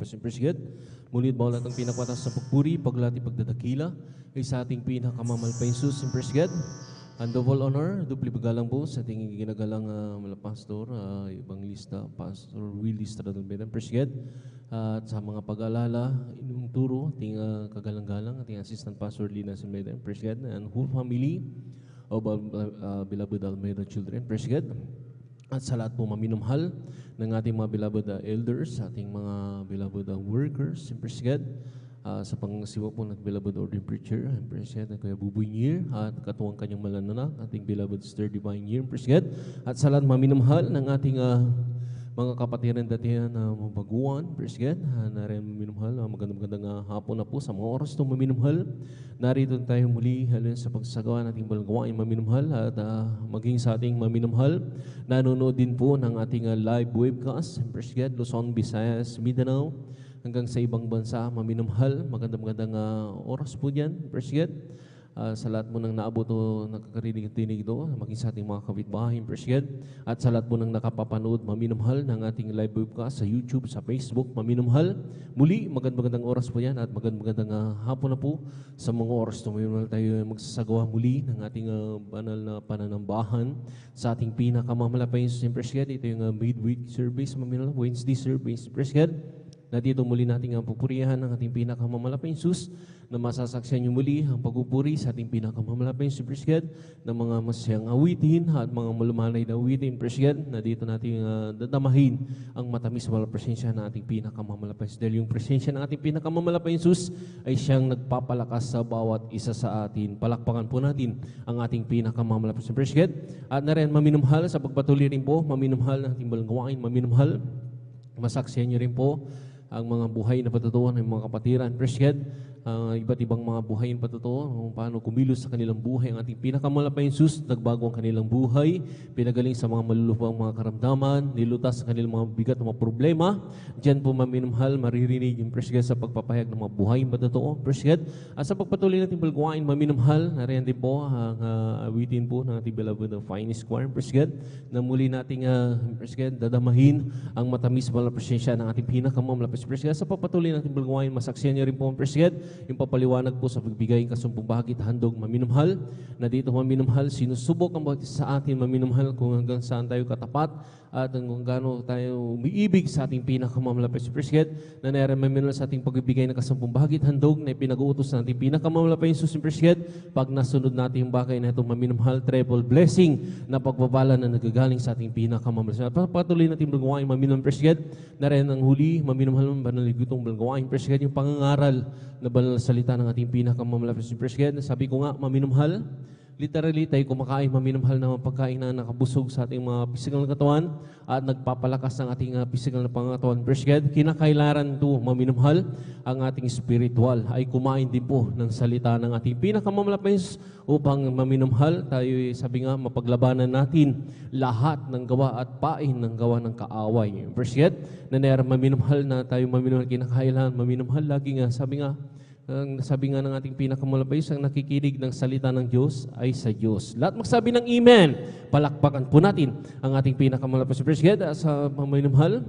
Pasin Presged. Mulit bawal natin pinapatas sa pagpuri, paglati, pagdadakila ay sa ating pinakamamalpay sus in Presged. And double honor, dupli pagalang po sa ating ginagalang mga pastor, Evangelista, Pastor Willie Stradalbedan Presged. At sa mga pag-alala, inyong turo, ating kagalang-galang, ating Assistant Pastor Lina Simleda Presged, and whole family of beloved Almeida children Presged. At sa lahat po maminumhal ng ating mga beloved elders, ating mga beloved workers in Presged, sa pangasiwa po ng beloved ordained preacher in Presged, na Kuya Buboy Nier, at katuwang kanyang malananak, ating beloved Sister Divine Nier in Presged, at sa lahat maminumhal ng ating mga kapatiran datihan na mabaguan, Presged, na rin maminumhal, magandang hapon na po sa mga oras itong maminumhal. Narito tayo muli halin sa pagsasagawa ng ating balgawain maminumhal at maging sa ating maminumhal. Nanonood din po ng ating live webcast, Presged, Luzon, Visayas, Mindanao, hanggang sa ibang bansa, maminumhal. Magandang oras po dyan, Presged. Sa lahat mo nang naabot o nakakarinig-tinig do, maging sa ating mga kapitbahay, Presged, at sa lahat mo nang nakapapanood, maminumhal ng ating live webcast sa YouTube, sa Facebook, maminumhal. Muli, magandang oras po yan at magandang hapon na po sa mga oras na maminumhal tayo magsasagawa muli ng ating banal na pananambahan sa ating pinakamamalapayin sa Presged. Ito yung midweek service, maminumhal, Wednesday service, Presged. Na dito muli natin ang pupurihan ng ating pinakamamalapayin sus, na masasaksiyan niyo muli ang pagpupuri sa ating pinakamamalapayin sus, Presged, ng mga masayang awitin at mga malumanay na awitin, Presged, na dito natin dadamahin ang matamis na presensya ng ating pinakamamalapayin sus. Dahil yung presensya ng ating pinakamamalapayin sus ay siyang nagpapalakas sa bawat isa sa atin. Palakpakan po natin ang ating pinakamamalapayin sus, Presged. At na rin maminumhal sa pagpatuloy rin po, maminumhal ng ating balgawain, maminumhal. Masaksiyan niyo rin po ang mga buhay na patutuan ng mga kapatiran, Presged, iba't ibang mga buhay na patutuan, kung paano kumilos sa kanilang buhay ang ating pinakamalapayin sus, nagbago ang kanilang buhay, pinagaling sa mga malulupang mga karamdaman, nilutas sa kanilang mga bigat na mga problema. Diyan po maminumhal, maririnig yung Presged sa pagpapahayag ng mga buhay na patutuan, Presged. At sa pagpatuloy natin balgawain, maminumhal, nariyan din po ang awitin po ng ating beloved finest choir, Presged, na muli nating Presged, dadamahin ang matamis na presensya ng ating pinakamamalapayin Presged. Sa papatuloy natin balgawain, masaksiyan niyo rin po ang Presged, yung papaliwanag po sa pagbigay ng kasumpong bahagit handog maminumhal, na dito maminumhal, sinusubok ang bawat sa atin maminumhal kung hanggang saan tayo katapat at kung gaano tayo umiibig sa ating pinakamamalapayin Presged, na naran maminumhal sa ating pagbibigay ng kasumpong bahagit handog na ipinag-uutos sa ating pinakamamalapayin Presged. Pag nasunod natin yung bagay na itong maminumhal, treble blessing na pagbabala na nagagaling sa ating pinakamamalapayin. Patuloy natin balgawain maminumhal Presged, na rin ang huli maminumhal banaligutong balgawain Presged, yung pangangaral na banal na salita ng ating pinakamamalapayin Presged. Sabi ko nga, maminumhal, literally tayo kumakain maminumhal na pagkain na nakabusog sa ating mga pisikal na katawan at nagpapalakas ng ating pisikal na pangatawan, Presged. Kinakailangan to maminumhal ang ating spiritual ay kumain din po ng salita ng ating pinakamamalapayin upang maminumhal tayo, sabi nga, mapaglabanan natin lahat ng gawa at pain ng gawa ng kaaway, Presged. Na maminumhal na tayo maminumhal, kinakailangan maminumhal lagi nga, sabi nga ng ating pinakamalapayin, ang nakikinig ng salita ng Diyos ay sa Diyos. Lahat magsabi ng Amen. Palakpakan po natin ang ating pinakamalapayin Presged sa maminumhal.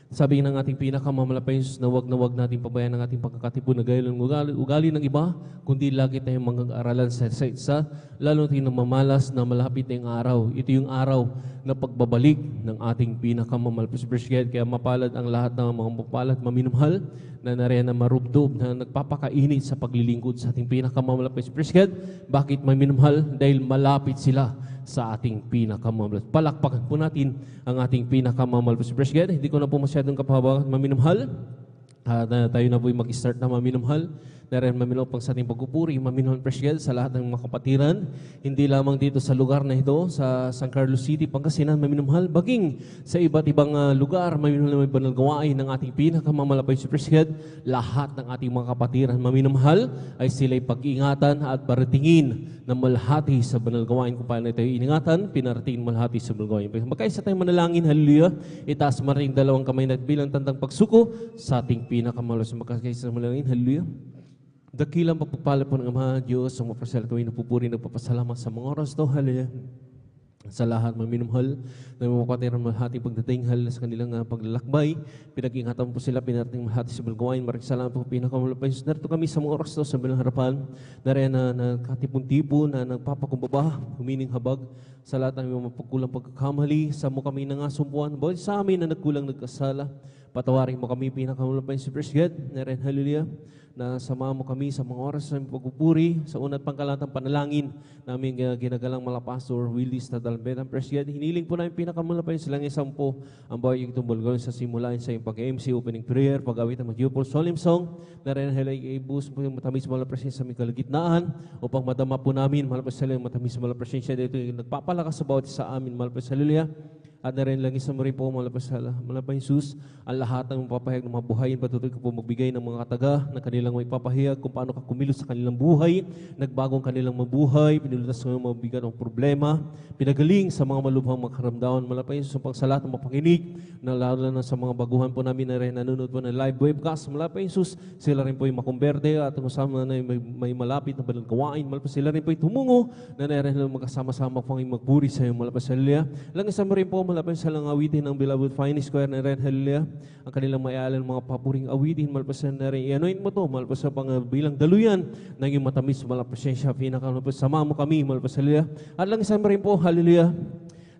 Sabi ng ating pinakamamalapayin na wag natin pabayaan ng ating pagkakatipon na gaya ng ugali ng iba, kundi lagi tayong mag-aaralan sa isa, lalo tayong mamalas na malapit na yung araw. Ito yung araw na pagbabalik ng ating pinakamamalapayin Presged. Kaya mapalad ang lahat ng mga mapalad maminumhal na nariyan na marubdob na nagpapakainit sa paglilingkod sa ating pinakamamalapayin Presged. Bakit maminumhal? Dahil malapit sila sa ating pinakamamalapayin. Palakpakan po natin ang ating pinakamamalapayin Presged. Hindi ko na po masyadong kapahabagan maminumhal. Tayo na po'y mag-start na maminumhal. Narin maminumhal pang sa ating pagpupuri, maminumhal Presged sa lahat ng mga kapatiran. Hindi lamang dito sa lugar na ito, sa San Carlos City, Pangasinan, maminumhal. Baging sa iba't ibang lugar, maminumhal na may banal gawain ng ating pinakamamalapayin Presged. Lahat ng ating mga kapatiran, maminumhal, ay sila'y pag-ingatan at paratingin na malhati sa banal gawain. Kung paano tayo iningatan, pinaratingin malhati sa banal gawain. Magkaisa tayong manalangin, hallelujah. Itaas maring dalawang kamay na bilang tandang pagsuko sa ating pinakamalapayin. Magkaisa manalangin, hallelujah. Dakilang pagpapala po ng Ama, Diyos, ang mapasalamat kami, napupuri, nagpapasalamat sa mga oras to, hallelujah. sa lahat mga minumhal na mapatiran mahating pagdatinghal sa kanilang paglalakbay. Pinag-ingatan po sila, pinarating mahati sa balgawain. Maraming salamat po pinakamalapay. Narito kami sa mga oras to sa bilang harapan na rin na nagkatipon-tipon na nagpapakumbaba, humining habag sa lahat ng mga mapagkulang pagkakamali. Sa mo kami nangasumpuan, bawat sa amin na nagkulang nagkasala. Patawarin mo kami pinakamalapay sa Praise God. Na rin, hallelujah, na sama mo kami sa mga oras ng pagpupuri, sa una't pangkalatang panalangin namin ginagalang mala Pastor Willis na Dalbet. Ang Praise God, hiniling po namin pinakamalapay silang isang po ang bawat yung tumbol sa simulain sa yung pag-MC, opening prayer, pag-awit ng mag-Yupol Solemn Song, na rin halay ibus po yung matamis mala presensya sa aming kalagitnaan, upang madama po namin malapay sa matamis mala presensya dito yung nagpapalakas sa bawat sa amin malapay sa hallelujah. At na rin lang isang rin po malapay Jesus, ang lahat ng mapapahayag ng mga buhayin, patuloy ko po magbigay ng mga kataga na kanilang may papahayag kung paano ka kumilos sa kanilang buhay, nagbagong kanilang mabuhay, pinulutas ng mabigat ng problema, pinagaling sa mga malubhang makaramdaman, malapay Jesus, ang pagsalat ng mapakinig, na lalo na sa mga baguhan po namin na rin nanonood po ng live webcast, malapay Jesus, sila rin po yung makumberte at kasama na may malapit na balangkawain, malapay sila rin po yung tumungo, na rin magkasama-sama pang magpuri sa iyo, malapay sa Hallelujah. Lang isang rin po malapay sa lang awitin ng Beloved Finest Choir na rin, hallelujah, ang kanilang mayalan mga papuring awitin, malapay sa na rin, i-anoint mo to, malapay sa pang bilang daluyan, ng iyong matamis, malapay siya, pinaka-malapay, sama mo kami, malapay sa hallelujah. At lang isang rin po, hallelujah,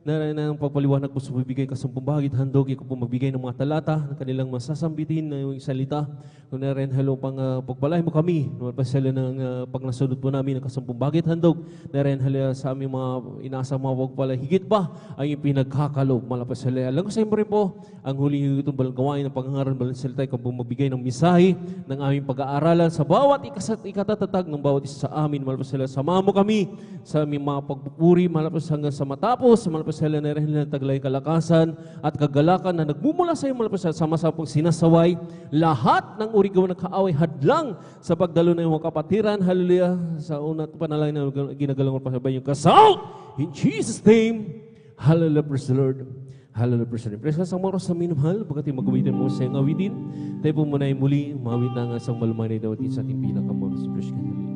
na ng pagpaliwanag po sa bibigay kasampung bahagit, handog, ikaw po magbigay ng mga talata na kanilang masasambitin na yung salita. Kung na rin, hello, pagpalahin mo kami, napasala ng pag nasunod po namin ng kasampung bahagit, handog, na rin, hello, sa aming mga inaasa mga pagpala, higit pa ay yung pinagkakalob, malapasala. Alam ko sa inyo rin po, ang huling itong gawain ng pangangaral, balang salita, ikaw po magbigay ng misahe ng aming pag-aaralan sa bawat ikatatatag ng bawat isa sa amin, malapasala. Sama mo kami sa aming mga pagpupuri, malapasala hanggang sa matapos, malapasala na rin ng taglay kalakasan at kagalakan na nagmumula sa iyo malapasala, sama-sama pong sinasaway lahat ng uri gawa ng kaaway hadlang sa pagdalo ng mga kapatiran, hallelujah, sa unat panalangin na ginagalang pa sabay yung kasal in Jesus name, hallelujah, praise the Lord, hallelujah, praise the Lord. Praise God, sa mga oras sa minumhal, pagkat yung magawitin mo sa iyong awitin, tayo po muna yung muli, umawit na nga sa malumanay daw sa ating pinakamoros. Praise God, hallelujah.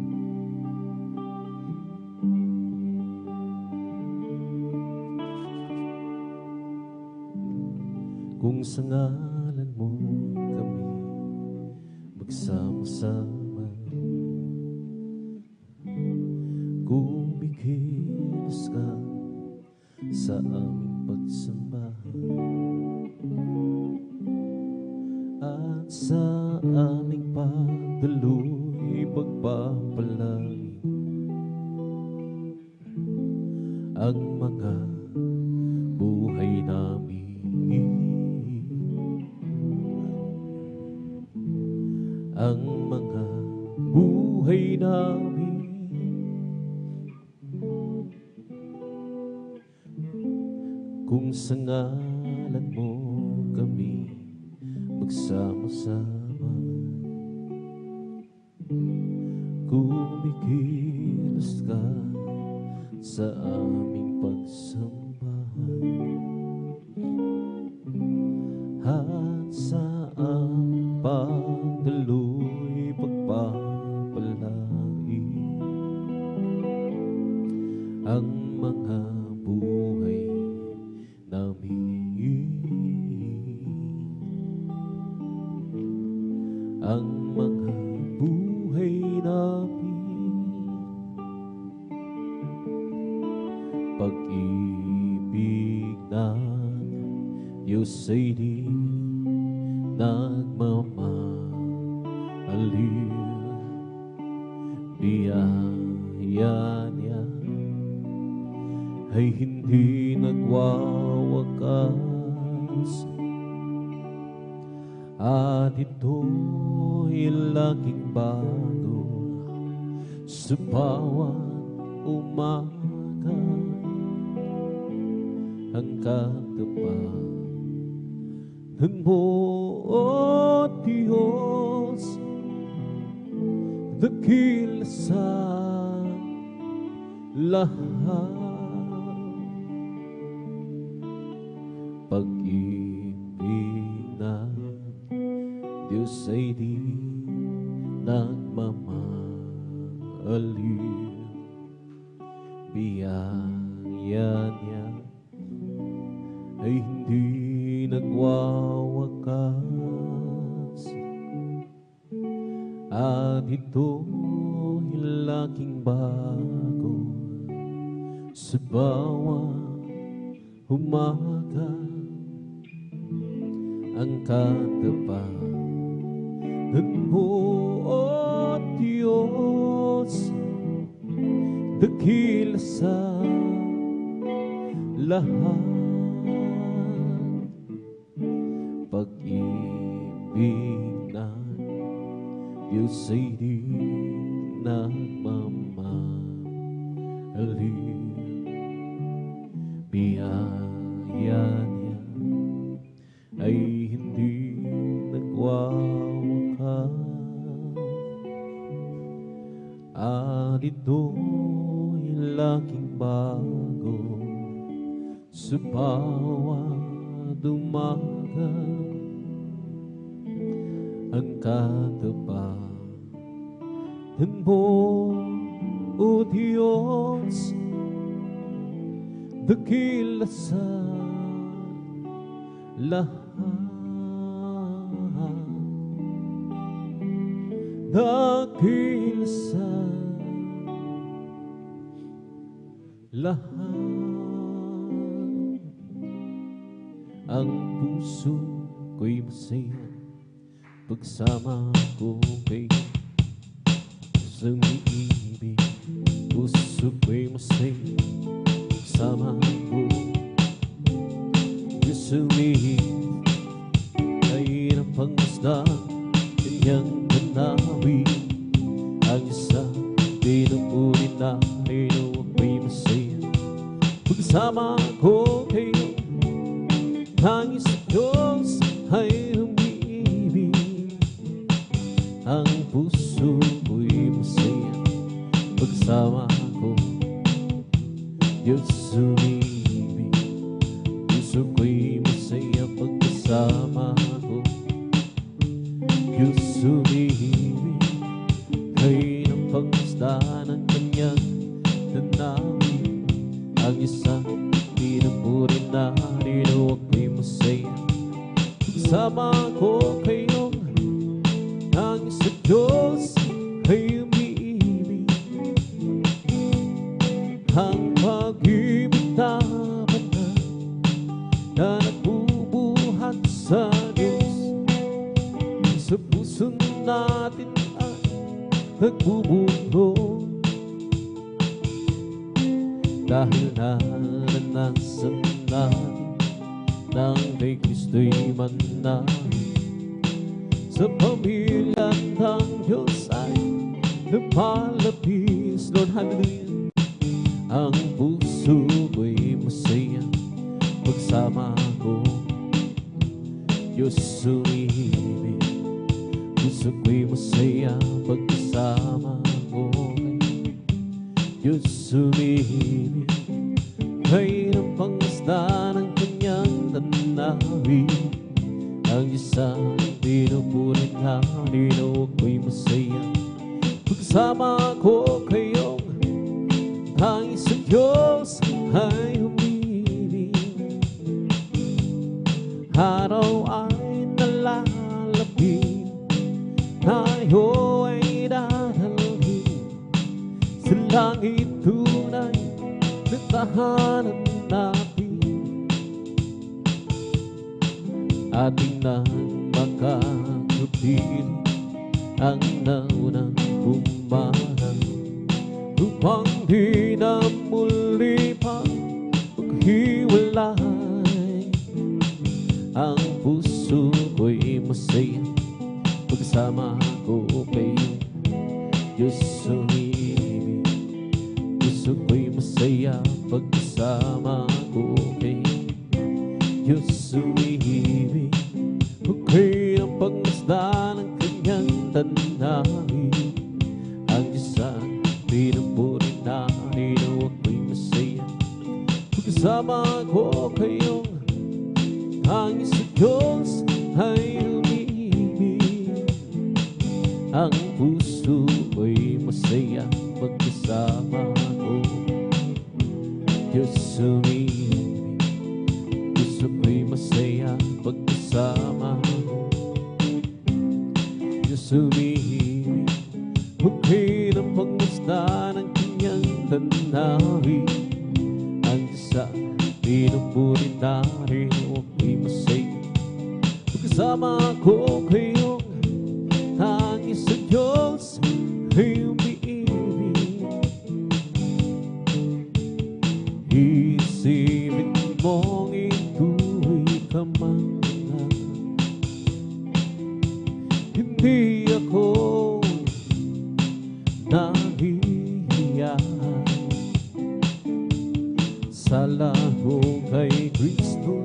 Kung sa ngalan mo kami magsama-sama, kumikilos ka sa aming pagsamba, at sa aming pagdaloy pagpapalangin ang mga buhay namin. Ang mga buhay namin, kung sa ngalan mo kami magsama-sama, kumikilos ka sa aming pagsambahan, at sa aming pagdaloy pagpapalain ang mga buhay namin, ang mga buhay namin, pag-ibig ng Diyos ay di nagmamahaliw, biyaya niya ay hindi nagwawakas, at ito'y laging bago sa bawat umaga, hanggang tapat mo, O Diyos, dakil sa lahat. Pag-ibig ng Diyos ay di nagmamaliw, biyaya niya ay hindi nagwawakas, at ito'y laking bago sa bawat umaga. Ang katapanan mo, O Diyos, dakila sa lahat. Pag-ibig ng Diyos ay di nagmamahali. Biyaya niya ay hindi nagwawakas, at ito'y laking bago sa bawat umaga. Ang katapanan mo, O Diyos, dakila sa lahat. Dakila sa lahat. Ang puso ko'y masaya pagsama ko kay isang ibig. Puso ko'y masaya pagsama ko. Gusto umihip ay ng pangasda, kanyang tanawin. Ang isa pinupunin na ino ako'y masaya pagsama ko kayo. Hangin sa Diyos ay umiibig, ang puso ko'y masaya pagsama ko. Diyos umiibig, puso ko'y masaya pagkasama ko. Diyos umiibig, kayo ng pangasda ng kanyang tanawin. Ang isa pinupurin na ino ako'y masaya pagsama ko kayo. Ang sa Diyos ay umiibig, ang pag-ibig na banal na nagbubuhat sa Diyos. Sa puso natin ay nagbubulo, dahil naranasan natin nang kay Kristo'y manahin. Sa pamilya ng Diyos ay napalapis, Lord, hallelujah. Ang puso ko'y masaya pagsama ko. Diyos umiibig, puso ko'y masaya pagkasama ko. Diyos umiibig, kayo ng pangasda ng kanyang tanawin. Ang isang pinupunin na ino ako'y masaya pagsama ko kayo. Hangin sa Diyos ay umiibig, araw ay nalalapit, tayo ay dadalhin sa langit. Tunay na tahanan natin, ating nang makakapili ang naunang bumarang, upang di na muli pang maghiwalay. Ang puso ko'y masaya pagsama ko kayo. Diyos umiibig, puso ko'y masaya pagkasama ko kayo. Diyos umiibig, kayo ang pangasda ng kanyang tanawin. Ang isang pinupunin na ino ako'y masaya pagkasama ko kayo. Hangin sa Diyos ay umiibig, ang puso ko'y masaya pagkasama ko. Diyos sumibig, gusto ko'y masaya pagkasama mo. Diyos sumibig, bukay ng pangmusta ng kanyang tanawin. Ang Diyos sa pinupuri natin, ako'y masaya pagkasama ko kayong hangin sa Diyos ay umiibig. Isipin mong ito'y kamangha, hindi ako nahihiya sa laho kay Kristo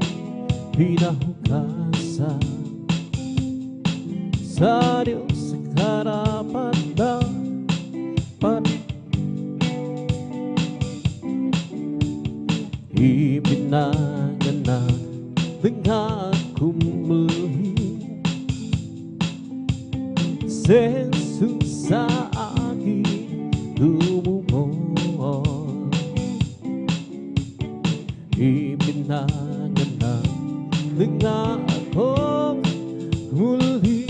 pinahugasan. Sa Diyos sa harapan dapat ipinanganak ng akong muli. Si Jesus sa akin lumuhod, ipinanganak ng akong muli.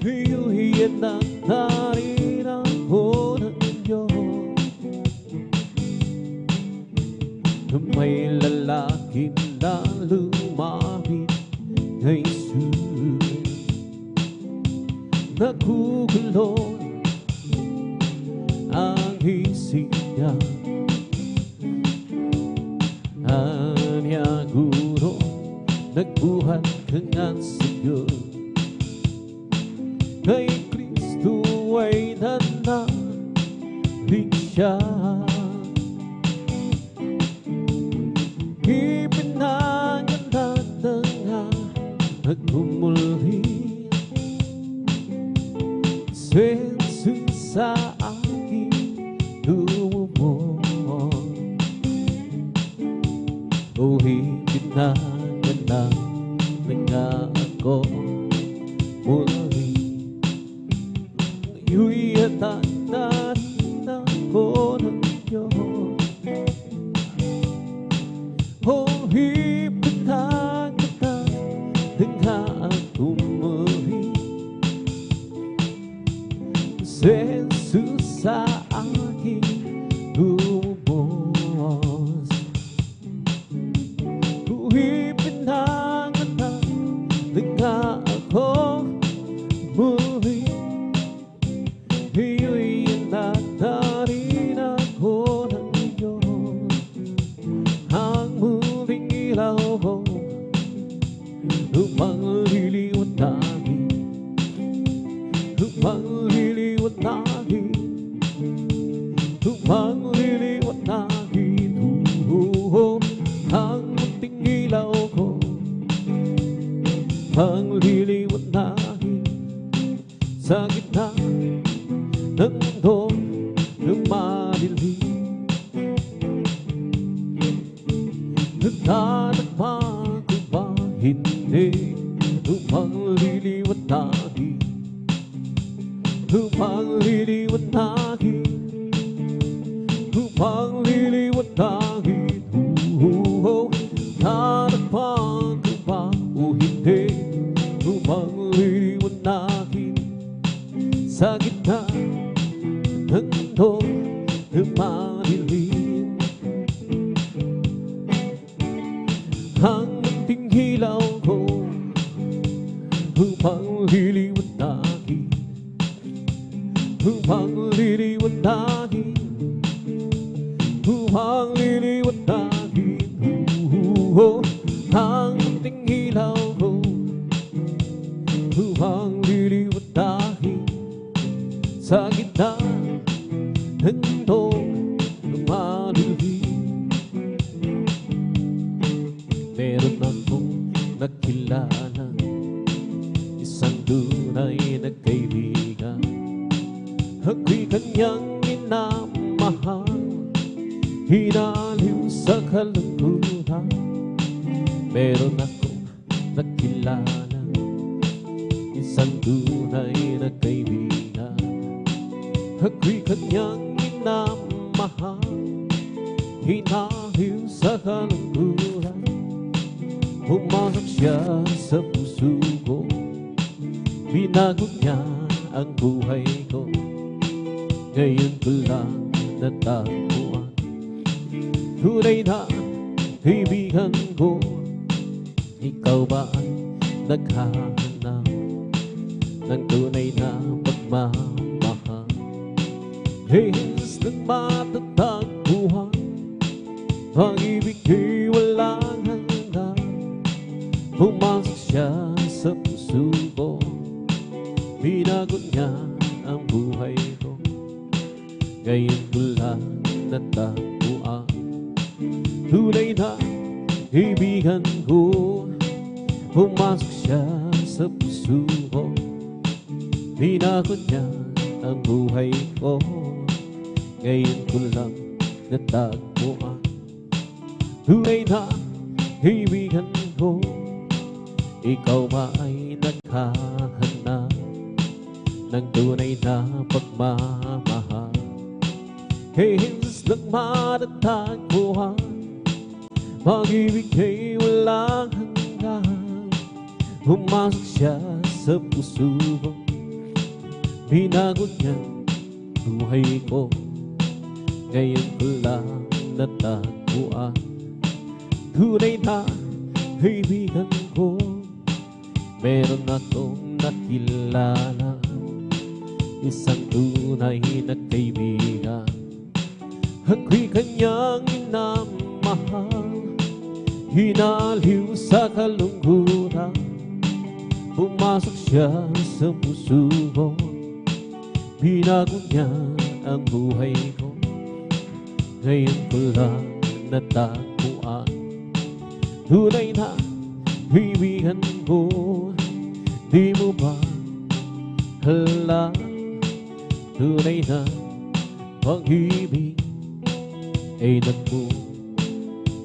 Iuhiyan na tarin ako ng Diyos. May lalaki na lumapit kay Jesus, nagugulo ang isip niya. Anya guro, nagbuhat ka nga sa Diyos. Kay Kristo ay nanalig siya. Ipinanganak na nagmumuli. Si Jesus sa akin lumuhod, o ipinanganak na ako muli. Ngayon yatanan ako ng Diyos, o ipinanganak na ako muli. Si Jesus sa akin lumubos, o ipinanganak na ako muli. Iyo'y natarin ako ng Diyos, ang muling ilaw ko upang liliwat namin, upang liliwat namin, upang liliwat namin. Ang munting ilaw ko, upang liliwat namin sa gitna ng mundo ng madilim. Nagdadagpa ko ba hindi upang liliwat natin, upang liliwat natin, upang liliwat natin. Nagdadagpa ko ba o hindi upang liliwat natin sa gitna ng mundo ng madilim. Ang munting ilaw ko upang liliwat natin, upang liliwat natin, upang liliwat natin. Ang munting ilaw ko upang liliwat natin sa gitna ng mundo ng madilim. Meron akong nakilala, isang tunay na kaibigan. Ako'y kanyang minamahal, hinaliw sa kalungkutan. Meron akong nakilala, isang tunay na kaibigan. Ako'y kanyang minamahal, hinahil sa kalungkutan. Pumasok siya sa puso ko, binago niya ang buhay ko. Ngayon ko lang natagpuan, tunay na kaibigan ko. Ikaw ba ay naghahanap ng tunay na pagmamahal? Hins ng matatagpuan, pag-ibig ay walang hanggan. Pumasok siya sa puso ko, binago niya ang buhay ko. Ngayon ko lang natagpuan, tunay na kaibigan ko. Pumasok siya sa puso ko, binago niya ang buhay ko. Ngayon ko lang natagpuan, tunay na kaibigan ko. Ikaw ba ay naghahanap ng tunay na pagmamahal? Hins ng matatagpuan, pag-ibig ay walang hanggan. Pumasok siya sa puso ko, binago niya buhay ko. Ngayon ko lang natagpuan, tunay na kaibigan ko. Meron akong nakilala, isang tunay na kaibigan. Ako'y kanyang minamahal, hinaliw sa kalungkutan. Pumasok siya sa puso ko, binago niya ang buhay ko. Ngayon ko lang natagpuan, tunay na kaibigan ko. Di mo ba alam, tunay na pag-ibig ay nagmumula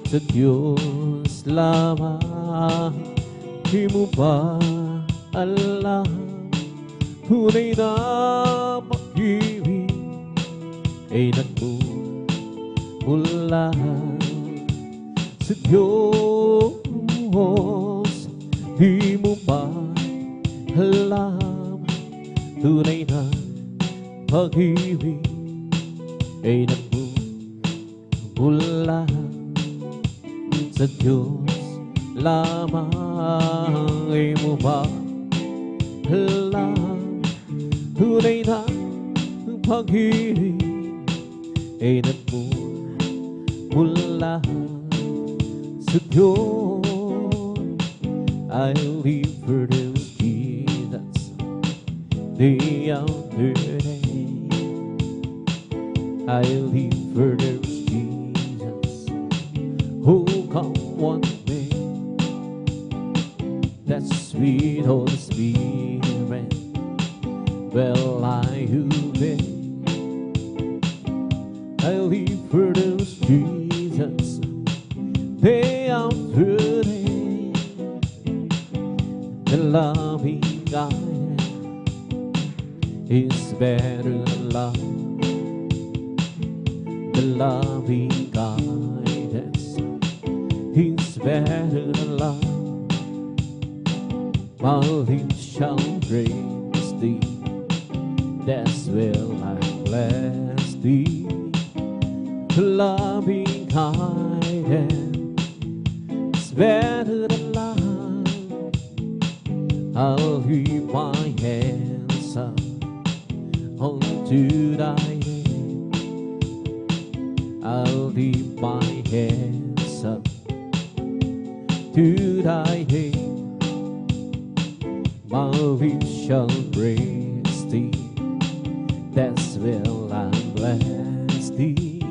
sa Diyos lamang. Di mo ba alam, tunay na pag-ibig ay nagmumula sa Diyos. Di mo ba alam, tunay na pag-ibig ay nagmumula sa Diyos lamang. Di mo ba alam, tunay na pag-ibig ay nagmumula sa Diyos. I live for those Jesus day after day. I live for those Jesus who come one day. That sweet Holy Spirit, well, I obey. I live for those Jesus day after day. The loving God is better than love. The loving guidance is better than love. My lips shall praise thee, that's will I bless thee. The loving guidance is better than love. I'll lift my hands up unto thy name. I'll lift my hands up to thy name. My lips shall praise thee, that's will I bless thee.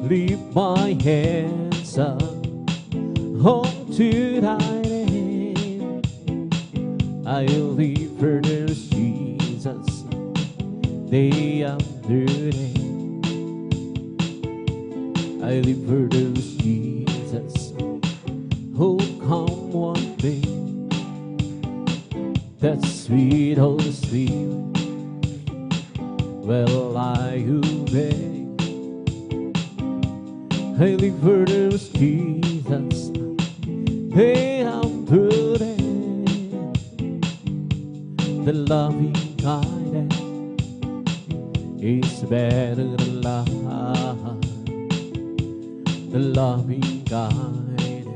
Lift my hands up unto thy name. I live for there's Jesus day after day. I live for there's Jesus who come one day. That sweet Holy Spirit, Well, I obey. I live for those Jesus. They have put in the loving kindness is better than life. The loving kindness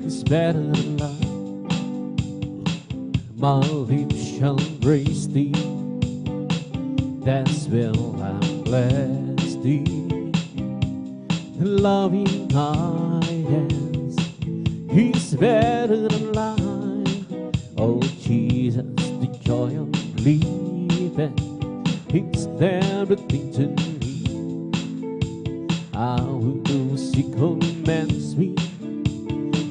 is better than life. My lips shall praise thee, that's will I bless thee. The loving kindness is better than life. Oh Jesus, the joy of living is everything to me. I will do as He commands me,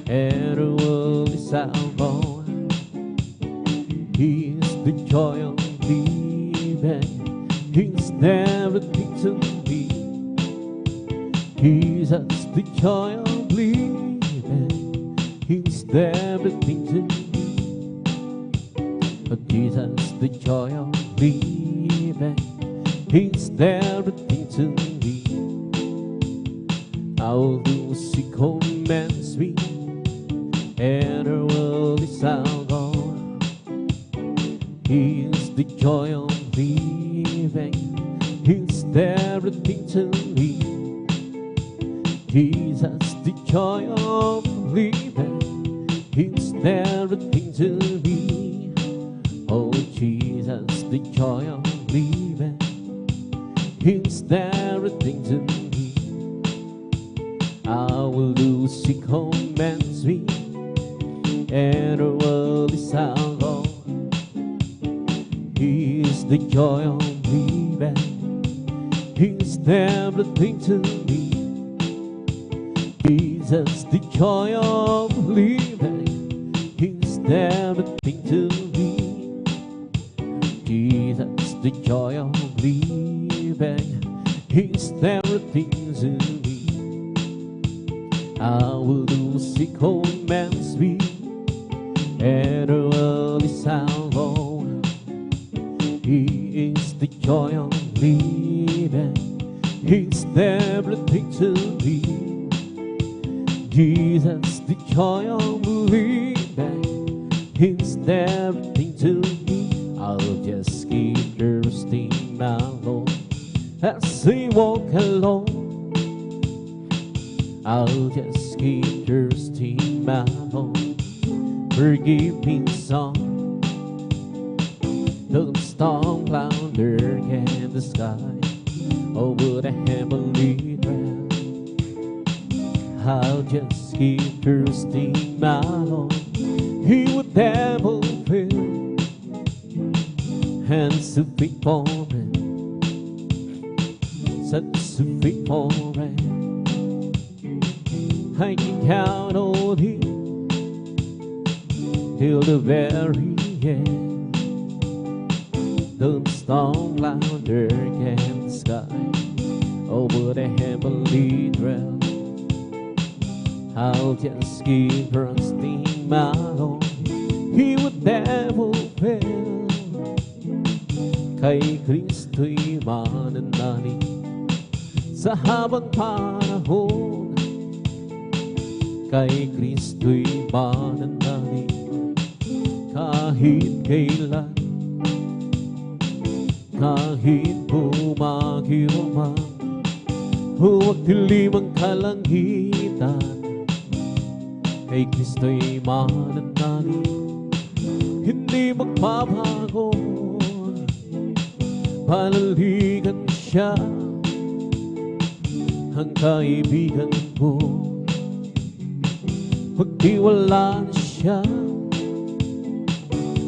and the world is out. He is the joy of living, He's everything to me. Jesus, the joy of living, He's everything to me. Oh, Jesus, the joy of living, He's everything to me. I will do as He commands me, and the world is out gone. He is the joy of living, He's everything to me. Jesus, the joy of living, He's everything to me. Oh Jesus, the joy of living, He's everything to me. I will do as He commands me, and the world is out gone. He is the joy of living, He's everything to me. Jesus, the joy of living, He's everything to me. Jesus, the joy of living, He's everything to me. I will do as He commands me, and the world is out gone. He is the joy of living, He's everything to me. Jesus, the joy of living, He's everything to me. I'll just keep thirsting my Lord as I walk alone. I'll just keep thirsting my Lord. Forgive me, son. The storm cloud in the sky over the heavenly realm. I'll just keep thirsting my Lord. He would never fail, hands to feet for Him, such to feet for Him. I can count on Him till the very end. The storm cloud in the sky over the heavenly realm. I'll just keep trusting my Lord. He would never fail. Kay Kristo'y mananali sa habang panahon. Kay Kristo'y mananali kahit kailan. Kahit bumagyo man, huwag dilim ang kalangitan. Kay Kristo'y mananali, hindi magbabago. Palaligan siya, ang kaibigan ko. Magtiwala na siya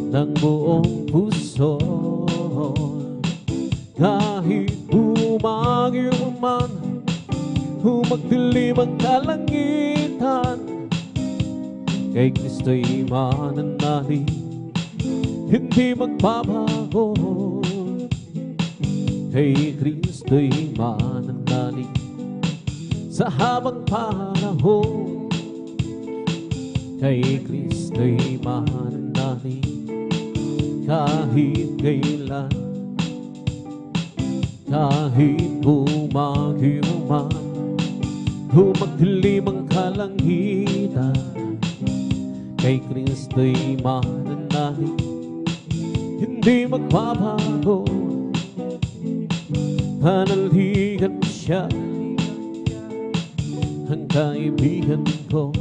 ng buong puso. Kahit bumagyo man, humagdilim ang kalangitan. Kay Kristo'y mananali, hindi magbabago. Kay Kristo'y mananali sa habang panahon. Kay Kristo'y mananali kahit kailan. kahit bumagyo man, humagdilim ang kalangitan, kay Kristo'y mananalig, hindi magbabago. Panaligan siya, ang kaibigan ko,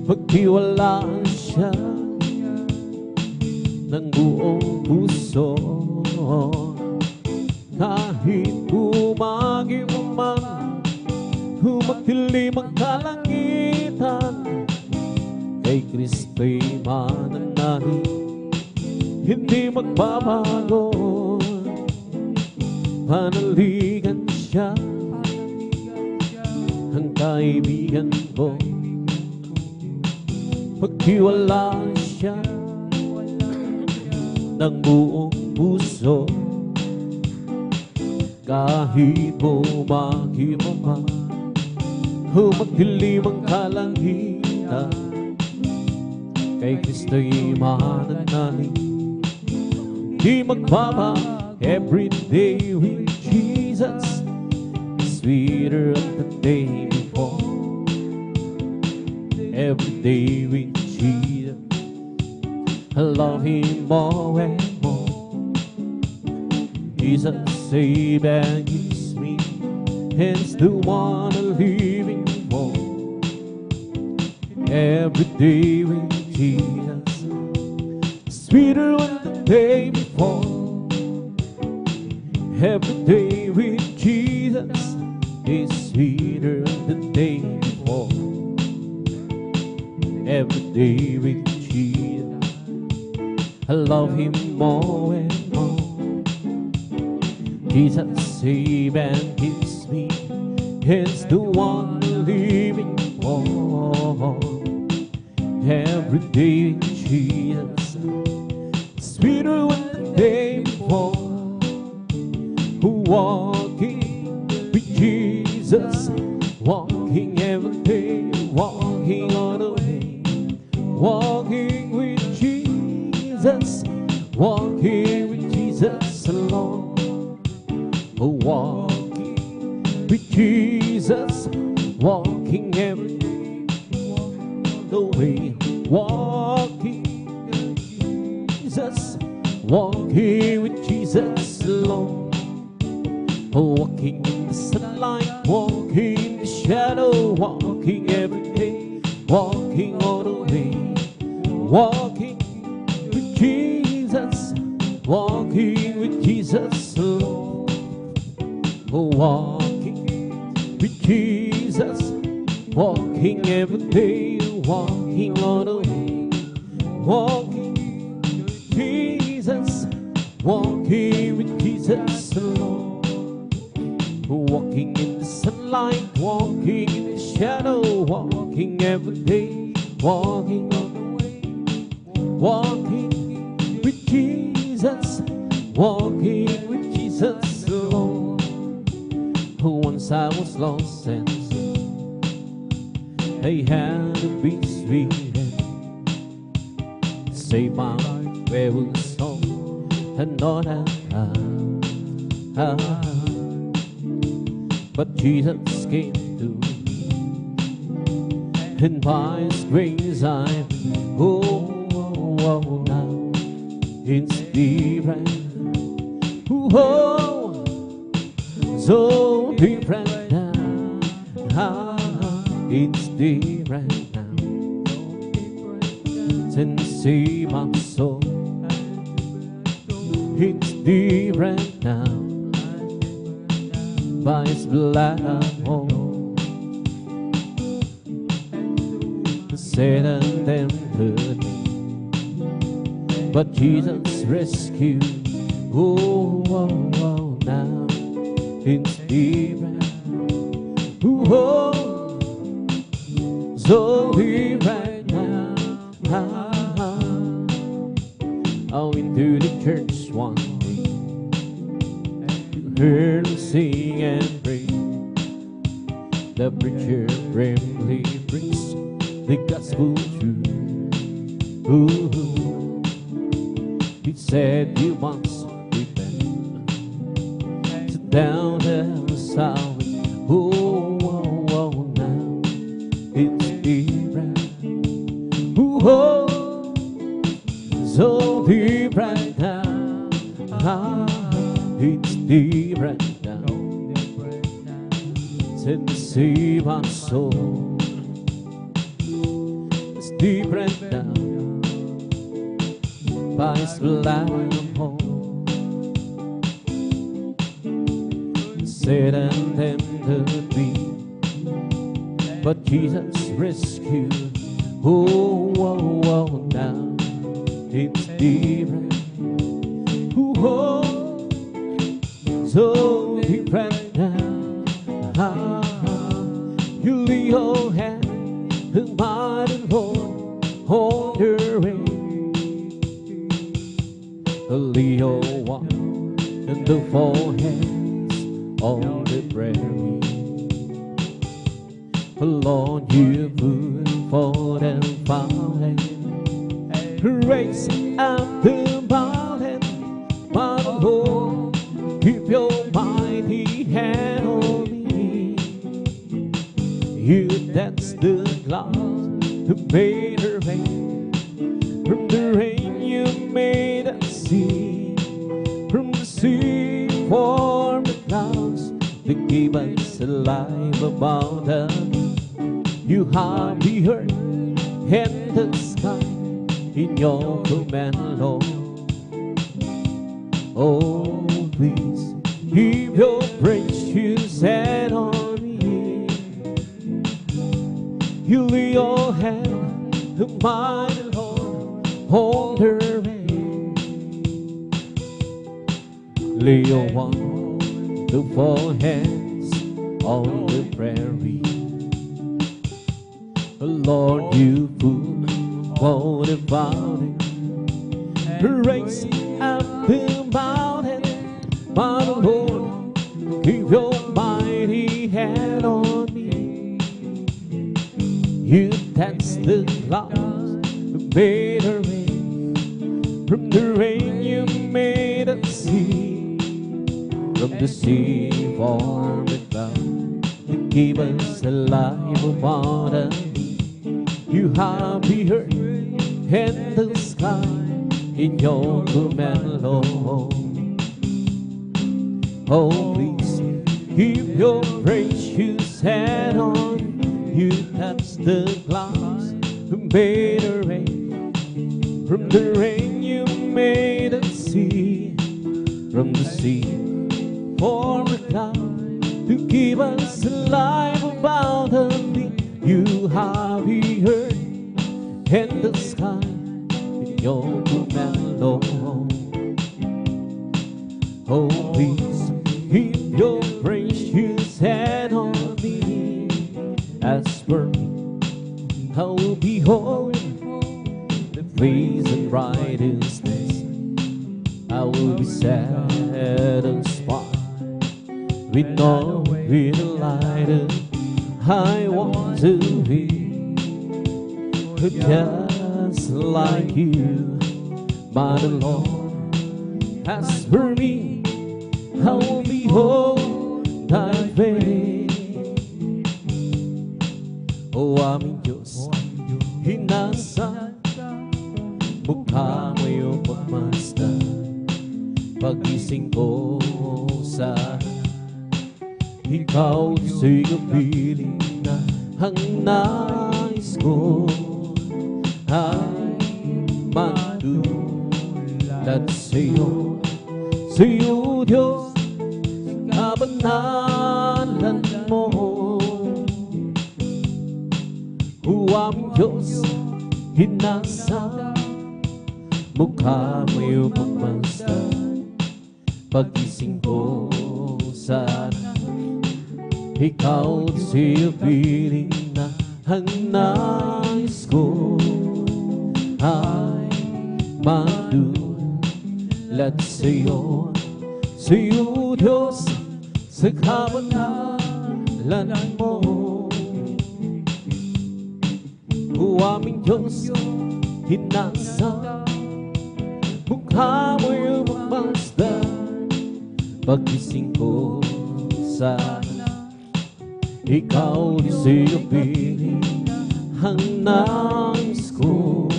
pagtiwalaan siya ng buong puso. Kahit bumagyo man, humagdilim ang kalangitan, kay Kristo'y mananalig, hindi magbabago. Panaligan siya, ang kaibigan ko, pagtiwalaan siya ng buong puso. Kahit bumagyo man, humagdilim ang kalangitan, kay Kristo'y mananalig, di magbabago. Every day with Jesus is sweeter than the day before. Every day with Jesus, I love Him more and more. Jesus saves and gives me, hence the one I'm living for. Every day with Jesus is sweeter than the day before. Every day with Jesus is sweeter than the day before. Every day with Jesus, I love Him more and more. Jesus saves and gives me, He's the one living for. Every day with Jesus, sweeter than the day before. Walking with Jesus, walking every day, walking all the way. Walking with Jesus, walking with Jesus alone. Walking with Jesus, walking every day, the way. Walking with Jesus, walking with Jesus alone. Walking in the sunlight, walking in the shadow, walking every day, walking all the way. Walking with Jesus, walking with Jesus alone. Walking with Jesus, walking every day, walking all the way. Walking with Jesus, walking with Jesus alone. Walking in the sunlight, walking in the shadow, walking every day, walking on the way. Walking with Jesus, walking with Jesus alone. Once I was lost and sin, I had to be sweet and save my wayward soul, and know that but Jesus came to me, and by His grace I'm now it's different. So different now. It's different now. Since He my soul, it's different now. By His blood I'm whole. Satan tempted me, but Jesus rescued. Now it's different. So different now. I went to the church one day, heard him sing and pray. The preacher bravely preached the gospel truth. He said you must repent down the south. Oh, oh, oh, now it's different. Oh, so different now. It's different now. Set to save my soul. It's different now. By His blood I'm home. Satan tempted me, but Jesus rescued. Oh, oh, oh, now it's different. Oh, so different now. You lay your hand and might and hold on the rain. Lay your one and the four hands on the prairie. Lord, you put forth and fountain, raise up the mountain. My Lord, keep your mighty hand on me. You dance the clouds who made a rain. From the rain you made a sea. From the sea formed the clouds to give us life about us. You have the earth and the sky in your command, Lord. Oh, please keep your precious hand on me. You lay your hand, the mighty Lord, on the rain. Lay your one, the four hands on the prairie. Lord, you put for the fountain, raise up the mountain. My Lord, keep your mighty hand on me. You dance the clouds, made a rain. From the rain you made a sea. From the sea formed the cloud to keep us alive upon us. You have the earth and the sky in your command, Lord. Oh, please keep your precious hand on. You touch the clouds who made a rain. From the rain you made a sea. From the sea formed a cloud to keep us alive about the deep. You have the earth and the sky in your command, Lord. Oh, please keep your precious hand on me. As for me, I will behold the face of righteousness. I will be satisfied with all with the light. I want to be just like you, my Lord. As for me, I will behold thy face. O aming Diyos, hinasa mukha mo iyong pagmasdan. Pagising ko sa ikaw sa'y kapiling na ang nais ko ay matulad sa'yo. Sa'yo, Diyos, kabanalan mo. O aming Diyos, hinasa mukha mo iyong pagmasdan. Pagising ko sa ikaw sa'yo piling na ang nais ko ay matulad sa'yo. Sa'yo, Diyos, sa kabanalan mo. O aming Diyos, hinasa mukha mo yung pagmasdan. Pagising ko sana ikaw di silbi. Ang nais ko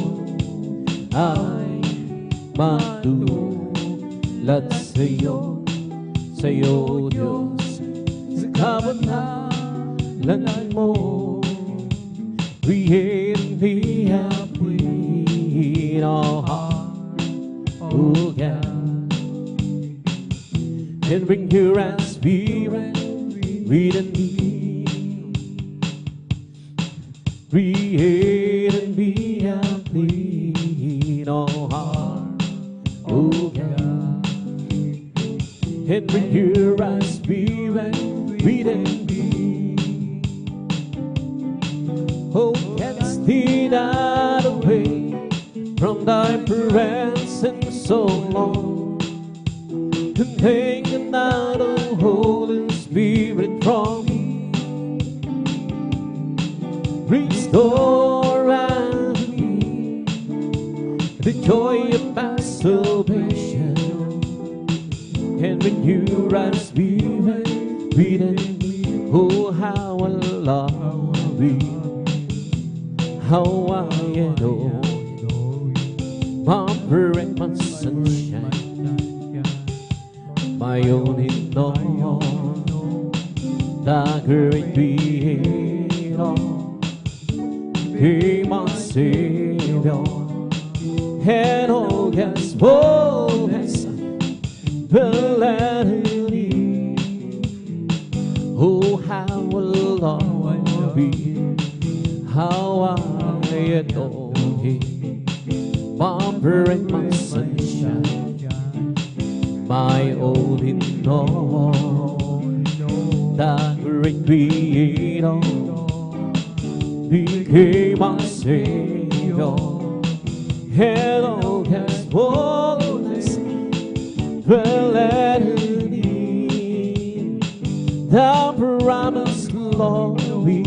ay matulad sa'yo, sa'yo Diyos, sa kabanalan mo. Create me a clean heart, oh God, and bring your spirit within me. Create in me a clean heart, oh God, and bring your spirit within me. Oh, cast me not away from thy presence so long, and take not the Holy Spirit from me. Restore unto me the joy of my salvation, and renew our spirit within me. Oh, how I love thee, how I adore you, my bright, my sunshine, my only Lord, the great Creator. He my Savior, and all His fullness will thee. Oh, how I love thee, how I adore Him, my bright, my sunshine, my only Lord, the great Creator. Became my Savior, and all His fullness dwelleth in thee. Thou promised glory,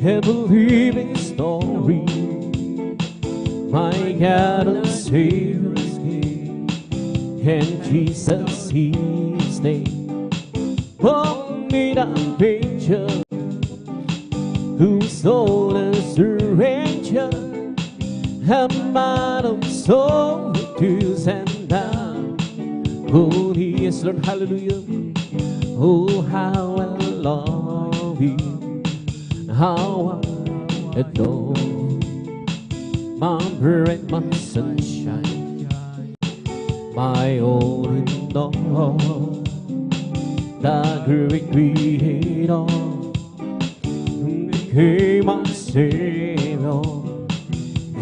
ever living story, my God and Savior is King, and Jesus His name. Oh, me the picture whose soul is surrender, and my soul to send down. Holy is Lord, hallelujah. Oh, how I love you, how I adore my bright, my sunshine, my only Lord, the great Creator. Became my Savior,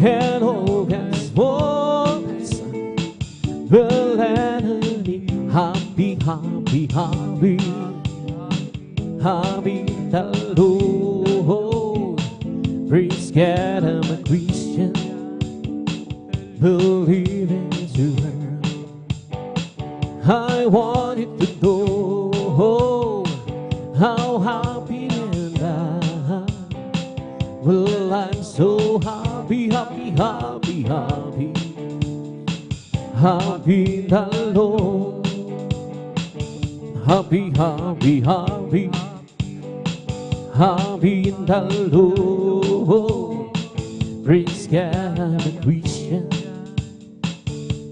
and all His fullness will let me. Happy, happy, happy, happy the Lord. Praise God, I'm a Christian, believe in His word. I wanted to know how happy and I. Well, I'm so happy, happy, happy, happy, happy the Lord. Happy, happy, happy, happy the Lord. Praise God, I'm a Christian,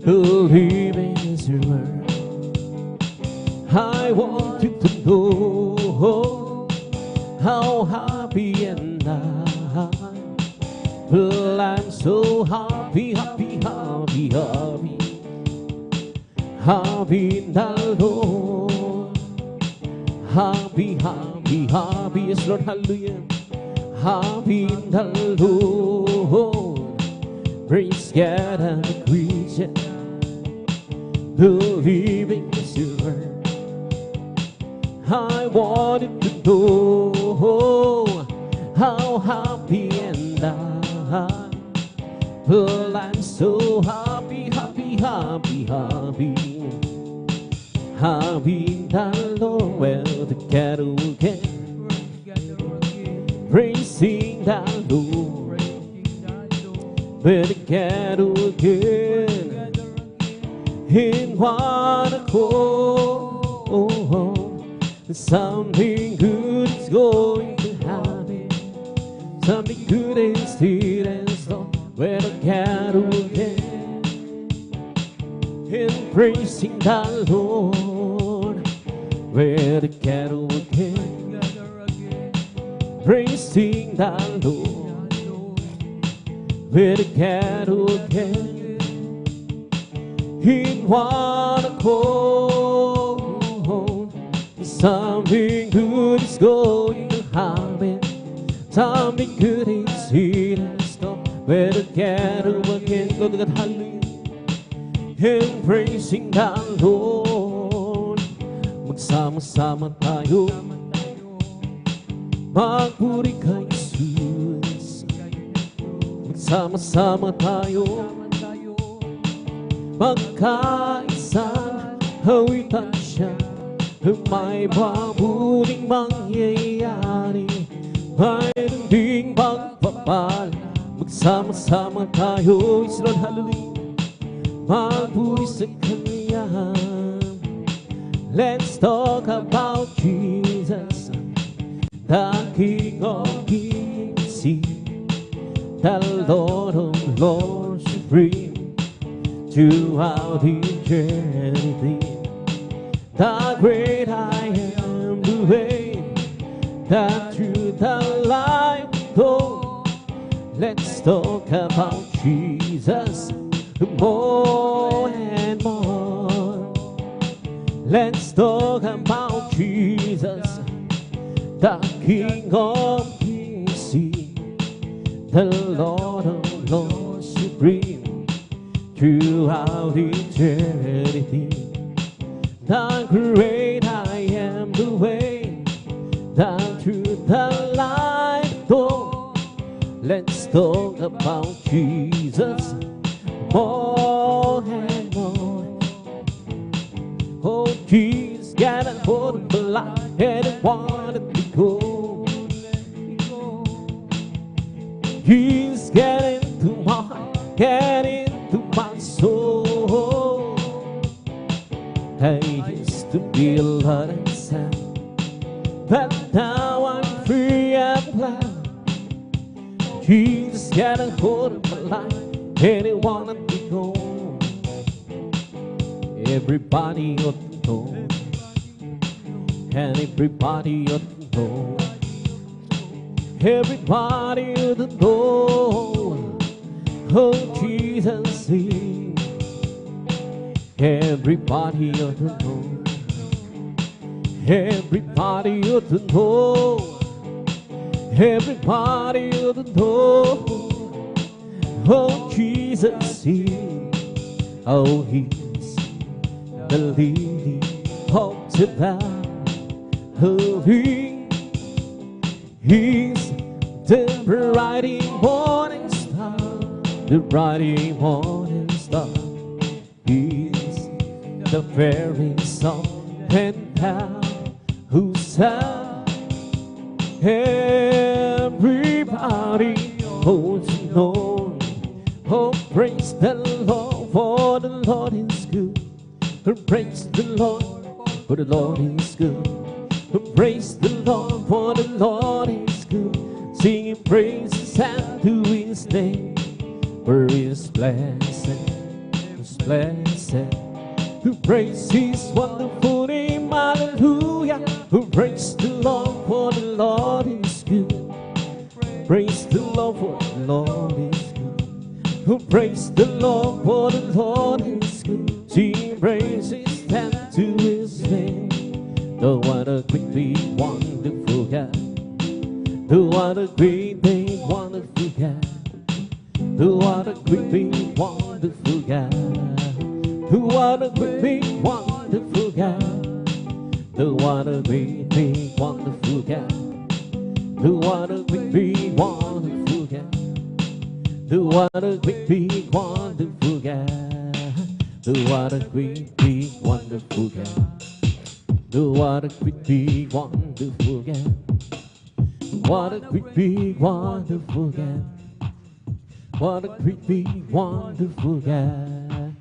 believe in His word. I wanted to know how happy and I. Well, I'm so happy, happy, happy, happy, happy in the Lord. Happy, happy, happy, yes Lord, hallelujah. Happy in the Lord. Praise God, I'm a Christian, believing His word. I wanted to know how happy and I. Well, I'm so happy, happy, happy, happy, happy in the Lord. Well, together again, praising the Lord. Well, together again, in one accord. Something good is going to happen. Something good is here and store where the cattle again. And praising the Lord where the cattle again. Praising the Lord where the cattle again. In one accord, something good is going to happen. Something good is here and store where the cattle again. Lord God, hallelujah. And praising the Lord. Magsama-sama tayo, magpuri kay Jesus. Magsama-sama tayo, magkaisang hawitan siya. May mabuting mangyayari, mayroon ding pagpapala. Magsama-sama tayo, Israel, hallelujah. Magpuri sa Kanya. Let's talk about Jesus, the King of Kings, the Lord of Lords, supreme throughout eternity. The great I am, the way, the truth, the life. Oh, let's talk about Jesus more and more. Let's talk about Jesus, the King of Kings, the Lord of Lords, supreme throughout eternity. The great I am, the way, the truth, the life. Oh, let's talk about Jesus more and more. Oh, Jesus got a hold of my life and I wanted to go. He's getting into my heart, getting into my soul. I used to be a lot and sad, but now I'm free and glad. Jesus got a hold of my life and he wanted to go. Everybody ought to know, and everybody ought to know. Everybody ought to know. Oh, Jesus is. Everybody ought to know. Everybody ought to know. Everybody ought to know. Oh, Jesus is. Oh, He's the lily of the valley. Oh, He's the bright morning star. The bright morning star. He's the very song and power who sang. Everybody holds on. Oh, praise the Lord, for the Lord is good. Oh, praise the Lord, for the Lord is good. Oh, praise the Lord, for the Lord is good. Singing praises unto His name, for His blessed, His blessed. Who praise His wonderful name, hallelujah. Who praise the Lord, for the Lord is good. Praise the Lord, for the Lord is good. Who praise the Lord, for the Lord is good. Sing praises unto His name. Oh, what a great big wonderful God. Oh, what a great big wonderful God. Oh, what a great big wonderful God. Oh, what a great big wonderful God. Oh, what a great big wonderful God. Oh, what a great big wonderful God. Oh, what a great big wonderful God. Oh, what a great big wonderful God. Oh, what a great big wonderful God. What a great big wonderful God. What a great big wonderful God.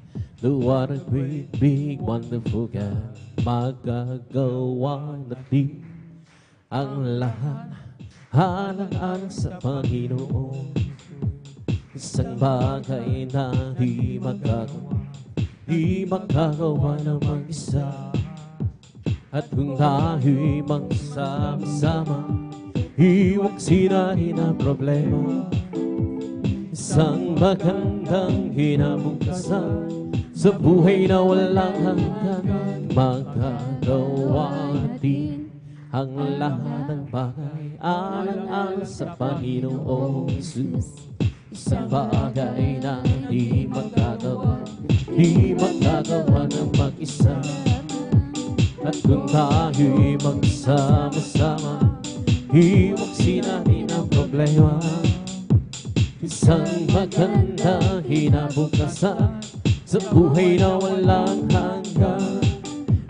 Oh, what a great big wonderful God. magagawa natin ang lahat alang-alang sa Panginoon. Isang bagay na di magagawa ng mag-isa. At kung tayo'y magsama-sama, iwagsin natin ang problema. Isang magandang kinabukasan sa buhay na walang hanggan. Magagawa natin ang lahat ng bagay alang-alang sa Panginoong Jesus. Isang bagay na di magagawa ng mag-isa. At kung tayo'y magsama-sama, iwagsin natin ang problema. Isang magandang kinabukasan sa buhay na walang hanggan.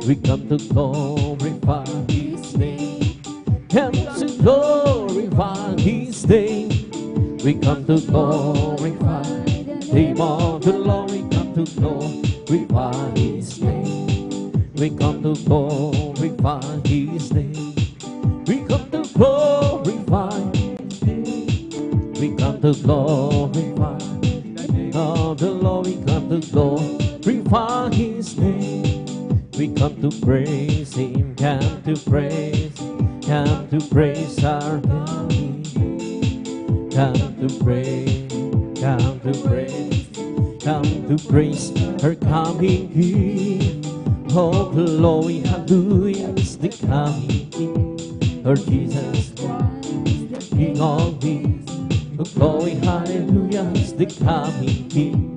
We come to glorify His name, and to glorify His name. We come to glorify the name of the Lord. We come to glorify His name. We come to glorify His name. We come to glorify His name. We come to glorify the name of the Lord. We come to glorify His name. We come to praise Him, come to praise our God. Come to praise her coming King. Oh, glory, hallelujah is the coming King. Our Jesus Christ, the King of Kings. Oh, glory, hallelujah is the coming King.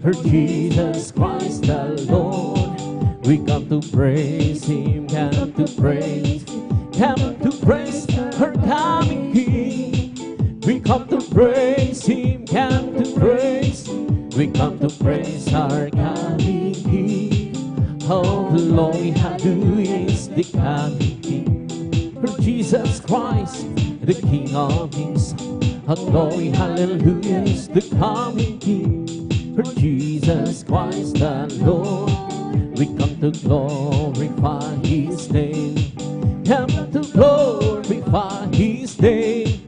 Our Jesus Christ the Lord. We come to praise Him, come to praise her coming King. We come to praise Him, come to praise. We come to praise our coming King. Oh, glory, hallelujah is the coming King. For Jesus Christ, the King of Kings. Oh, glory, hallelujah is the coming King. For Jesus Christ the Lord. We come to glorify His name. Come to glorify His name.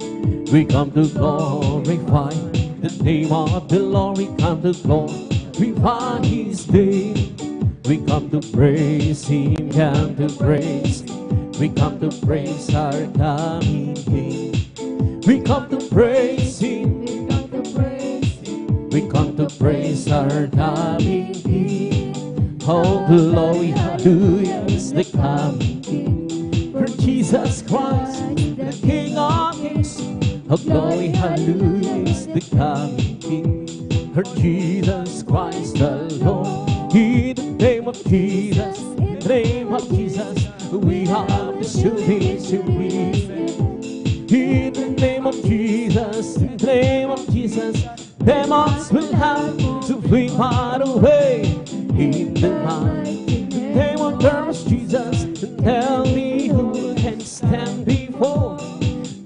We come to glorify the name of the Lord. We come to glorify His name. We come to praise Him, come to praise. We come to praise our coming King. We come to praise Him, we come to praise our coming King. Oh, glory, hallelujah is the coming King. For Jesus Christ, the King of Kings. Oh, glory, hallelujah is the coming King. For Jesus Christ the Lord. In the name of Jesus, in the name of Jesus, we have the victory. In the name of Jesus, in the name of Jesus, demons will have to flee far away. In the mighty name of Jesus, tell me who can stand before.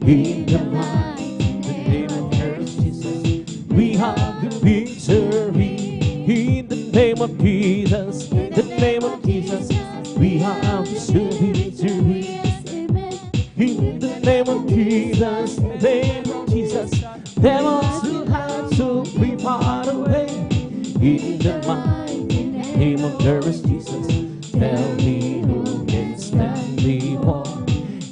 In the mighty name of Jesus, we have the victory. In the name of Jesus, in the name of Jesus, we have the victory. In the name of Jesus, in the name of Jesus, demons will have to be far away. In the mighty name of Jesus, tell me who can stand before.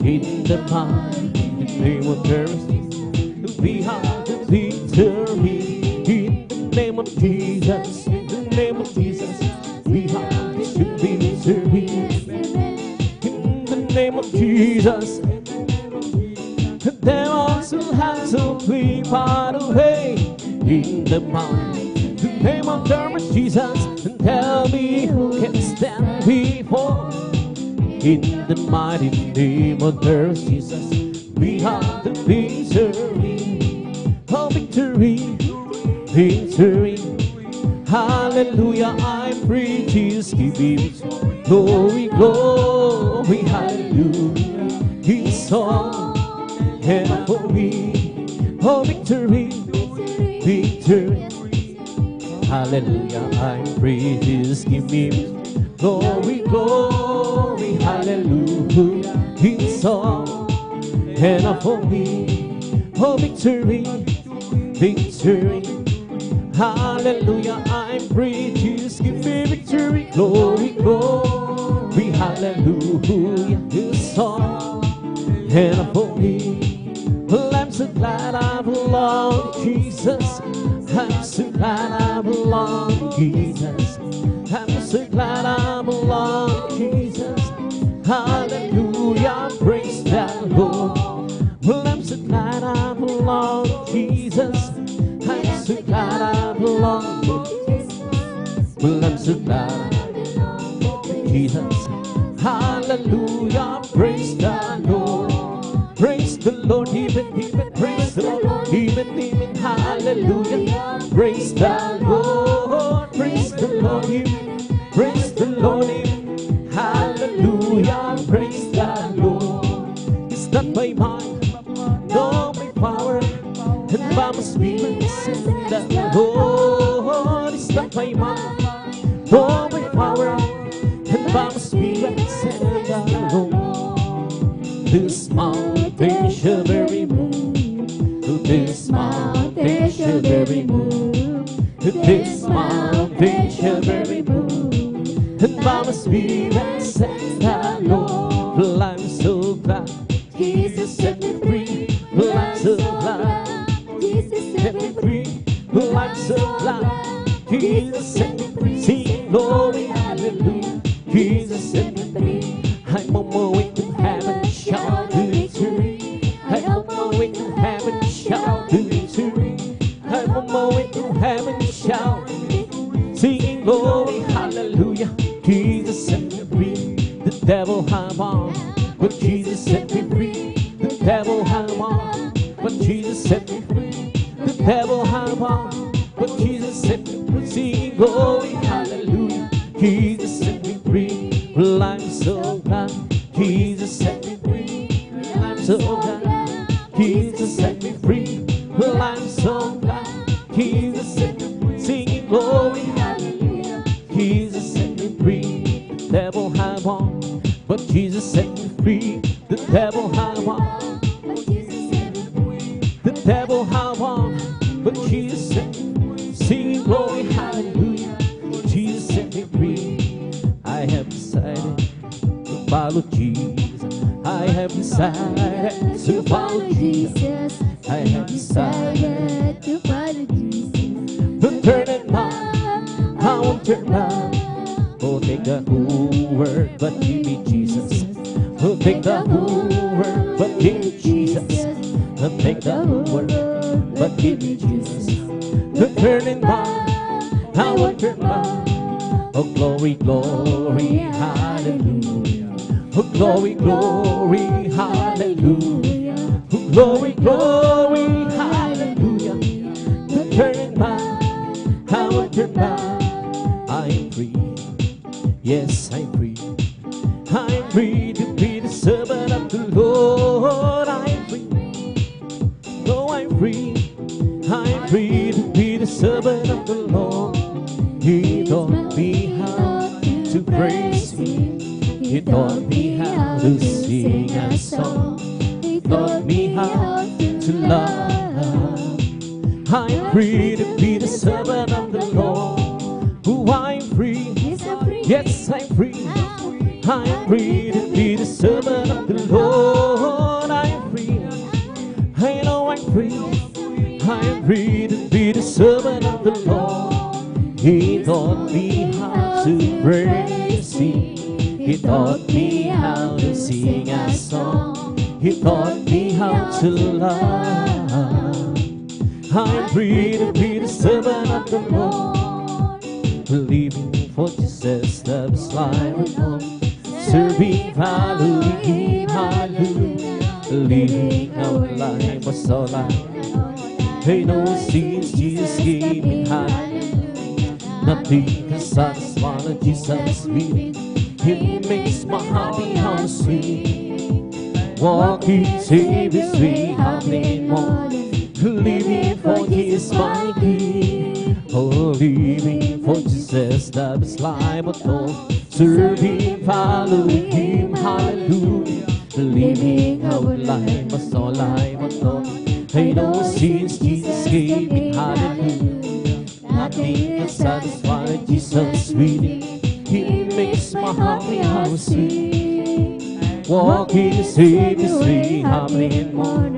In the mighty name of Jesus, we have the victory. In the name of Jesus, in the name of Jesus, we have the victory. In the name of Jesus, the demons will have to flee far away. In the mighty name of Jesus, and tell me who can stand before. In the mighty name of Jesus, we have the victory. Oh, victory, victory. Hallelujah, I'm free. Jesus, give me glory, glory. Hallelujah, He's all and for me. Oh, victory, victory. Hallelujah, I'm free. Jesus, give me glory, glory, hallelujah. His song and for me, oh victory, victory, hallelujah. I'm free, Jesus give me victory, glory, glory, hallelujah. His song and for me, well, I'm so glad I belong to Jesus. I'm so glad I belong to Jesus. I'm so glad I belong to Jesus. Hallelujah, praise the Lord. Well, I'm so glad I belong to Jesus. I'm so glad I belong to Jesus. Well, I'm so glad I belong to Jesus. Hallelujah, praise the Lord. Praise the Lord, even, praise the Lord, even, hallelujah. Praise the Lord, praise the Lord, even, praise the Lord, even, hallelujah. Praise the Lord. It's not by might, nor by power, and by my spirit, says the Lord. It's not by might, nor by power, and by my spirit, says the Lord. This mountain shall be removed. This mountain shall be removed. This mountain shall be removed. And by my spirit says the Lord. Well, I'm so glad Jesus set me free. Well, I'm so glad Jesus set me free. Well, I'm so glad Jesus set me free. Sing glory, hallelujah. Jesus set me free. I'm on my way to heaven. Shout the victory. I'm on my way to heaven. Shout the victory. I'm on my way to heaven. Shout, singing glory, hallelujah. Jesus set me free. The devil had won, but Jesus set me free. The devil had won, but Jesus set me free. The devil had won, but Jesus set me free. Singing glory, hallelujah. Jesus set me free. Well, I'm so glad Jesus set me free. Well, I'm so glad Jesus set me free. Well, I'm so glad Jesus set me free. Singing glory, hallelujah. Jesus set me free. The devil had won, but Jesus set me free. The devil had won, but Jesus set me free. The devil had won, but Jesus set me free. Singing glory, hallelujah. Jesus set me free. I have decided to follow Jesus. I have decided to follow Jesus. I have decided to follow Jesus. Don't turn it back, I won't turn back. Oh, take the whole world, but give me Jesus. Oh, take the whole world, but give me Jesus. Oh, take the whole world, but give me Jesus. Don't turn it back, I won't turn back. Oh, glory, glory, hallelujah. Oh, glory, glory, hallelujah. Oh, glory, glory, hallelujah. To turn back, I won't turn back. I'm free, yes, I'm free. I'm free to be the servant of the Lord. I'm free, oh, I'm free. I'm free to be the servant of the Lord. He taught me how to praise Him. He taught me how to sing a song. He taught me how to love. I'm free to be the servant of the Lord. Oh, I'm free. Yes, I'm free. I'm free to be the servant of the Lord. I'm free. I know I'm free. I'm free to be the servant of the Lord. He taught me how to praise Him. He taught me how to sing a song. He taught me how to love. I'm free to be the servant of the Lord. Living for Jesus, love's life alone. Serving, following Him, hallelujah. Living our life was all I Ain't no sins Jesus gave me, hallelujah. Nothing can satisfy like Jesus' living. He makes my heart beat how sweet. Walking Savior's way, how many more. Living for He is my King. Oh, living for Jesus, that is life at all. Serving, following Him, hallelujah. Living our life as all life at all. I know since Jesus gave me, hallelujah. Nothing can satisfy Jesus really. He makes my heart how sweet. Walking the same street, having more.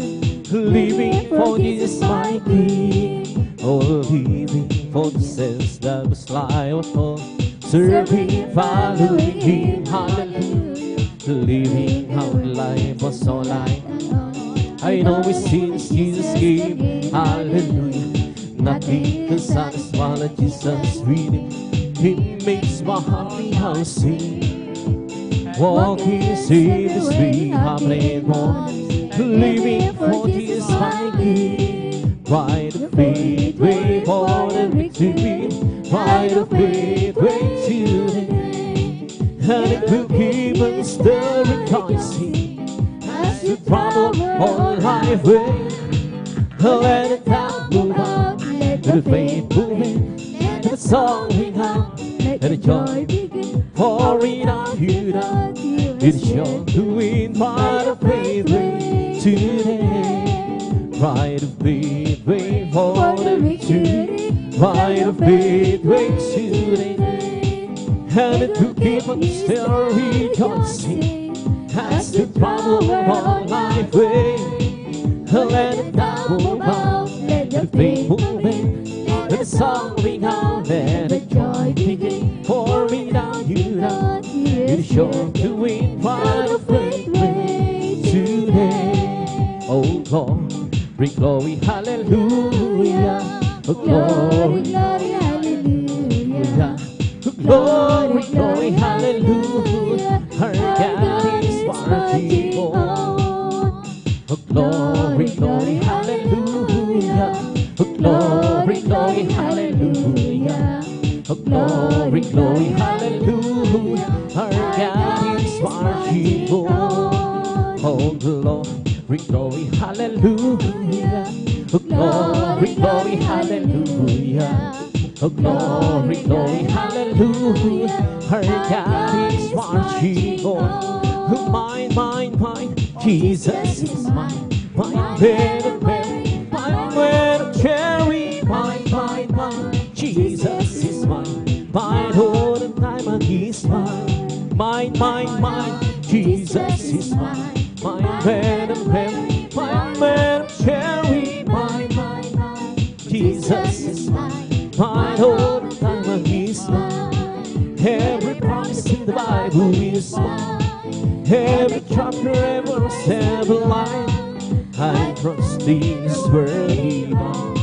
Living for Jesus my King. Oh, living for Jesus, that was life at all. Serving, following Him, hallelujah. Living our life was all I know His sins Jesus gave me, hallelujah. Nothing can satisfy like Jesus really. He makes my heart how sing. Walking the same street, having more. Living for Jesus my King. Ride the faith way for the victory. Ride the faith way today. And it will keep us still rejoicing as you travel on the highway. Let it down move on, let the faith move in, let the song ring out, let the joy begin. Pouring out you down, it's your doing by the faith way today. Ride the faith way for the victory. Ride the faith way today. And it will keep us still rejoicing as you travel on life way. Let it down move out, let the faith move in, let the song ring out, let the joy begin. Pouring down you down, you're sure to win by the faith way today. Oh glory, glory, hallelujah. Oh glory, glory, hallelujah. Glory, glory, hallelujah. Our God is worthy, Lord. Oh glory, glory, hallelujah. Oh glory, glory, hallelujah. Oh glory, glory, hallelujah. Our God is worthy, Lord. Oh glory, glory, hallelujah. Oh glory, glory, hallelujah. Oh glory, glory, hallelujah. Our God is worthy, Lord. Oh mine, mine, mine, Jesus is mine. Mine, better, better, mine, better, cherry. Mine, mine, mine, Jesus is mine. Mine all the time and He's mine. Mine, mine, mine, Jesus is mine. Mine, better, better, mine, better, cherry. Mine, mine, mine, Jesus is mine. Mine all the time and He's mine. Every promise in the Bible is mine. Every chapter, every verse, every line, I trust His word divine.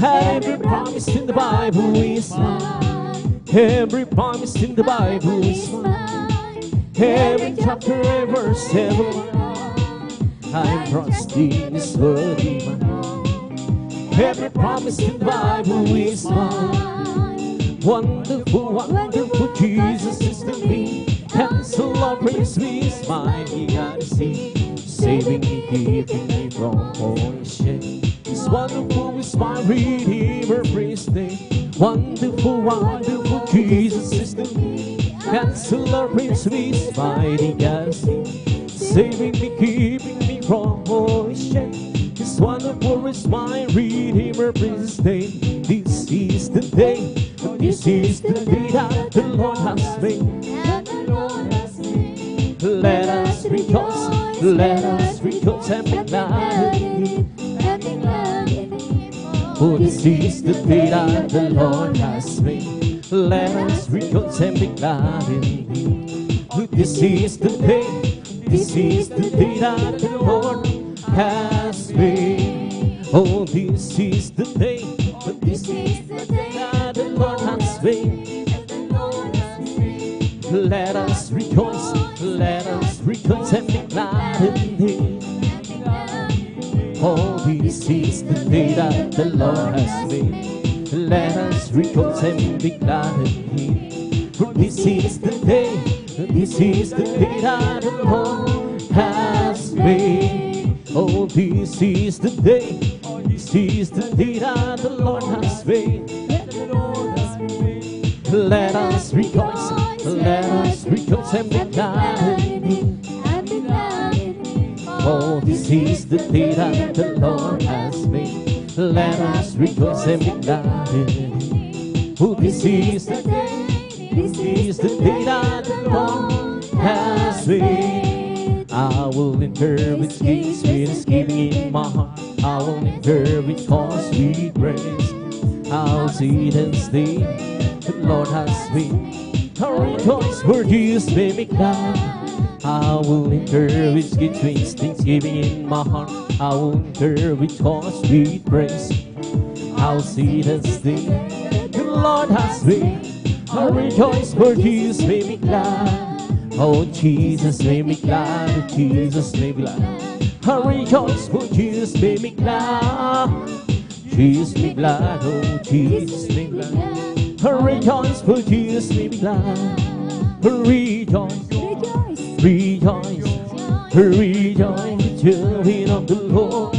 Every promise in the Bible is mine. Every promise in the Bible is mine. Every chapter, every verse, every line, I trust His word divine. Every promise in the Bible is mine. Wonderful, wonderful Jesus is to me. Cancel all praise me is mine. He got to see, saving me, keeping me from all shame. He's wonderful, is my Redeemer, praise name. Wonderful, wonderful Jesus is to me. Cancel all praise me is mine. He got to see, saving me, keeping me from all shame. He's wonderful, is my Redeemer, praise name. This is the day, this is the day that the Lord has made. Let us rejoice, let us rejoice and be glad in Him. For this is the day that the Lord has made. Let us rejoice and be glad in Him. This is the day, this is the day that the Lord has made. Oh, this is the day, this is the day that the Lord has made. Let us rejoice, let us rejoice and be glad in Him. Oh, this is the day that the Lord has made. Let us rejoice and be glad in Him. For this is the day, this is the day that the Lord has made. Oh, this is the day, this is the day that the Lord has made. Let us rejoice, let us rejoice and be glad in Him. For this is the day that the Lord has made. Let us rejoice and be glad in Him. For this is the day, this is the day that the Lord has made. I will enter with gates with thanksgiving in my heart. I will enter with cause with praise. I'll see this day the Lord has made. I'll rejoice for Jesus made me glad. I will enter with gates with thanksgiving in my heart. I will enter with cause with praise. I'll see this day the Lord has made. I'll rejoice for Jesus made me glad. Oh, Jesus made me glad. Oh, Jesus made me glad. I'll rejoice for Jesus made me glad. Jesus made me glad. Oh, Jesus made me glad. I'll rejoice for Jesus made me glad. Rejoice, rejoice, rejoice, children of the Lord.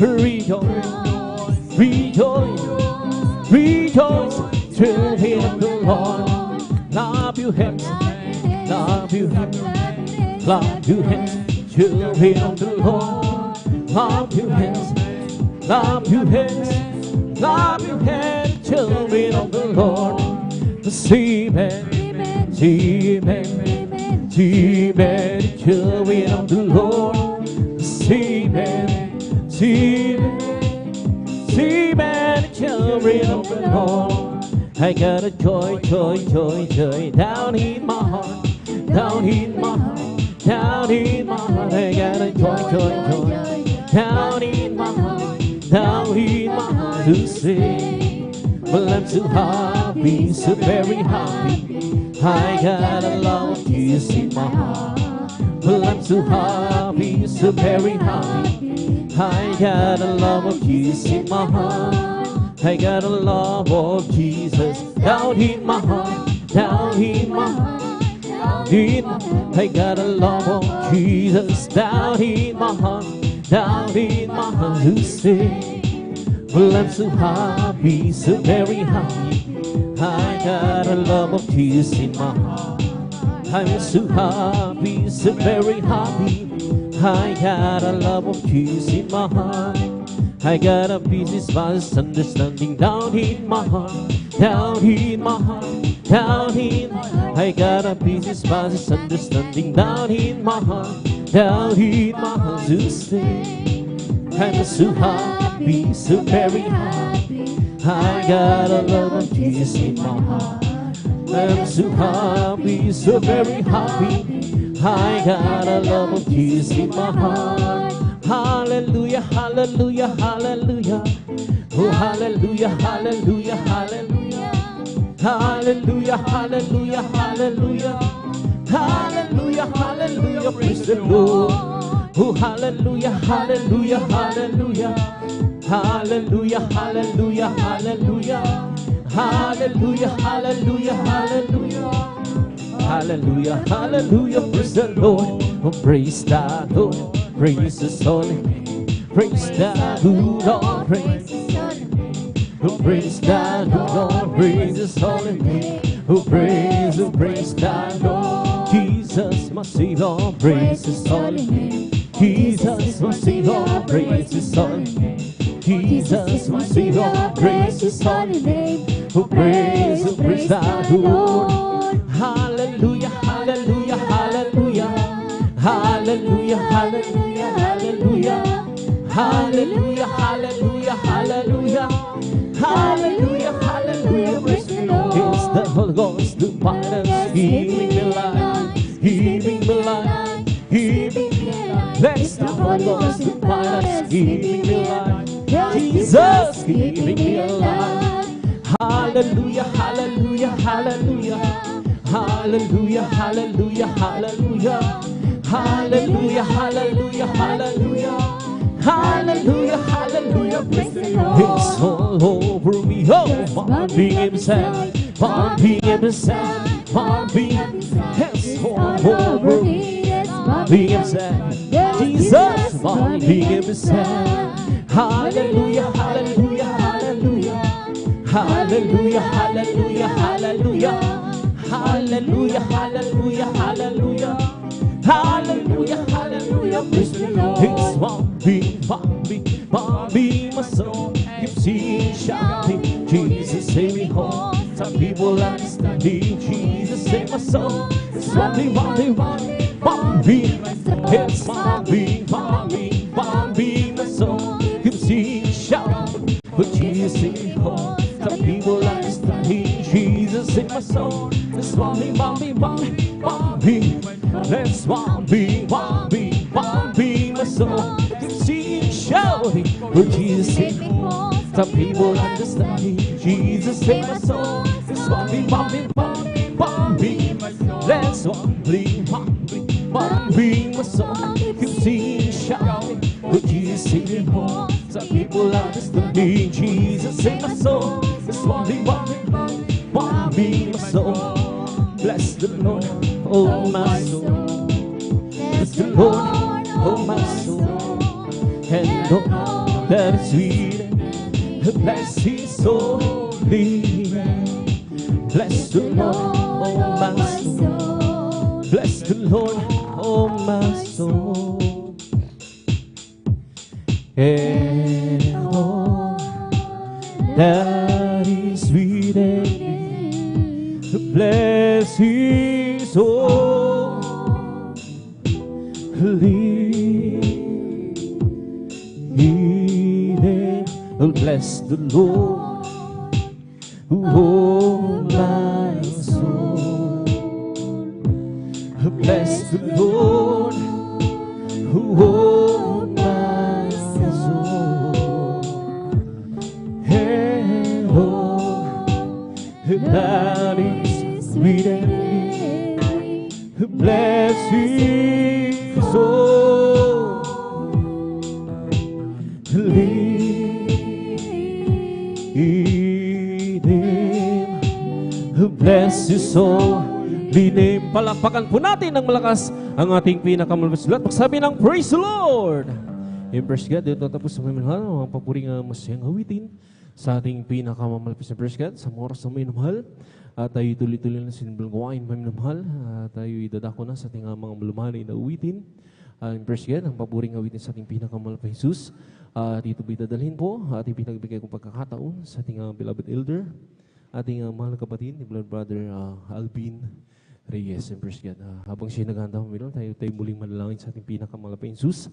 Rejoice, rejoice, rejoice, children of the Lord. Clap your hands, clap your hands, clap your hands, children of the Lord. Clap your hands, clap your hands, clap your hands, children of the Lord. See men, see men, see men, children of the Lord. See men, see men, see men, children of the Lord. I got a joy, joy, joy, joy down in my heart, down in my heart, down in my heart. I got a joy, joy, joy down in my heart, down in my heart to sing. Well, I'm so happy, so very happy. I got a love of Jesus in my heart. Well, I'm so happy, so very happy. I got a love of Jesus in my heart. I got a love of Jesus down in my heart, down in my heart, down in my heart. I got a love of Jesus down in my heart, down in my heart to sing. Well, I'm so happy, so very happy. I got a love of Jesus in my heart. I'm so happy, so very happy. I got a love of Jesus in my heart. I got a peace, vast understanding down in my heart, down in my heart, down in my heart. I got a peace, vast understanding down in my heart, down in my heart to stay. I'm so happy, so very happy. I got a love of Jesus in my heart. I'm so happy, so very happy. I got a love of Jesus in my heart. Hallelujah, hallelujah, hallelujah. Oh, hallelujah, hallelujah, hallelujah. Hallelujah, hallelujah, hallelujah. Hallelujah, hallelujah, praise the Lord. Oh, hallelujah, hallelujah, hallelujah. Hallelujah, hallelujah, hallelujah. Hallelujah, hallelujah, hallelujah. Hallelujah, hallelujah, praise the Lord. Oh, praise the Lord. Praise His holy name. Praise the Lord. Praise His holy name. Oh, praise the Lord. Praise His holy name. Oh, praise the Lord. Jesus, my Savior. Praise His holy name. Jesus, my Savior. Praise His holy name. Jesus, my Savior. Praise His holy name. Oh, praise the Lord. Hallelujah, hallelujah, hallelujah. Hallelujah, hallelujah, hallelujah. Hallelujah, hallelujah, hallelujah. Hallelujah, hallelujah, praise the Lord. It's the Holy Ghost to find us, healing the life, healing the life, healing the life. It's the Holy Ghost to find us, healing the life. Jesus, healing the life. Hallelujah, hallelujah, hallelujah. Hallelujah, hallelujah, hallelujah. Hallelujah, hallelujah, hallelujah. Hallelujah, hallelujah, praise the Lord. It's all over me, oh, far being himself, far being himself, far being himself. It's all over me, being himself. Jesus, far being himself. Hallelujah, hallelujah, hallelujah. Hallelujah, hallelujah, hallelujah. Hallelujah, hallelujah, hallelujah. Hallelujah, hallelujah, praise the Lord. It's Bobby, Bobby, Bobby, my soul. Keep singing, shouting, Jesus save me home. Some people understanding, Jesus save my soul. It's Bobby, Bobby, Bobby, Bobby. It's Bobby, Bobby, Bobby, my soul. Keep singing, shouting, but Jesus save me home. Some people understanding, Jesus save my soul. It's Bobby, Bobby, Bobby, Bobby. Let's Bobby, Bobby, Bobby, my soul. Keep singing, shouting, but Jesus save me home. Some people understanding, Jesus save my soul. It's Bobby, Bobby, Bobby, Bobby. Let's Bobby, Bobby, Bobby, my soul. Keep singing, shouting, but Jesus save me home. Some people understanding, Jesus save my soul. It's Bobby, Bobby, Bobby, my soul. Bless the Lord, oh my soul. Bless the Lord, oh my soul. And all that is sweet, bless His holy name. Bless the Lord, oh my soul. Bless the Lord, oh my soul. And all that is within me, bless His holy name. Bless the Lord, oh my soul. Bless the Lord, oh my soul. And all that is within me, bless His holy name. Bless His holy name. Palakpakan po natin ng malakas ang ating pinakamalabas sulat. Pagsabi ng Praise the Lord. Praise God. Dito tapos sa mga mahal, mga papuring masayang awitin sa ating pinakamalapis na Praise God. Sa mga oras na may namahal, tayo tuloy-tuloy na sinimbang gawain may namahal. Tayo idadako na sa ating mga malumali na awitin. Praise God, ang papuring awitin sa ating pinakamalapis Jesus. Dito ba dadalhin po ating pinagbigay kong pagkakataon sa ating beloved elder, ating mahal na kapatid ni Blood Brother Alvin Reyes. Praise God. Habang siya naghahanda pamilya, tayo muling manalangin sa ating pinakamalapis Jesus.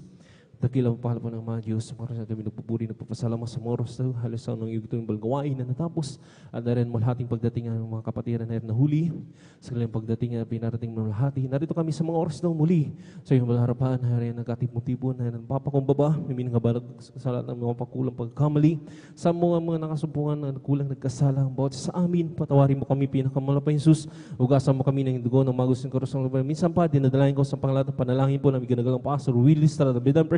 Dakilang pahal po ng mga Diyos, maraming sa kami nagpupuri, nagpapasalamat sa moros na halos sa nang iyong balgawain na natapos at na rin malahating pagdating ng mga kapatiran na rin nahuli sa kanilang pagdating na pinarating ng lahati. Narito kami sa mga oras na muli sa iyong malaharapan na rin nagkatipon-tipon na napapakumbaba, may minangabalag sa lahat ng mga pakulang pagkamali sa mga nakasumpungan na kulang nagkasala ang bawat sa amin. Patawarin mo kami pinakamalapay Jesus, ugasan mo kami ng dugo ng magos ng korosong lupa. Minsan pa, dinadalahin ko sa pangalan ng panalangin po na may ginagalang Pastor Willis Estrada Bidan.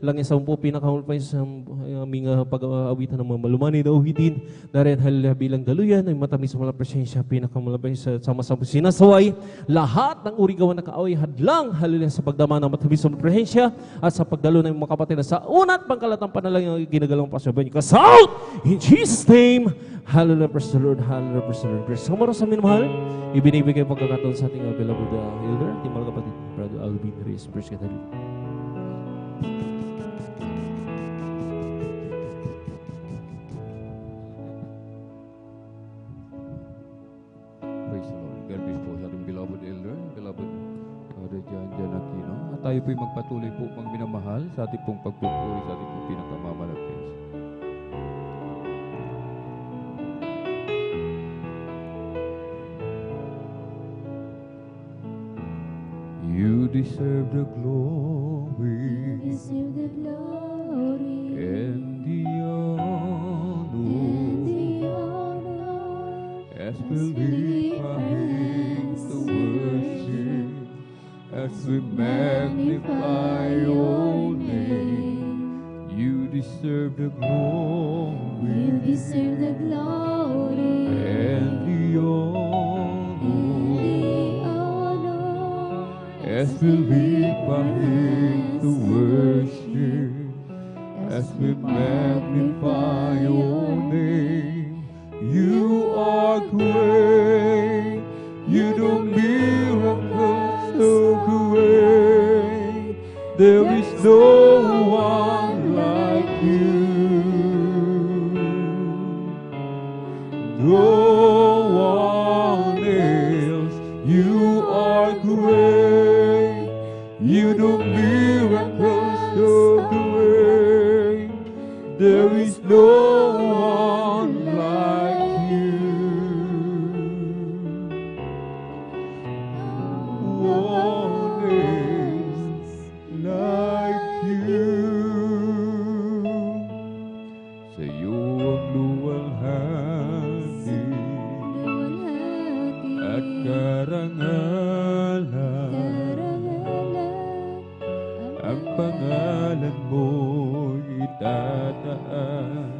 Lang isang po pinakamulpay sa aming pag-aawitan ng mga malumani na uhitin na rin halila bilang daluyan ay matamis sa mga presensya pinakamulpay sa sama-sama sinasaway lahat ng uri gawa na kaaway hadlang halila sa pagdama ng matamis sa mga presensya at sa pagdalo ng mga kapatid sa unat pangkalatang panalangin ang ginagalang pasabayan ka out in Jesus name. Hallelujah, praise the Lord, hallelujah, praise the Lord. Praise the Lord sa amin mahal, ibinibigay pagkakataon sa ating beloved elder, ating mga kapatid, Brother Alvin Reyes. Praise God. Tayo po'y magpatuloy po pang minamahal sa ating pong pagpupuri sa ating pong pinakamamalapis. You deserve the glory, and the honor, as we lift our hands to worship, as we magnify your name. You deserve the glory, you deserve the glory, and the honor, as we lift our hands to worship, as we magnify your name. You are great. You do miracles so great. There is no one like you. No one else. You are great. You do miracles so great. There is no one like you. One else like you. Sa iyo ang luwalhati at karangalan. Ang pangalan mo'y itataas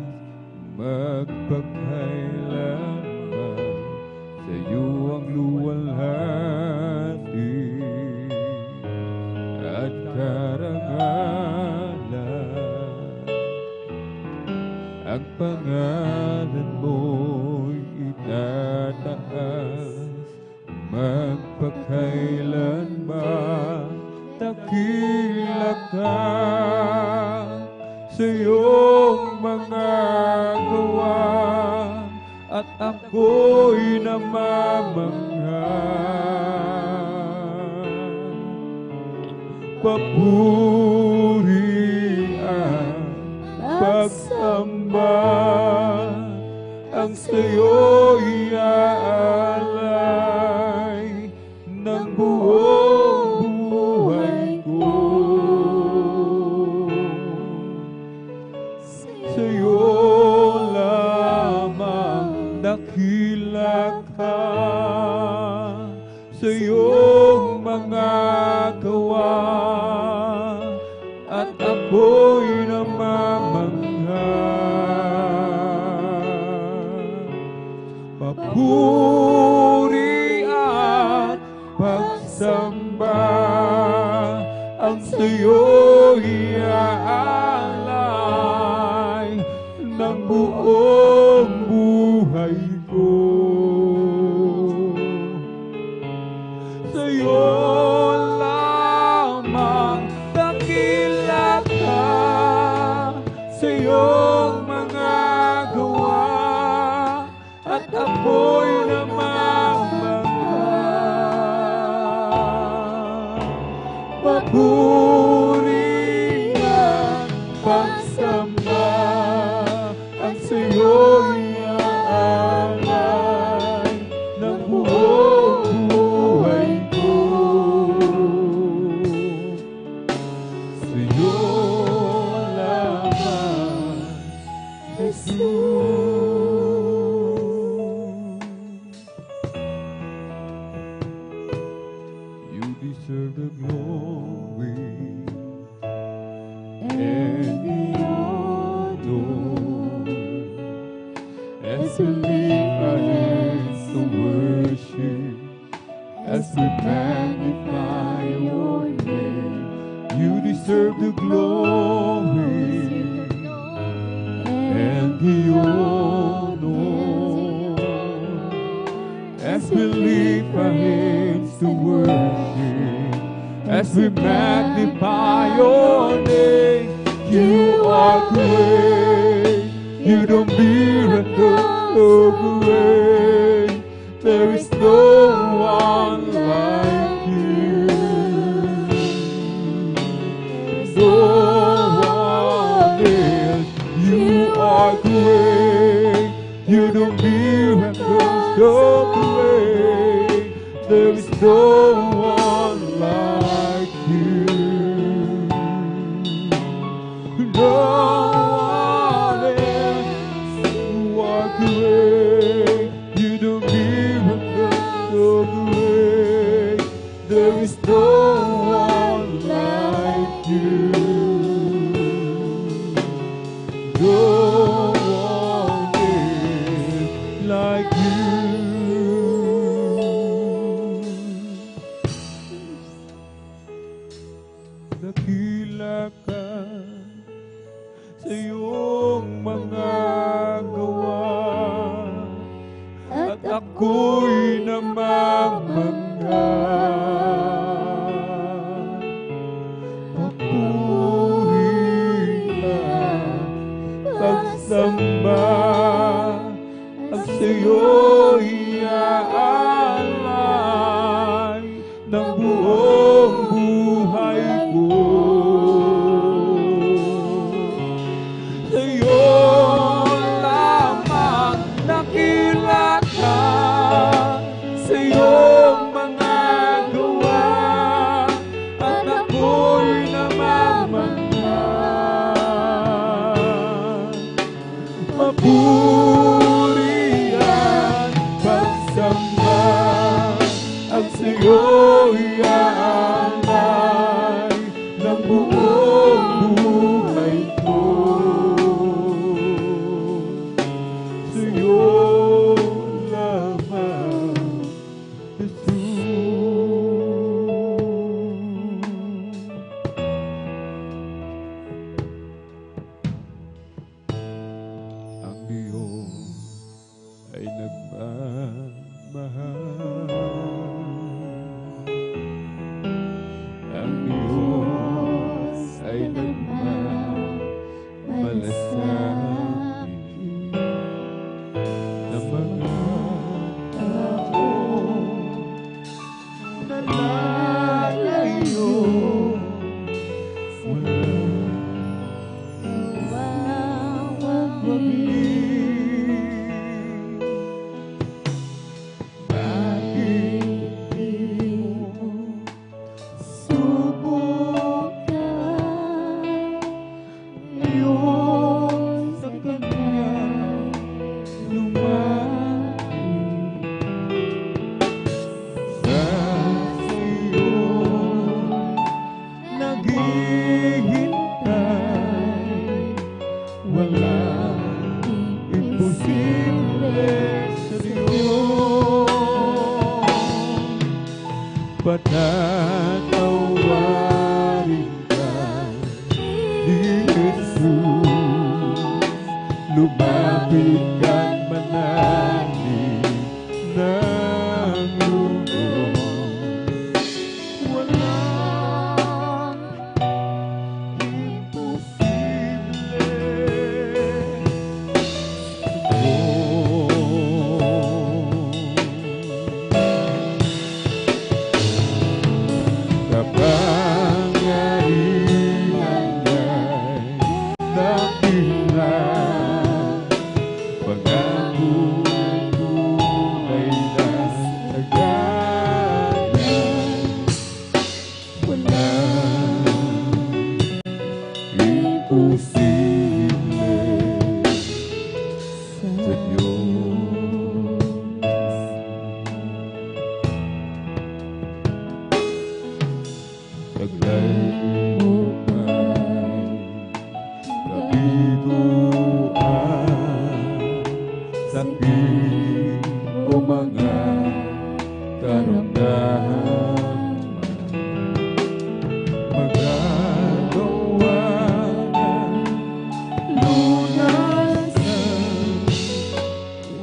magpakailanman. Sa iyo ang luwalhati at karangalan. Ang pangalan mo'y itataas magpakailanman. Dakila ka sa iyong mga gawa at ako'y namamangha. Papuri at pagsamba ang sa'yo'y aalay ng buong buhay ko. Sa'yo lamang dakila ka sa iyong mga gawa at ako'y namamangha. Papuri at pagsamba ang sa'yo'y aalay ng buong buhay ko. Sa'yo lamang dakila ka sa iyong mga gawa at ako'y namamangha. Papuri at pagsamba ang sa'yo'y aalay ng buong buhay ko. Sa'yo lamang, Jesus. You deserve the glory and the honor as we lift our hands to worship, as we magnify your name. You deserve the glory and the honor as we lift our hands to worship, as we magnify your name. You are great. You do miracles so great. There is no one like you. No one else. You are great. You do miracles so great. There is no one like you. No one else. You are great. You do miracles so great. There is no one like you. No one is like you. Dakila ka sa iyong mga gawa at ako'y namamangha. Papuri at pagsamba ang sa'yo'y aalay ng buong buhay ko. Sa'yo lamang nakilala sa iyong mga gawa at ako'y namamangha. Papuri at pagsamba ang sa'yo'y aalay ng buong buhay ko. Sa'yo lamang, Jesus. Ang Diyos ay nagmamahal. Ang Diyos ay nagmamalasakit ng mga tao na lalayo. Bakit di mo subukan yun sa kanya lumapit sa iyo naghihintay, walang imposible sa Diyos. Patatawarin ka ni Jesus, lumapit kang manalangin ng lubos. Walang imposible sa Diyos. Kapangyarihan niya'y dakila, pag-ako'y tunay na nagalan. Walang imposible sa Diyos. Taglay mo pa'y kabiguan, sakit o mga karamdaman, magagawa ng lunasan.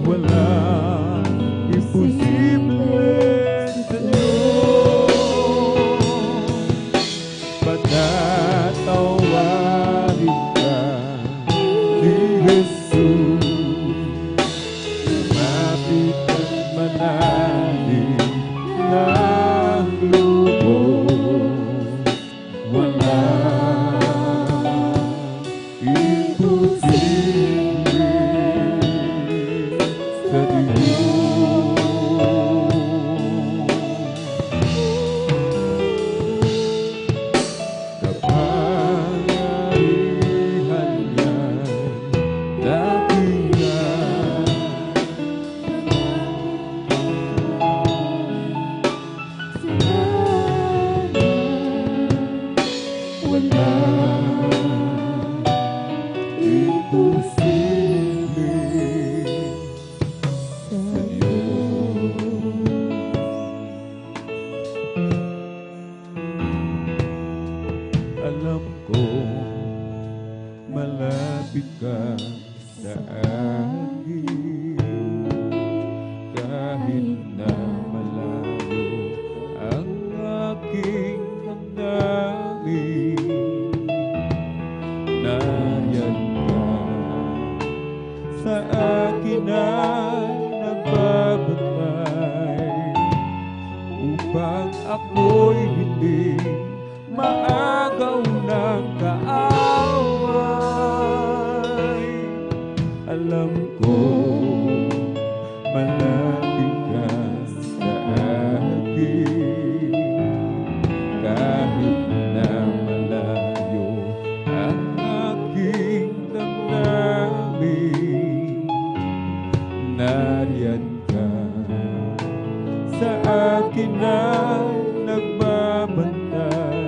Walang imposible sa Diyos. Patatawarin ka ni Jesus, lumapit at manalangin ng ako'y hindi maagaw ng kaaway. Alam ko, malapit ka sa akin, kahit na malayo ang aking damdamin. Nariyan ka sa akin ay nagbabantay,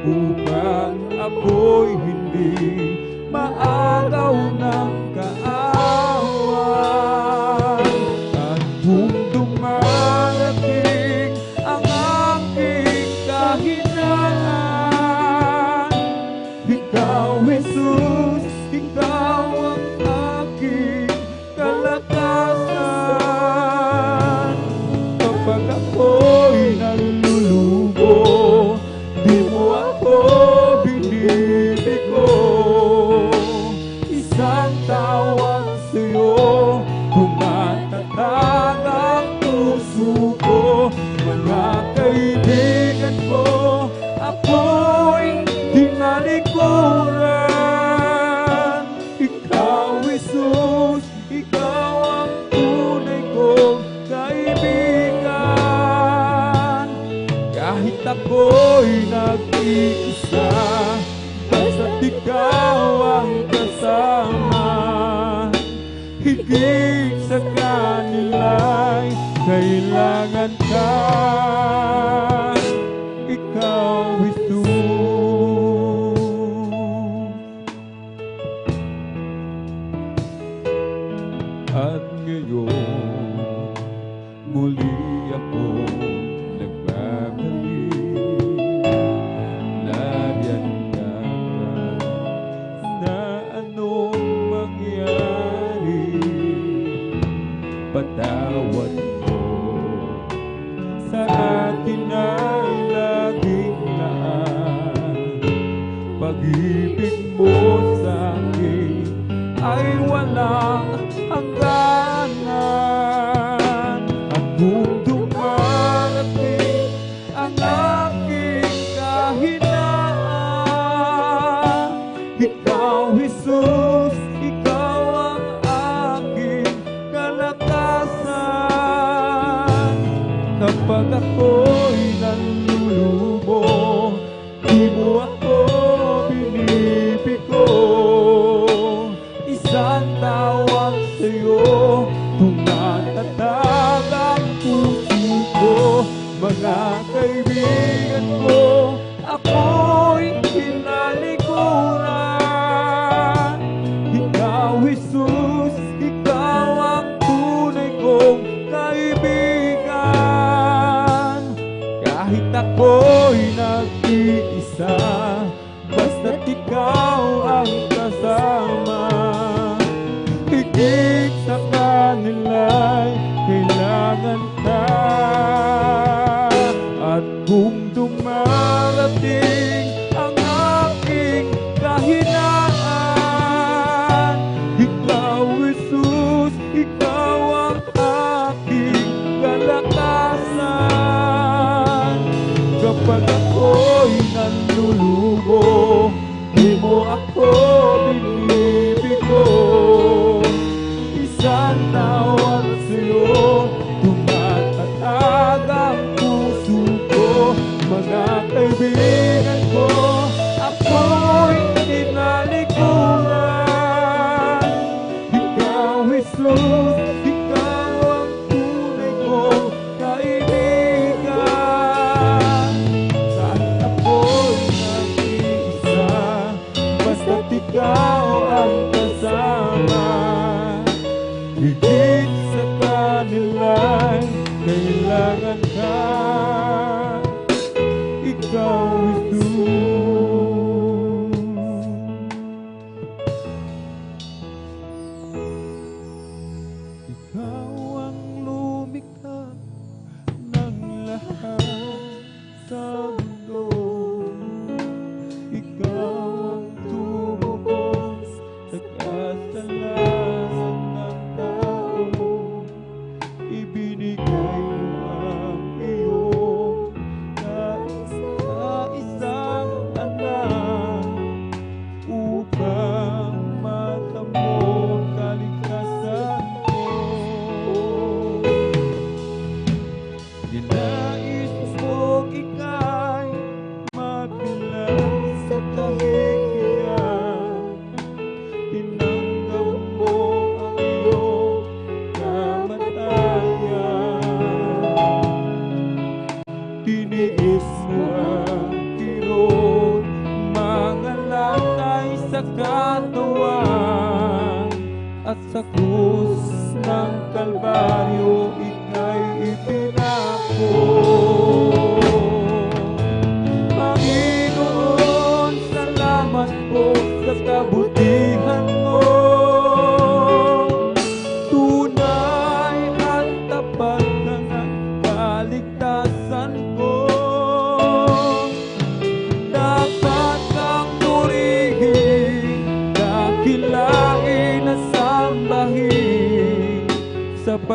upang ako'y hindi maagaw ng kaaway. At kung dumarating ang aking kahinaan, ikaw, Jesus, ikaw ang aking kalakasan. Kapag ako'y nalulubo, di mo ako binibigo. Isang tawag sa'yo, tumatatag ang puso ko. Mga kaibigan ko, ako'y tinalikuran. Ikaw, Jesus, ikaw ang tunay kong kaibigan. Kahit ako'y nag-iisa, basta't ikaw ang kasama. Higit sa kanila'y kailangan ka. Ikaw, Jesus. At ngayon, muli ako nagbabalik. Nariyan ka na anong mangyari. Patawad mo sa akin ay laging laan. Pag-ibig mo sa akin ay walang hangganan. At kung dumarating ang aking kahinaan, ikaw, Jesus, ikaw ang aking kalakasan. Kapag ako'y nalulubo, di mo ako binibigo. Isang tawag sa'yo, tumatatag ang puso ko. Mga kaibigan ko, ako'y tinalikuran. Ikaw, Jesus, ikaw ang tunay kong kaibigan. Kahit ako'y nag-iisa, basta't ikaw ang kasama. Higit sa kanila'y kailangan ka. At kung dumarating ang aking kahinaan, ikaw, Jesus, ikaw ang aking kalakasan. Kapag ako'y nalulubo, di mo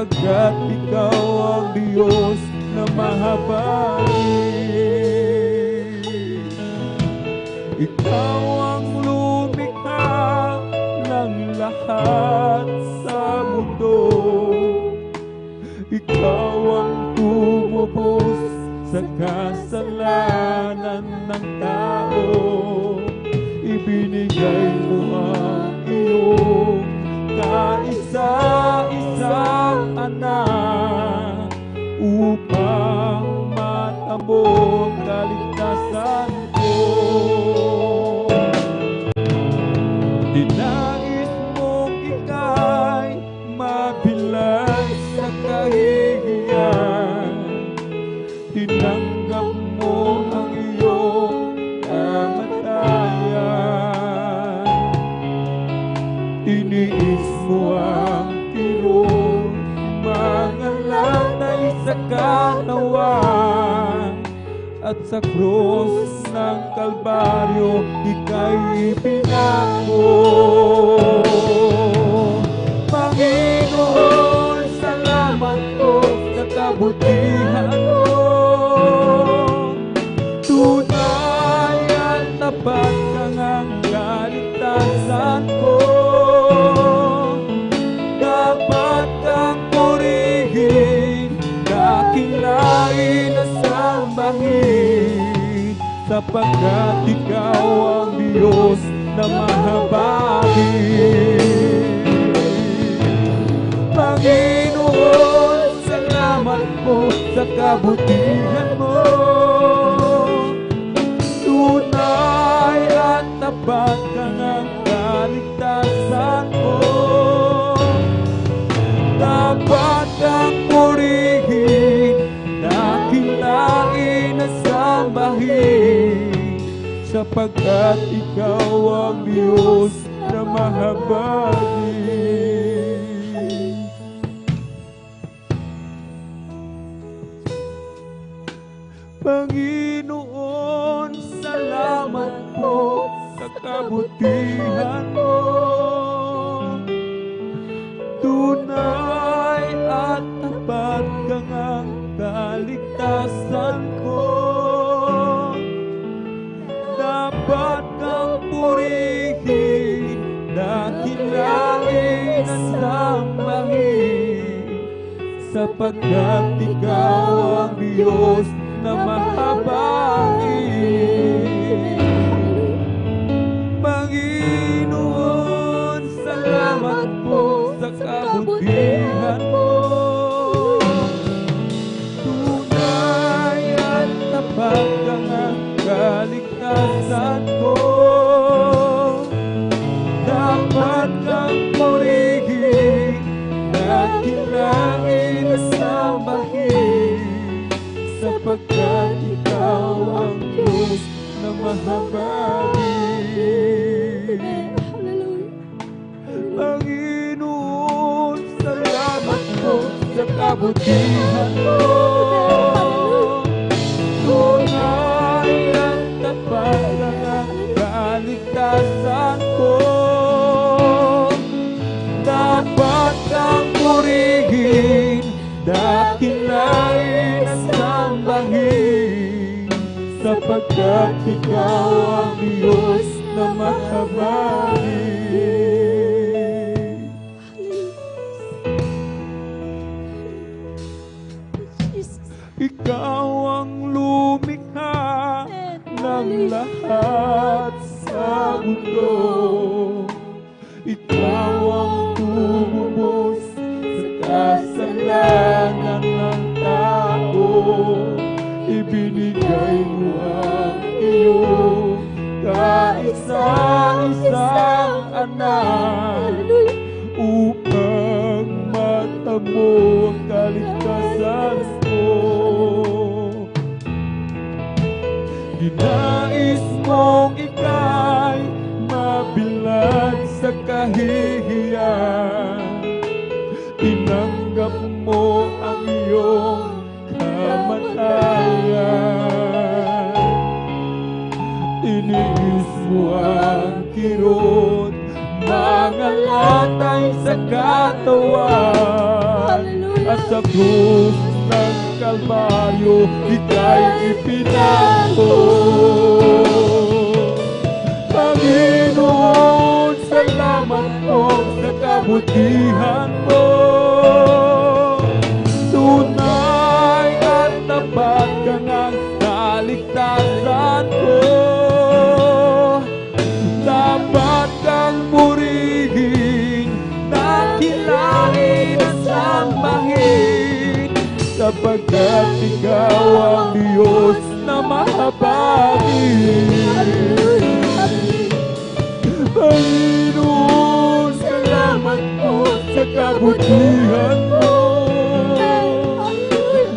sapagkat ikaw ang Diyos na mahabagin. Ikaw ang lumikha ng lahat sa mundo. Ikaw ang tumubos sa kasalanan ng tao. Ibinigay mo ang iyong kaisa-isang anak upang matamo ang kaligtasan ko. Dinais mong ika'y mabilang sa kahihiyan. Tinanggap mo ang iyong kamatayan. Iniis mo ang tirong mga latay sa katawan. At sa krus ng Kalbaryo, ika'y ipinako. Panginoon, salamat po sa kabutihan mo. Tunay at tapat kang ang kaligtasan ko. Dapat kang purihin, dakilain at sambahin, sapagkat ikaw ang Diyos na mahabagin. Panginoon, salamat po sa kabutihan mo. Tunay at tapat kang ang kaligtasan ko. Dapat kang purihin, dakilain at sambahin, sapagkat ikaw ang Diyos na mahabagin. Panginoon, salamat po sa kabutihan mo. Tunay at tapat kang ang kaligtasan ko. Dapat kang purihin, dakilain at sambahin, sapagkat ikaw ang Diyos na mahabagin. Panginoon, salamat po sa kabutihan mo. Tunay at tapat kang ang kaligtasan ko. Dapat kang purihin, dakilain at sambahin, sapagkat ikaw ang Diyos na mahabagin. Panginoon, salamat po sa kabutihan mo. Tunay at tapat ang kaligtasan ko. Dapat kang purihin, dakilain at sambahin, sapagkat ikaw ang Diyos na mahabagin. Ikaw ang lumikha ng lahat sa mundo. Ikaw ang tumubos sa kasalanan ng tao. Ibinigay mo ang iyong kaisa-isang anak upang matamo ang kaligtasan ko. Dinais mong ika'y mabilad sa kahihiyan. Tinanggap mo ang iyong kamatayan. Iniis mo ang kirot, mga latay sa katawan. at sa krus ng Kalbaryo ika'y ipinako. Panginoon, salamat po sa kabutihan mo. Tunay at tapat ka ng kaligtasan ko. Dapat kang purihin, dakilain at sambahin, sapagkat ikaw ang Diyos na mahabagin. Panginoon, salamat po sa kabutihan mo.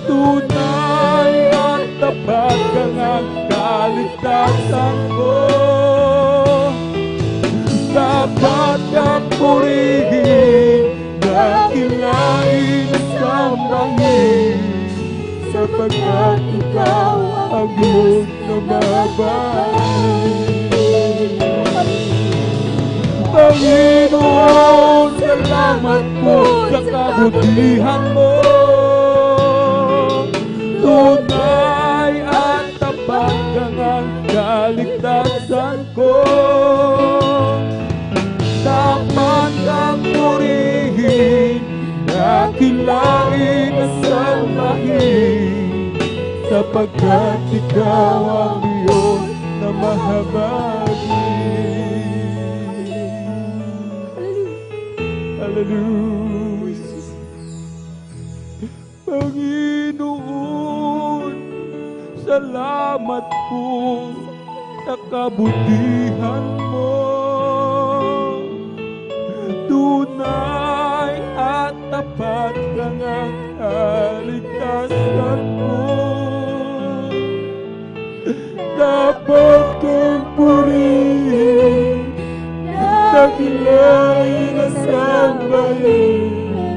Tunay at tapat kang ang kaligtasan ko. Dapat kang purihin, dakilain at sambahin, sapagkat ikaw ang Diyos na mahabagin. Panginoon, salamat po sa kabutihan mo. Tunay at tapat kang ang kaligtasan ko. Dapat kang purihin, dakilain at sambahin, sapagkat ikaw ang Diyos na mahabagin. Hallelujah. Panginoon, salamat po sa kabutihan mo. Tunay at tapat kang ang kaligtasan ko. Dapat kang purihin, dakilain at sambahin,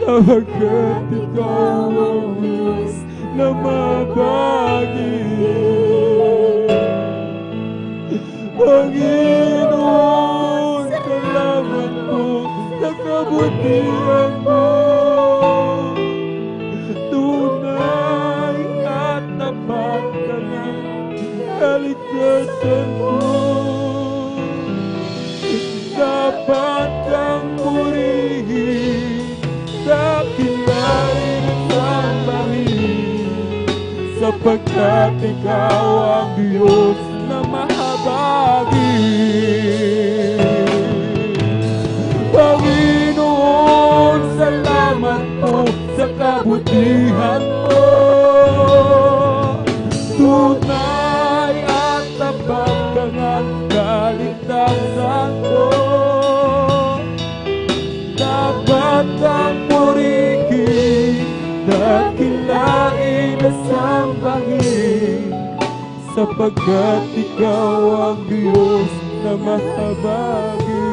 sapagkat ikaw ang Diyos na mabagin. Panginoon, salamat po sa kabutihan mo. Tunay at tapat ka ng kaligtasan mo. Dapat kang purihin, dakilain at sambahin, sapagkat ikaw ang Diyos na mahabagin. Panginoon, salamat po sa kabutihan mo. Tunay at tapat kang ang kaligtasan ko. Dapat kang purihin, dakilain at sambahin, sapagkat ikaw ang Diyos na mahabagin.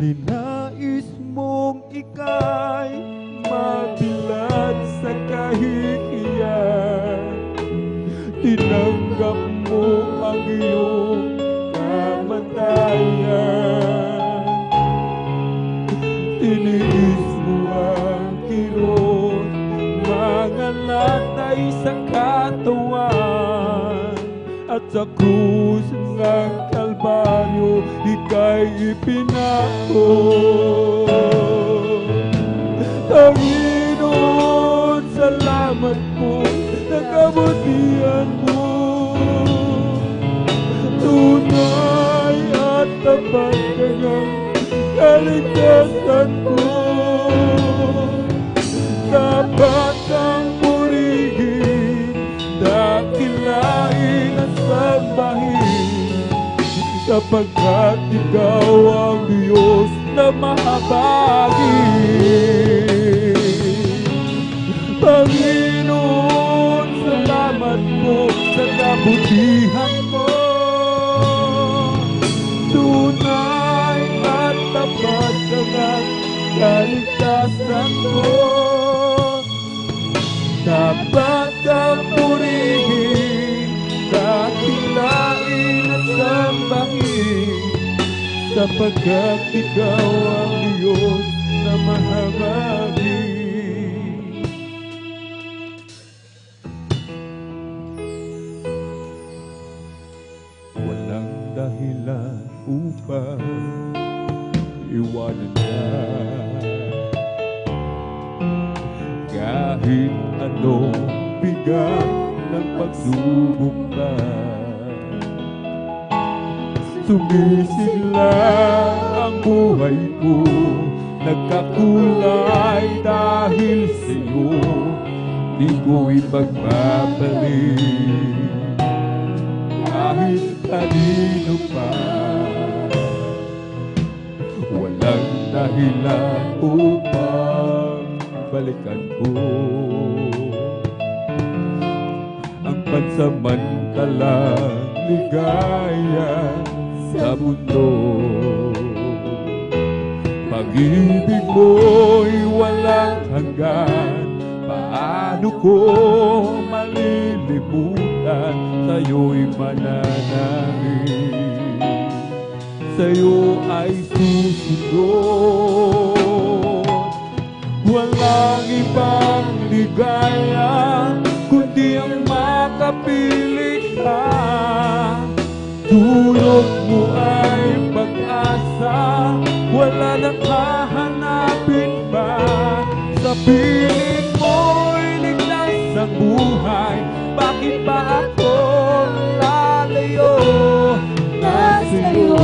Ninais mong ika'y mabilad sa kahihiyan, tinanggap mo ang iyong kamatayan. Tiniis mo ang kirot, mga latay sa katawan, at sa krus ng Kalbaryo ika'y ipinako. Panginoon, salamat po sa kabutihan mo. Tunay at tapat ka ng kaligtasan ko. Dapat kang purihin, dakilain at sambahin, sapagkat ikaw ang Diyos na mahabagin. Panginoon, salamat po sa kabutihan mo. Tunay at tapat ka ng kaligtasan ko. Dapat kang purihin, dakilain at sambahin, sapagkat ikaw ang Diyos na mahabagin. Walang dahilan upang iwanan ka, kahit anong bigat ng pagsubok pa. Sumisigla ang buhay ko, nagkakulay dahil sa'yo, di ko ipagpapalit kahit kanino pa. Walang dahilan upang balikan ko ang pansamantalang ligaya sa mundo. Pag-ibig mo'y walang hanggan, paano ko malilimutan? Sa'yo'y mananalig, sa'yo ay susunod. Walang ibang ligaya kundi ang makapiling ka. Dulot mo ay pag-asa, wala nang hahanapin pa. Sa piling mo'y ligtas ang buhay, bakit ba ako lalayo? Nasa'yo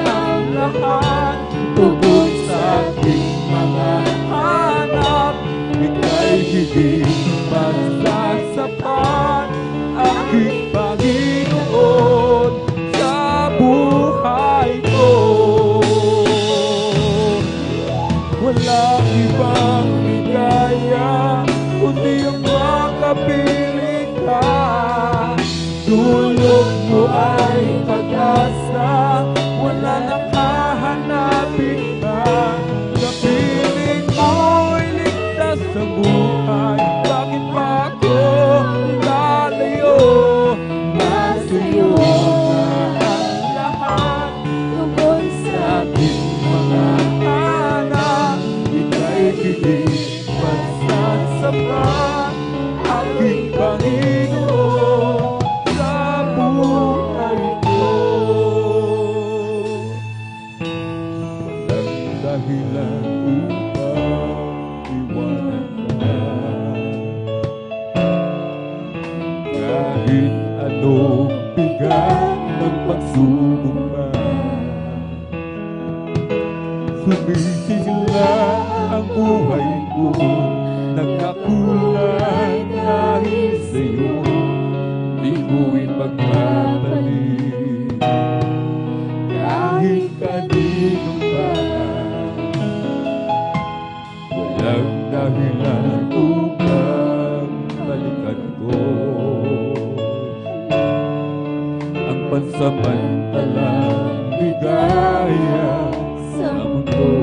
na ang lahat, tungkol sa aking mga hanap. Ika'y higit magsasapat, aking Panginoon sa buhay ko. Walang ibang ligaya kundi ang makapiling ka. Dulot mo ay pag-asa, wala nang hahanapin pa. Sa piling mo'y ligtas ang buhay, bakit pa ako lalayo? Nasa'yo na ang lahat, tungkol sa aking mga anak. Ika'y higit magsasapat, aking Panginoon sa buhay ko. Walang dahilan upang iwanan ka, kahit anong bigat ng pagsubok pa. Sumisigla ang buhay ko, nagkakulay dahil sa'yo, di ko ipagpapalit kahit kanino pa. Walang dahilan upang balikan ko ang pansamantalang ligaya sa mundo.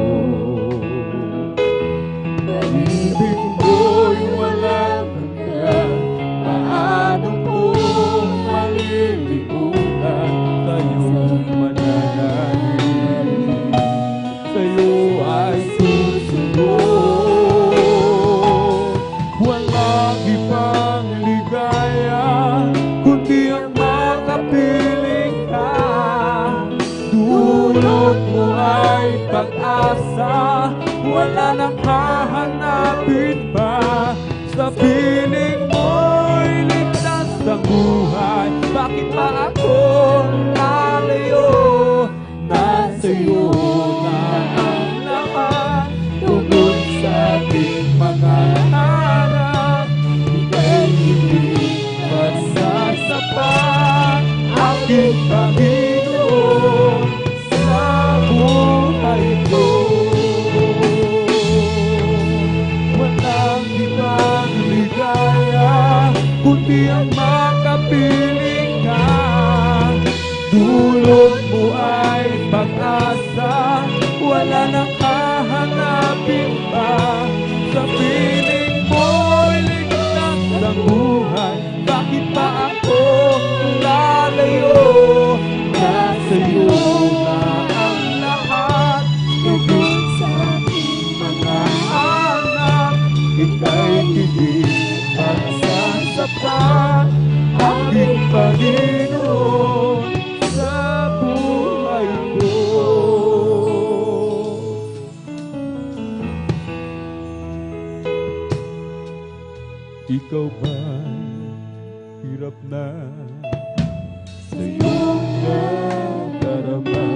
Pag-ibig mo'y walang hanggan, paano ko malilimutan? Sa'yo'y mananalig, sa'yo ay susunod. Walang ibang ligaya kundi ang makapiling ka. Dulot mo ay pag-asa, wala nang hahanapin pa. Sa piling mo'y ligtas ang buhay, bakit pa ako lalayo? Nasa'yo na ang lahat, tungkol sa ating mga anak. Ika'y higit magsasapat, aking Panginoon sa buhay ko. Walang ibang ligaya kundi ang makapiling ka. Dulot mo ay pag-asa, wala nang hahanapin pa. Sa piling mo'y ligtas ang buhay, bakit pa ako lalayo? ikaw ba'y hirap na sa iyong nadarama?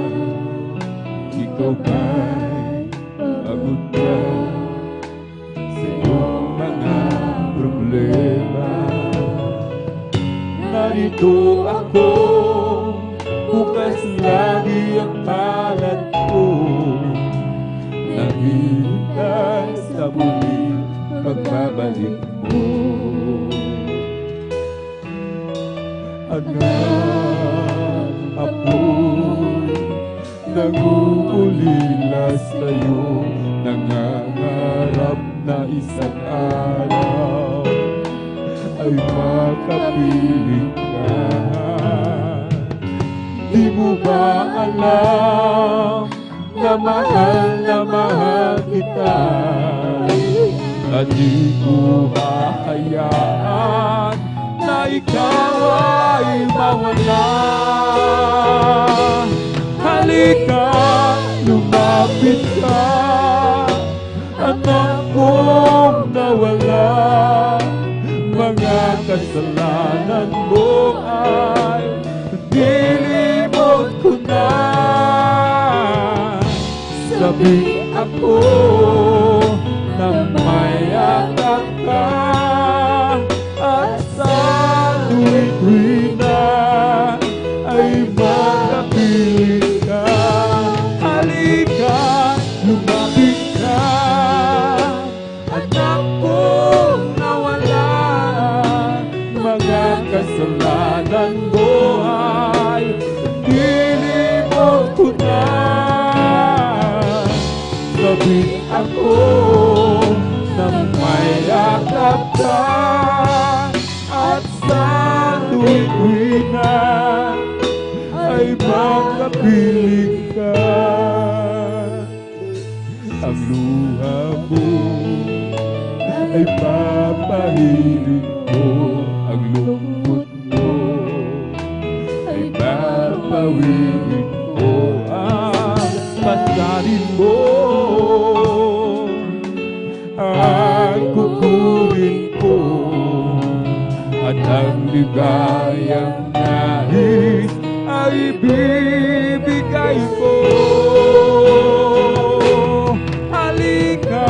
Ikaw ba'y pagod na sa iyong mga problema? Narito ako, bukas lagi ang palad ko, naghihintay sa muling pagbabalik mo. Anak, apoy, nag-uulila sa'yo, nangangarap na isang araw ay makapiling ka. Di mo ba alam na mahal kita, at di ko hahayaan na ikaw ay mawala. Halika, lumapit ka, anak kong nawala. Mga kasalanan mo ay nilimot ko na. Sabi ako na mayakap ka, at sa tuwid-tuwid ay makapiling ka. Halika, lumapit ka, anak kong nawala. Mga kasalanan mo ay nilimot ko na. Sabi ako na mayakap ka, at sa tuwid-tuwid ay makapiling ka. Ang luha mo ay papahiling ko, ang lungkot mo ay papawiin ko. Ang pasanin mo ang kukunin ko, at ang ligayang nais ay bibigay ko. Halika,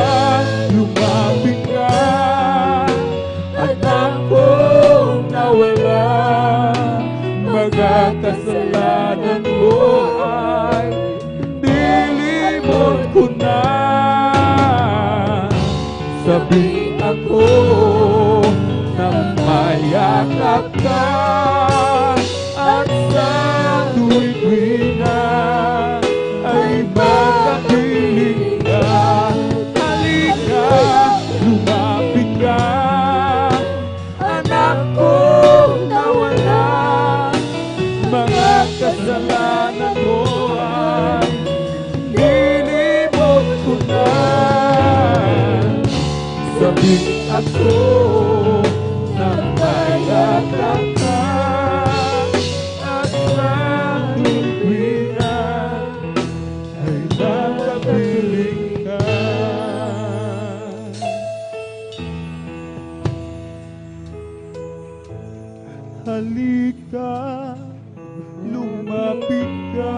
lumapit ka, anak kong nawala. Mga kasalanan mo ay nilimot ko na. Sabi ako na mayakap ka, at sa tuwid-tuwid ay makapiling ka. Halika, lumapit ka, anak kong nawala. Mga kasalanan mo ay nilimot ko na. Sabi ako na mayakap ka, at sa tuwid ay makapiling ka. Halika, lumapit ka,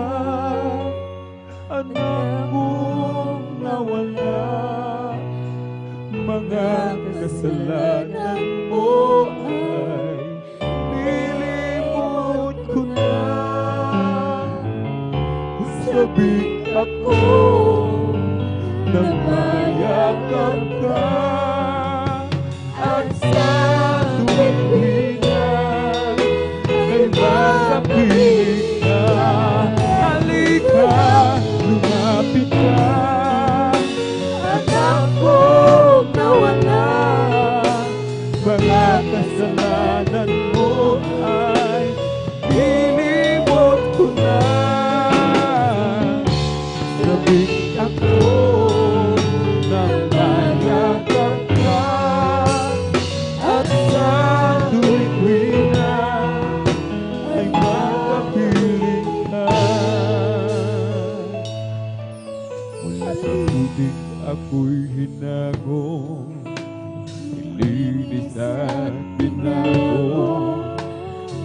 anak kong nawala. Mga kasalanan mo ay nilimot ko na. Sabi ako na mayakap ka, at sa tuwid-tuwid ay makapiling ka. Halika, lumapit ka, anak kong nawala. Mga kasalanan mo ay nilimot ko na. Sabi ako na mayakap ka, at sa tuwid-tuwid ay makapiling ka. Mula sa tubig ako'y hinagong, linis at binago,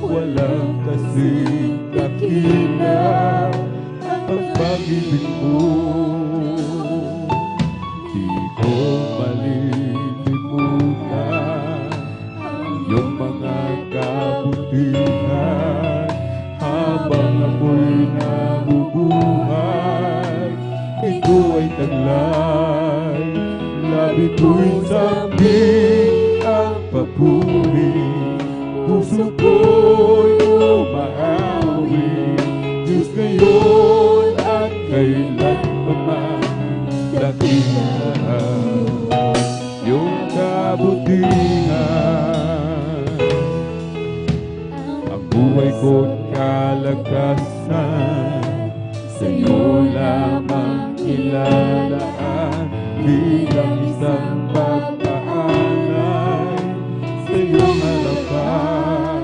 walang kasing dakila ang pag-ibig mo. Di ko malilimutan iyong mga kabutihan habang ako'y nabubuhay. Ito ay taglay, labi ko'y sabik ang papuri, puso ko'y umaawi. Diyos ngayon at kailanman, dakila iyong kabutihan. Ang buhay ko't kalagasan, sa'yo lamang ilalaan. Bilang isang pagpaalay sa iyong harapan,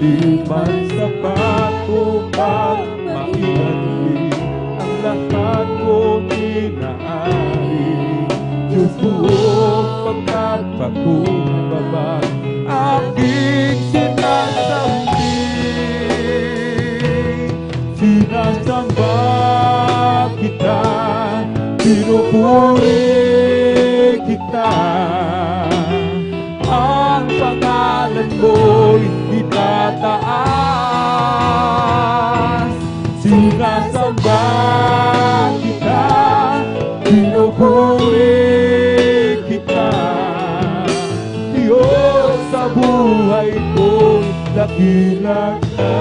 di man sapat upang maihatid ang lahat kong inaari. Diyos buong pagkatpakumbaba, aking sinasambit. Sinasamba kita, pinupuri kita, ang pangalan mo'y itataas. Sinasamba kita, pinupuri kita, Diyos sa buhay ko'y dakila ka.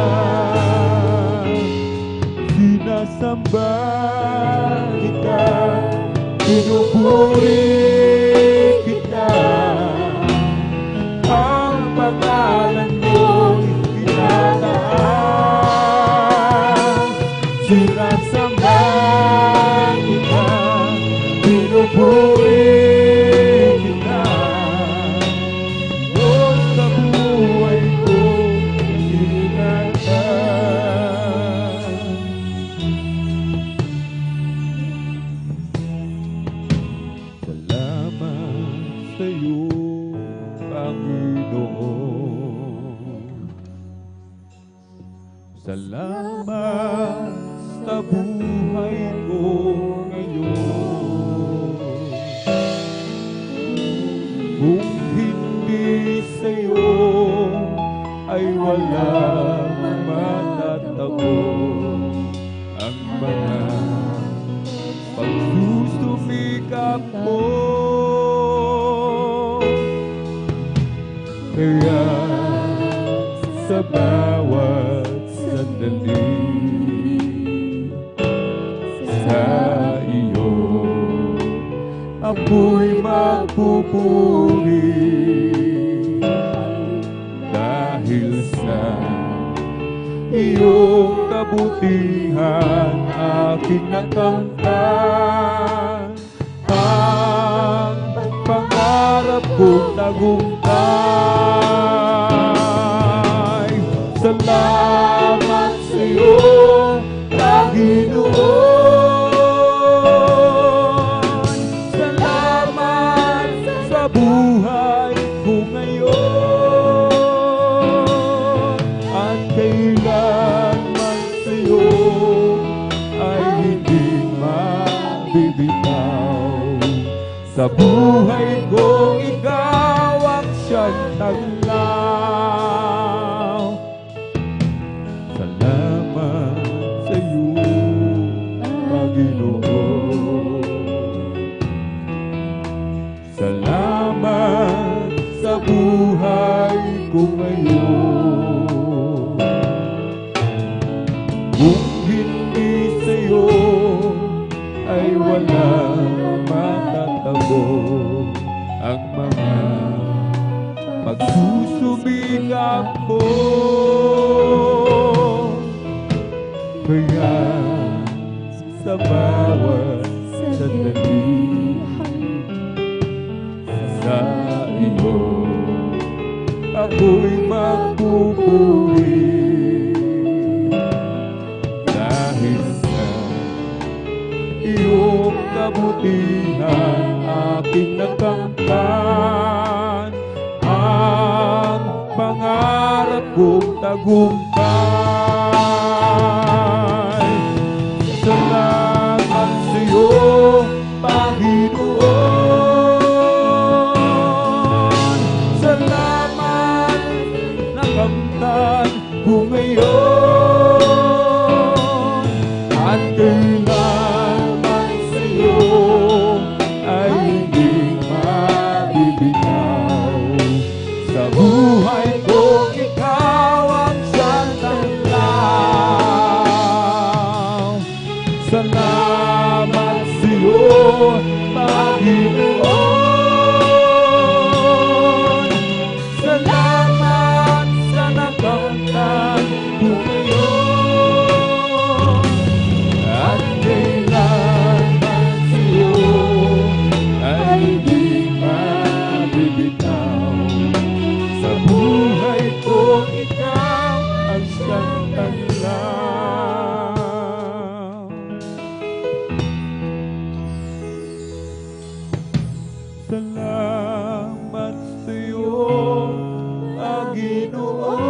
Sinasamba kita, pinupuri kita, ang pangalan mo'y itataas. Sinasamba kita, pinupuri kita, Diyos sa buhay ko, sinasamba. Salamat sa'yo, Panginoon. Salamat sa buhay ko ngayon. Kung hindi sa'yo, ay walang matatago ang mga pagsusumikap ko. Kaya sa bawat sandali sa iyo, ako'y magpupuri dahil sa iyong kabutihan aking nakamtan. Ang pangarap kong tagumpay. Salamat sa iyo, Panginoon. Salamat sa buhay ko ngayon. At kailanman sa iyo ay hindi mabibitaw. Sa buhay ko, ikaw ang siyang taglaw. Salamat sa iyo, Panginoon. Salamat sa buhay ko ngayon. Kung hindi sa iyo, ay walang matatago ang mga pagsusumikap ko. Kaya sa bawat sandali sa iyo, ako'y magpupuri dahil sa iyong kabutihan aking nakamtan. kong tagumpay. Salamat sa iyo, Panginoon. Salamat na kamtan ko ngayon. At kailanman sa iyo ay hindi mabibitaw. Sa buhay ko, ikaw ang siyang tanglaw. Salamat sa iyo, Panginoon. Salamat sa nakamtan ko ngayon. At kailanman sa iyo ay di mabibitaw. Sa buhay ko, ikaw ang siyang tanglaw. Salamat sa iyo, Panginoon.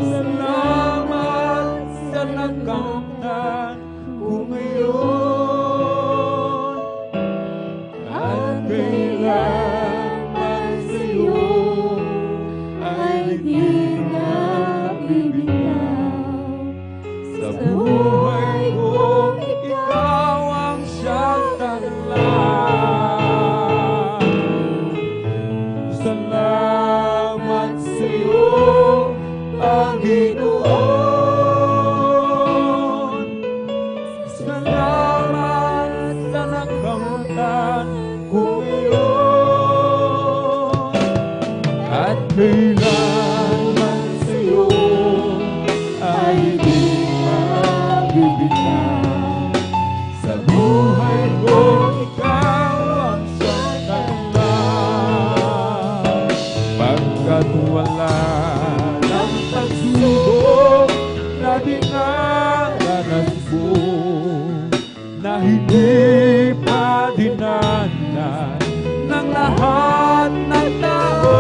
Salamat sa nakamtan ko ngayon. At kailanman sa iyo ay di mabibitaw. Sa buhay ko, ikaw ang siyang tanglaw. Salamat sa iyo, Panginoon. Salamat sa nakamtan ko ngayon. At kailanman sa iyo ay di mabibitaw. Sa buhay ko, ikaw ang siyang tanglaw. Pagkat wala ng pagsubok na dinaranas mo, na hindi pa dinanan ng lahat ng tao,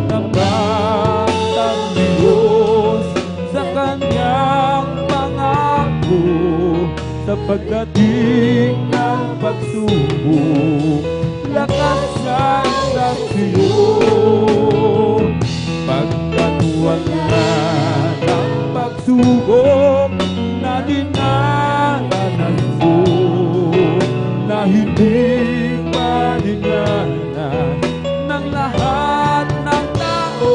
tapat ang Diyos sa kanyang pangako. Sa pagdating ng pagsubok, lakas ang saksiyo. Pagkat wala ng pagsubok na dinaranas mo, na hindi pa dinanan ng lahat ng tao,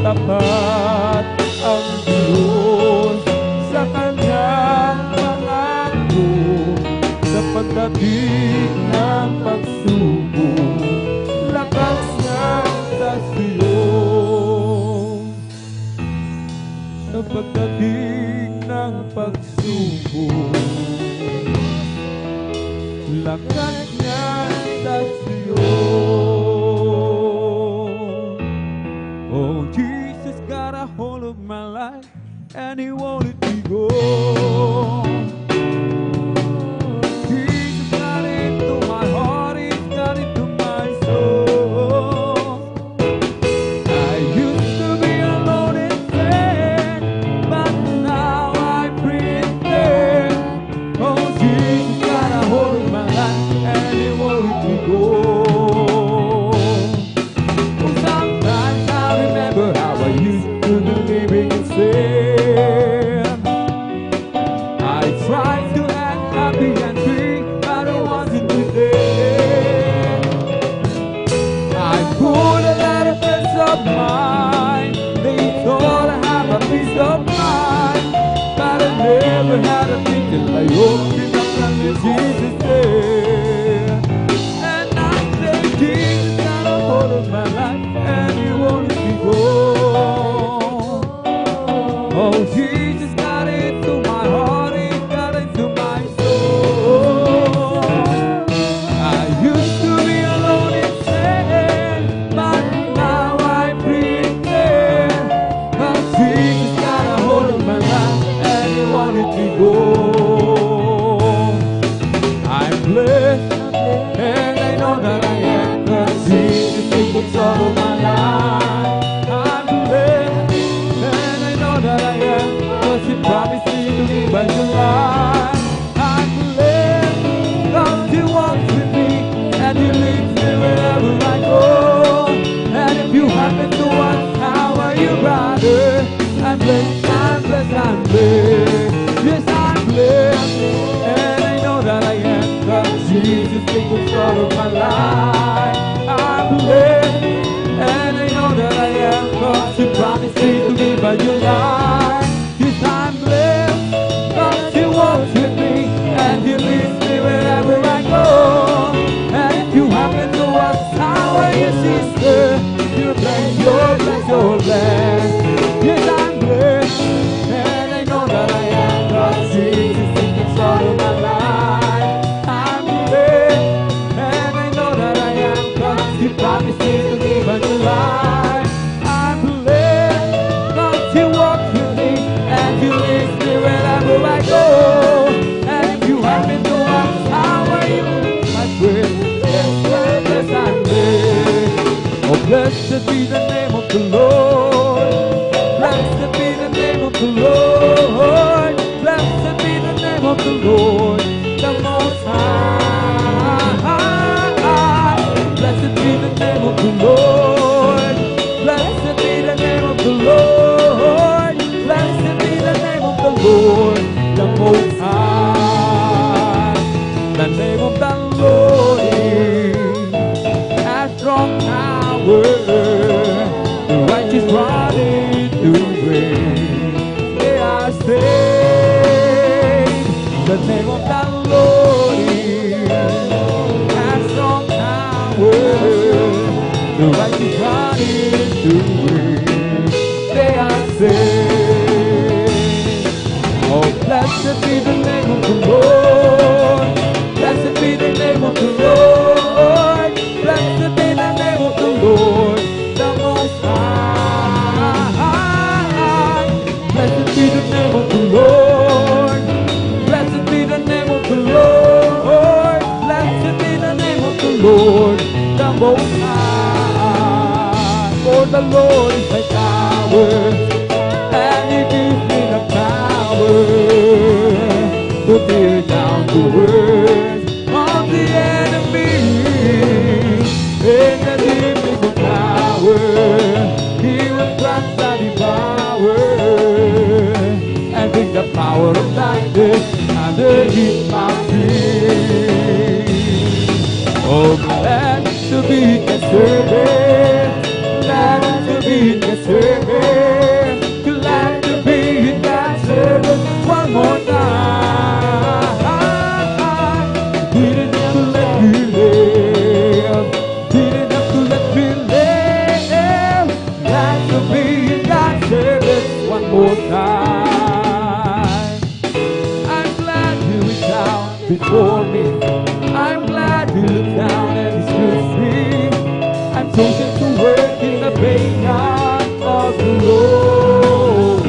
tapat ang Diyos sa kanyang pangako. Sa pagdating ng pagsubok, lakas ng saksiyo. Sa pagdating ng pagsubok, lakas niya saksiyo. Oh, Jesus got a hold of my life and He won't let me go. Jesus got into my heart, He's got into my soul. I used to be alone and sad, but now I'm pretend. Oh, Jesus got a hold of my life and He won't let me go. Oh, sometimes I remember how I used to be living in sin. I tried to act happy and free, but I wasn't there. I put a lot of friends of mine, they thought I had a peace of mind, but I never had a thing till I opened up and there's Jesus there. And I say Jesus got a hold of my life and He won't let me go. Oh, Jesus got into my heart, He got into my soul. I used to be alone and sad, but now I'm pretend. But Jesus got a hold of my life and He wanted to go. I'm blessed and I know that I am, 'cause Jesus to me by your light. I'm blessed, God, you walk with me, and you lead me wherever I go. And if you happen to ask, how are you, brother? I'm blessed, I'm blessed, I'm blessed. Yes, I'm blessed, and I know that I am, 'cause Jesus takes control of my life. I'm blessed, and I know that I am, 'cause you promised me to be by your light. Yes, I'm blessed, 'cause you walk with me, and you lead me wherever I go. And if you happen to ask, how are you, sister? You're blessed, you're blessed, you're blessed. Yes, I'm blessed, and I know that I am, 'cause Jesus takes control of my life. I'm blessed, and I know that I am, 'cause you promised me to be by your life. I'm blessed, 'cause you walk with me, and you lead me wherever I go. And if you happen to ask, how are you, my friend? Yes, I'm blessed, I'm blessed. Oh, blessed be the name of the Lord. Blessed be the name of the Lord. Blessed be the name of the Lord, the Most High. Blessed be the name of the Lord. Blessed be the name of the Lord. Blessed be the name of the Lord, the Most High. The name of the Lord is a strong tower. The righteous run into it, they are saved. The name of the Lord is a strong tower. The righteous run into it, they are saved. Oh, blessed be the name of the Lord. Blessed be the name of the Lord. Blessed be the name of the Lord, the Most High. Blessed be the name of the Lord. Blessed be the name of the Lord. Blessed be the name of the Lord, the Most High. For the Lord is my tower, and He gives me the power to tear down the words of the enemy. In the deepest of power, He will crush the devourer, and bring the power of darkness under His feet. Oh, glad to be His servant, glad to be His servant, glad to be His servant one more time. Didn't have to let me live, didn't have to let me live. Glad to be God's servant one more time. I'm glad you looked down before me. I'm glad you looked down and it's good me. I'm chosen to work in the vineyard of the Lord.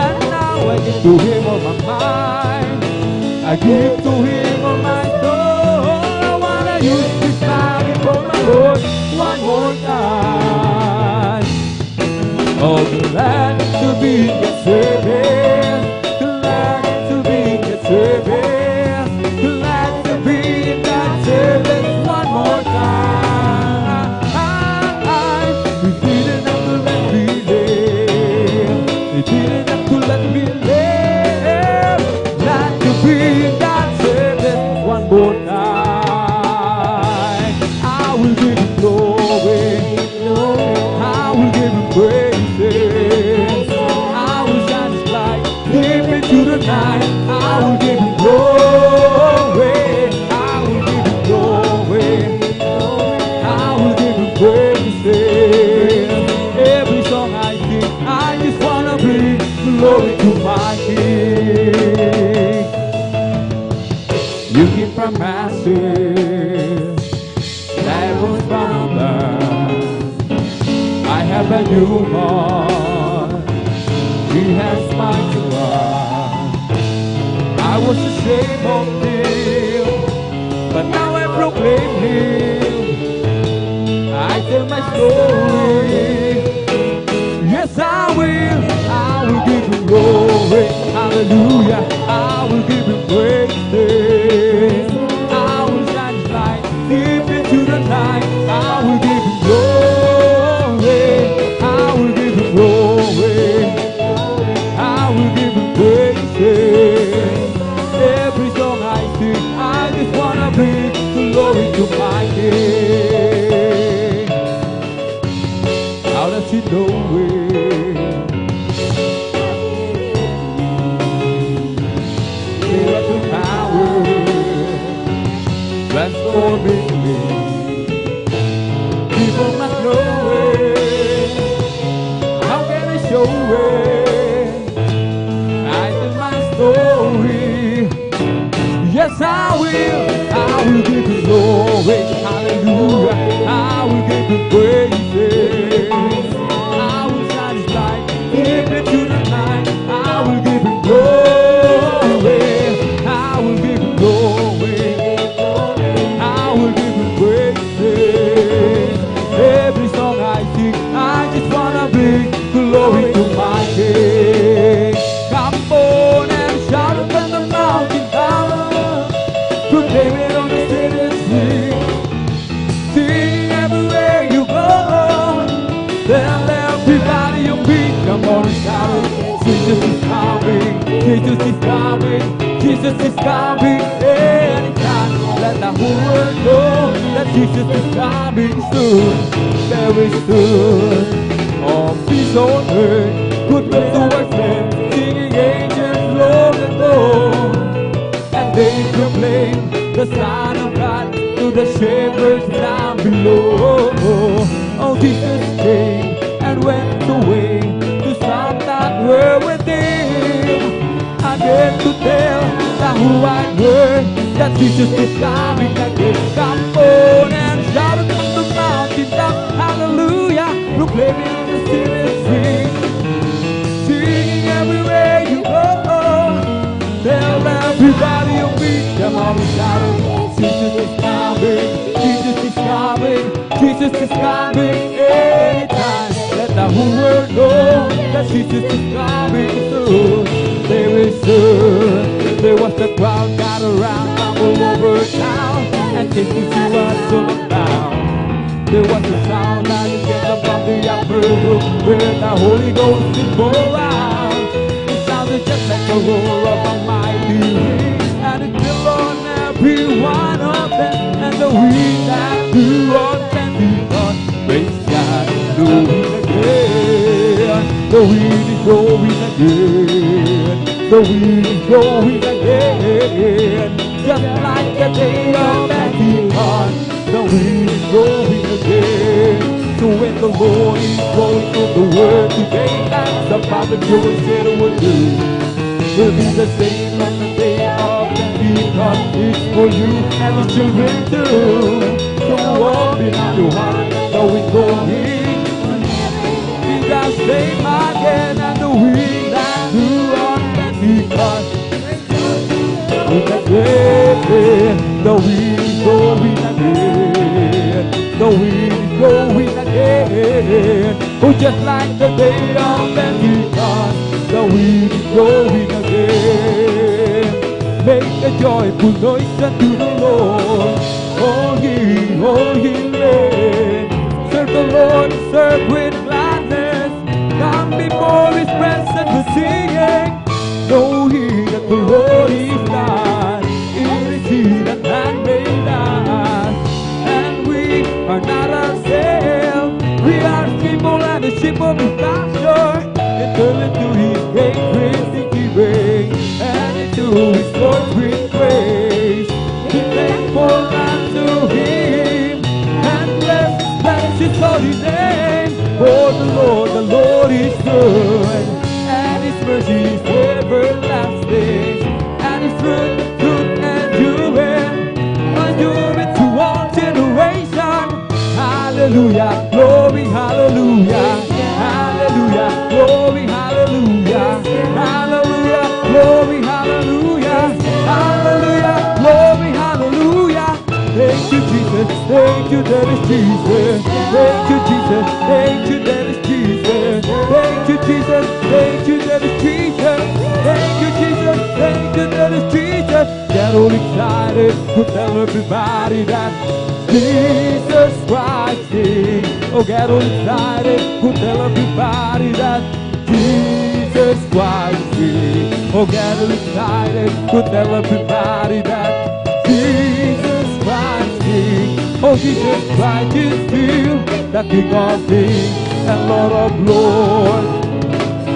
And now I give to Him all my mind. I give to Him all my soul. I wanna use this time before my Lord one more time. Oh, glad to be Your servant, glad to be Your servant, glad to be God's servant one more time. You didn't have to let me live, you didn't have to let me live. Glad to be God's servant one more time. I will give Him glory, I will give Him praises. I will shine His light deep into the night. I will give Him glory, I will give Him glory, I will give Him praises. Every song I sing, I just wanna bring glory to my King. You keep promises that was promised. I have a new heart, He has my trust. I was ashamed of Him, but now I proclaim Him. I tell my story. Yes, I will give Him glory. Hallelujah. I tell my story. Yes, I will give you glory, hallelujah, I will give you praises, I will shine His light, give it to the night, I will give you glory, I will give you glory, I will give you praises, every song I sing, I just wanna bring glory to my King. Come on and shout it from the mountain top, proclaim it on the city street. Sing everywhere you go, tell everybody you meet. Come on and shout it, Jesus is coming, Jesus is coming, Jesus is coming anytime. Let the whole world know that Jesus is coming soon, very soon. All peace on earth, goodness towards men, singing angels low and low. And they proclaim the Son of God to the shepherds down below. Oh, Jesus came and went away to some that were with Him. I get to tell the who I heard that Jesus is coming again. Come on and shout it from the mountain top, hallelujah, proclaiming on the city street. Singing everywhere you go, tell everybody you meet. Come on and shout it, Jesus is coming, Jesus is coming, Jesus is coming anytime. Let the whole world know that Jesus is coming soon, very soon. There was a crowd got around all over town and came to see what's all about. There was a sound that came from the upper room where the Holy Ghost is poured out. It sounded just like the roar of a mighty wind, and it fell on every one of them. And the wind that blew on Pentecost, praise God, the wind again. The wind is blowing again. The wind is blowing again. Just like the day of Pentecost, the wind is blowing again. So when the Lord is blowing through the world today, that's the prophet Joel said it would do. Will be the same on the day of Pentecost. It's for you and the children too. So walk behind your heart, so it's going. Be the same again, and the wind that blew on Pentecost. The wind is blowing again. The wind is blowing again. Oh, just like the day of Pentecost, the wind is blowing again. Make a joyful noise unto the Lord. Oh, ye land. Serve the Lord, serve with gladness. Come before His presence with singing. Know ye that the Lord is God. It is He that hath made us, and we are not ourselves. We are people and the sheep of His pasture. Enter into His gate with thanksgiving, and into His courts with praise. Be thankful unto Him, and bless His holy name. For the Lord is good, and His mercy is everlasting, and His truth endureth to all generation. Hallelujah, glory, hallelujah, hallelujah, glory, hallelujah, hallelujah, glory, hallelujah, hallelujah, glory, hallelujah. Thank you, Jesus, thank you, that is Jesus. Thank you, Jesus, thank you, that is Jesus. Thank you, Jesus, thank you, that is Jesus. Thank you, Jesus, thank you, that is Jesus. Get all excited, go tell everybody that Jesus Christ is. Oh, get all excited, go tell everybody that Jesus Christ is. Oh, get all excited, go tell everybody that Jesus Christ is. Oh, Jesus Christ is still the King of Kings and Lord of Lords.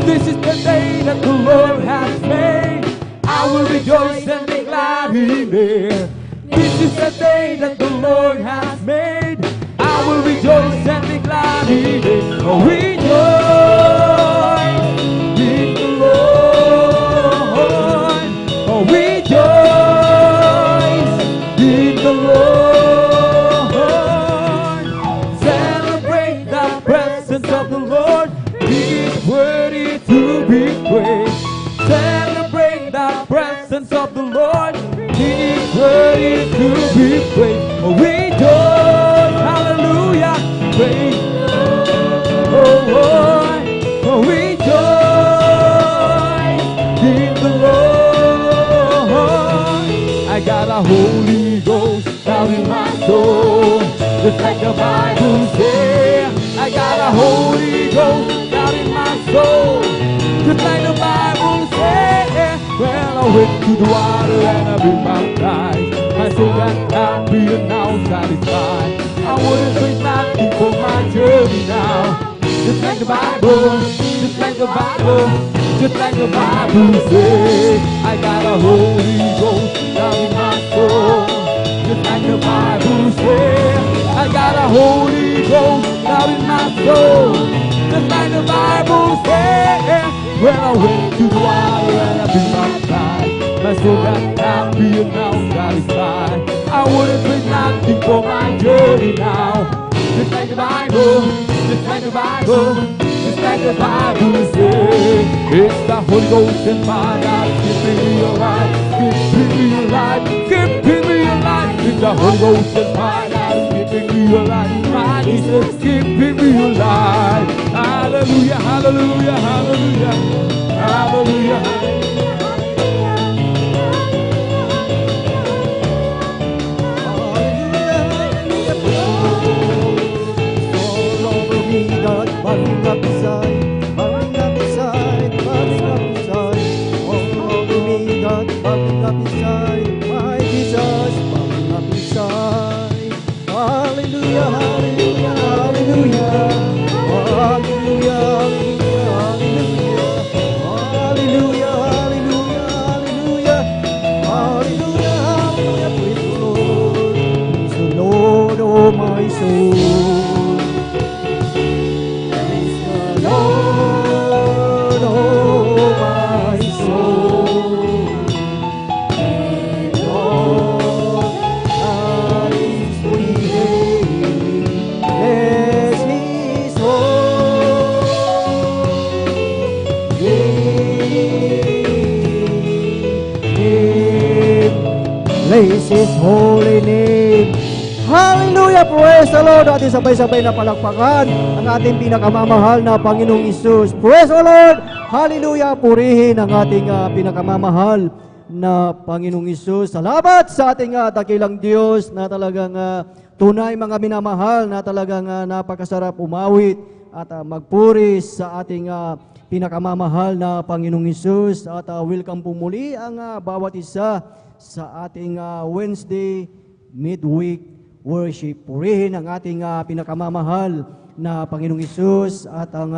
This is the day that the Lord has made. I will rejoice and be glad in it. This is the day that the Lord has made. I will rejoice and be glad in it. Oh, rejoice, the Bible says. I got a Holy Ghost down in my soul. Just like the Bible says. Well, I went to the water and I've been baptized. My soul got happy and now satisfied. I wouldn't trade nothing for my journey now. Just like the Bible, just like the Bible, just like the Bible says. I got a Holy Ghost down in my soul. Just like the Bible says. I got a Holy Ghost down in my soul. Just like the Bible says. When I went to the water and I've been baptized, my soul got happy and now satisfied. I wouldn't trade nothing for my journey now. Just like the Bible, just like the Bible, just like the Bible says. It's the Holy Ghost and fire, giving me a life, giving me a life, giving me a life. It's the Holy Ghost and fire, giving me a life, my Jesus, giving me a life. Hallelujah, hallelujah, hallelujah, hallelujah. God, bubbling up inside, bubbling up inside, bubbling up inside. All over me, God, bubbling up inside, my Jesus, bubbling up inside. Hallelujah, hallelujah, hallelujah, hallelujah, hallelujah, hallelujah, hallelujah, hallelujah, hallelujah, praise the Lord, oh my soul. Praise His holy name. Hallelujah! Praise the Lord! Ating sabay-sabay na palakpakan ang ating pinakamamahal na Panginoong Isus. Praise the Lord! Hallelujah! Purihin ang ating pinakamamahal na Panginoong Isus. Salamat sa ating dakilang Diyos na talagang tunay mga minamahal na talagang napakasarap umawit at magpuri sa ating pinakamamahal na Panginoong Isus. At welcome po muli ang bawat isa sa ating Wednesday midweek worship. Purihin ang ating pinakamamahal na Panginoong Isus at ang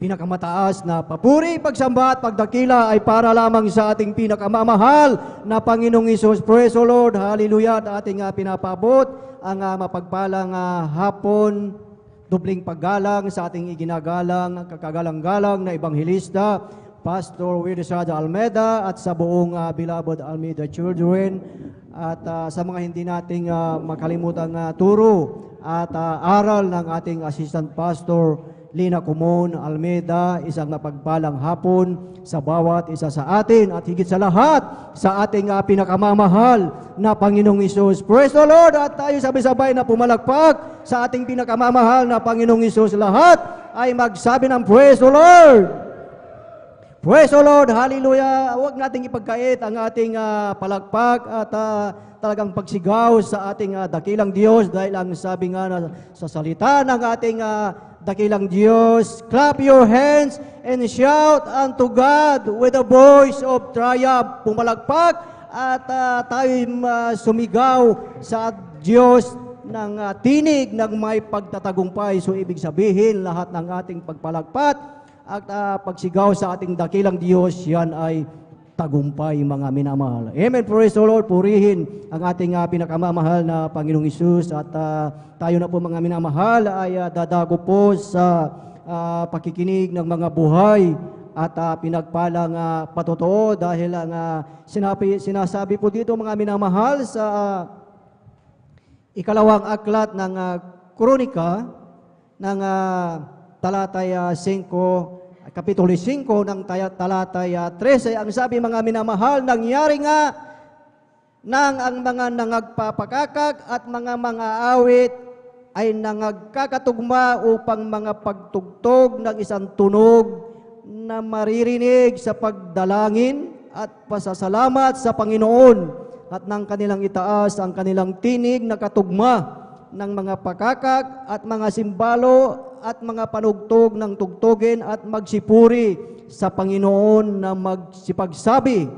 pinakamataas na papuri, pagsamba at pagdakila ay para lamang sa ating pinakamamahal na Panginoong Isus. Praise the Lord, hallelujah. At ating pinapabot ang mapagpalang hapon, dubling paggalang sa ating iginagalang, kakagalang-galang na Ebanghelista, Pastor Willisada Almeida at sa buong beloved Almeida Children at sa mga hindi nating makalimutang turo at aral ng ating Assistant Pastor Lina Kumon Almeida. Isang mapagpalang hapon sa bawat isa sa atin at higit sa lahat sa ating pinakamamahal na Panginoong Isus. Praise the Lord! At tayo sabay-sabay na pumalakpak sa ating pinakamamahal na Panginoong Isus. Lahat ay magsabi ng Praise the Lord! Praise the Lord! Hallelujah! Huwag nating ipagkait ang ating palakpak at talagang pagsigaw sa ating dakilang Diyos dahil ang sabi nga sa salita ng ating dakilang Diyos, clap your hands and shout unto God with a voice of triumph. Pumalakpak at tayo sumigaw sa Diyos ng tinig ng may pagtatagumpay. So ibig sabihin lahat ng ating pagpalakpak at pagsigaw sa ating dakilang Diyos, yan ay tagumpay, mga minamahal. Amen. Praise the Lord. Purihin ang ating pinakamamahal na Panginoong Isus. At tayo na po, mga minamahal, ay dadago po sa pakikinig ng mga buhay at pinagpalang patotoo dahil ang sinasabi po dito, mga minamahal, sa ikalawang aklat ng Kronika ng talatay 5, kapitulo 5 ng talatay 13, ang sabi, mga minamahal, nangyari nga nang ang mga nangagpapakakak at mga awit ay nangagkakatugma upang mga pagtugtog ng isang tunog na maririnig sa pagdalangin at pasasalamat sa Panginoon at ng kanilang itaas ang kanilang tinig na katugma ng mga pakakak at mga simbalo at mga panugtog ng tugtugin at magsipuri sa Panginoon na magsipagsabi,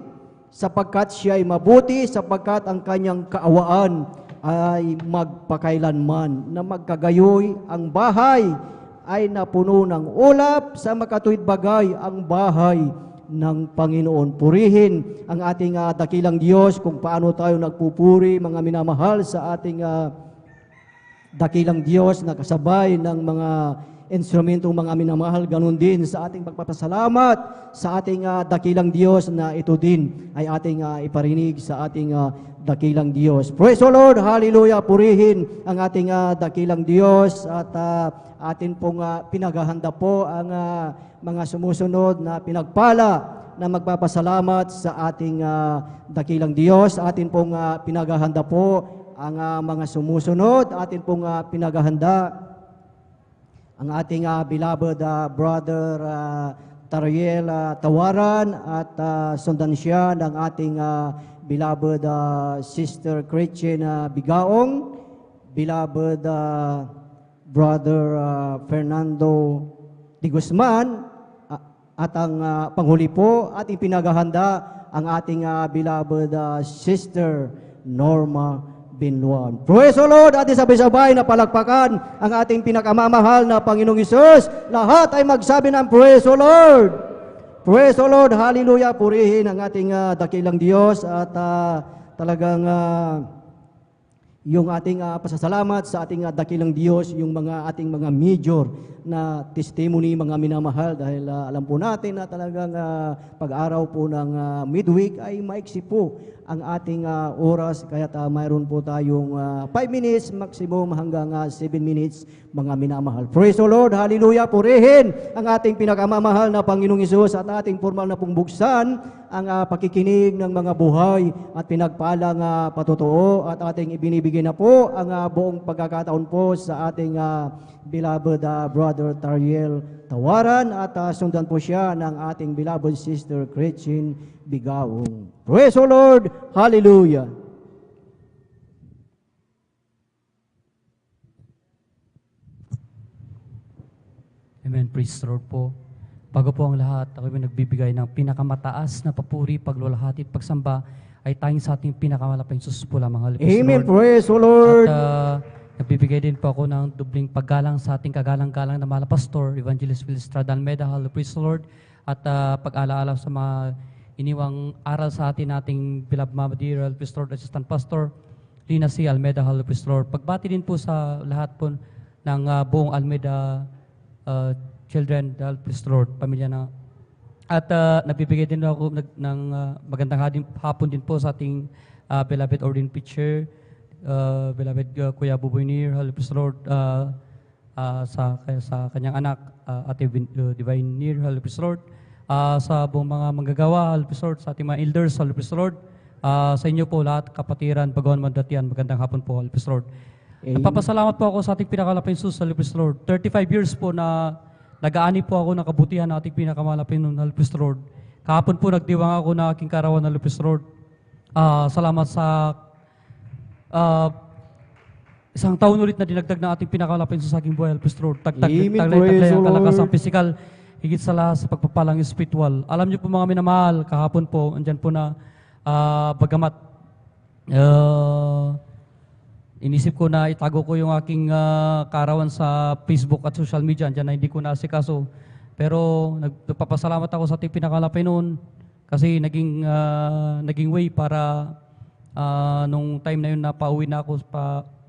sapagkat siya ay mabuti, sapagkat ang kanyang kaawaan ay magpakailanman, na magkagayoy ang bahay ay napuno ng ulap, sa makatuwid bagay ang bahay ng Panginoon. Purihin ang ating dakilang Diyos kung paano tayo nagpupuri, mga minamahal, sa ating dakilang Diyos na kasabay ng mga instrumentong mga minamahal. Ganun din sa ating pagpapasalamat sa ating dakilang Diyos na ito din ay ating iparinig sa ating dakilang Diyos. Praise the Lord! Hallelujah! Purihin ang ating dakilang Diyos at atin pong pinaghahanda po ang mga sumusunod na pinagpala na magpapasalamat sa ating dakilang Diyos. Atin pong pinaghahanda po ang mga sumusunod. Atin pong pinaghahanda ang ating beloved brother Tariel Tawaran at sundan siya ng ating beloved sister Christian Bigaong, beloved brother Fernando Di Guzman, at ang panghuli po ating pinaghahanda ang ating beloved sister Norma Binluan. Praise the Lord! Ating sabay-sabay na palakpakan ang ating pinakamamahal na Panginoong Hesus. Lahat ay magsabi ng Praise the Lord! Praise the Lord! Hallelujah! Purihin ang ating dakilang Diyos at talagang yung ating pasasalamat sa ating dakilang Diyos, yung ating mga major na testimony, mga minamahal, dahil alam po natin na talagang pag-araw po ng midweek ay maiksi po ang ating oras, kaya mayroon po tayong 5 minutes maximum hanggang 7 minutes, mga minamahal. Praise the Lord! Hallelujah! Purihin ang ating pinakamamahal na Panginoong Hesus at ating formal na pong buksan ang pakikinig ng mga buhay at pinagpalang patotoo, at ating ibinibigay na po ang buong pagkakataon po sa ating beloved brother Tariel Tawaran, at sundan po siya ng ating beloved sister Christian Bigaong. Praise the Lord! Hallelujah! Amen. Praise the Lord po. Bago po ang lahat, ako ay nagbibigay ng pinakamataas na papuri, paglulahati at pagsamba ay tanging sa ating pinakamalaping Sus po lamang. Amen. Praise the Lord! At nagbibigay din po ako ng dubling paggalang sa ating kagalang-galang na mahal na pastor, Evangelist Will Estrada Almeida. Praise the Lord! At pag-alaala sa mga iniwang aral sa ating beloved Mama Dear, praise the Lord, Assistant Pastor Lina C. Almeida, praise the Lord. Pagbati din po sa lahat po ng buong Almeida children, praise the Lord, pamilya na. At nagbibigay din ako ng magandang hapon din po sa ating beloved ordained preacher, beloved Kuya Buboy Nir, praise the Lord, sa kanyang anak, Ate Divine Nir, praise the Lord, sa buong mga manggagawa, praise the Lord, sa ating mga elders, praise the Lord, sa inyo po lahat, kapatiran, Bagawan, Mandatian, magandang hapon po, praise the Lord. Nagpapasalamat po ako sa ating pinakalaping Sus, praise the Lord. 35 years po na nag-aani po ako ng kabutihan ng ating pinakamalaping nun, praise the Lord. Kahapon po nagdiwang ako na aking karawan, praise the Lord. Salamat sa isang taon ulit na dinagdag na ating pinakalaping Sus sa aking buhay, praise the Lord. Taglay ang kalakasang physical, higit sa lahat sa pagpapalang spiritual. Alam niyo po mga minamahal, kahapon po, andyan po na bagamat inisip ko na itago ko yung aking karawan sa Facebook at social media, andyan na hindi ko naasikaso. Pero nagpapasalamat ako sa ating pinakalapay noon kasi naging way para nung time na yun na pauwi na ako,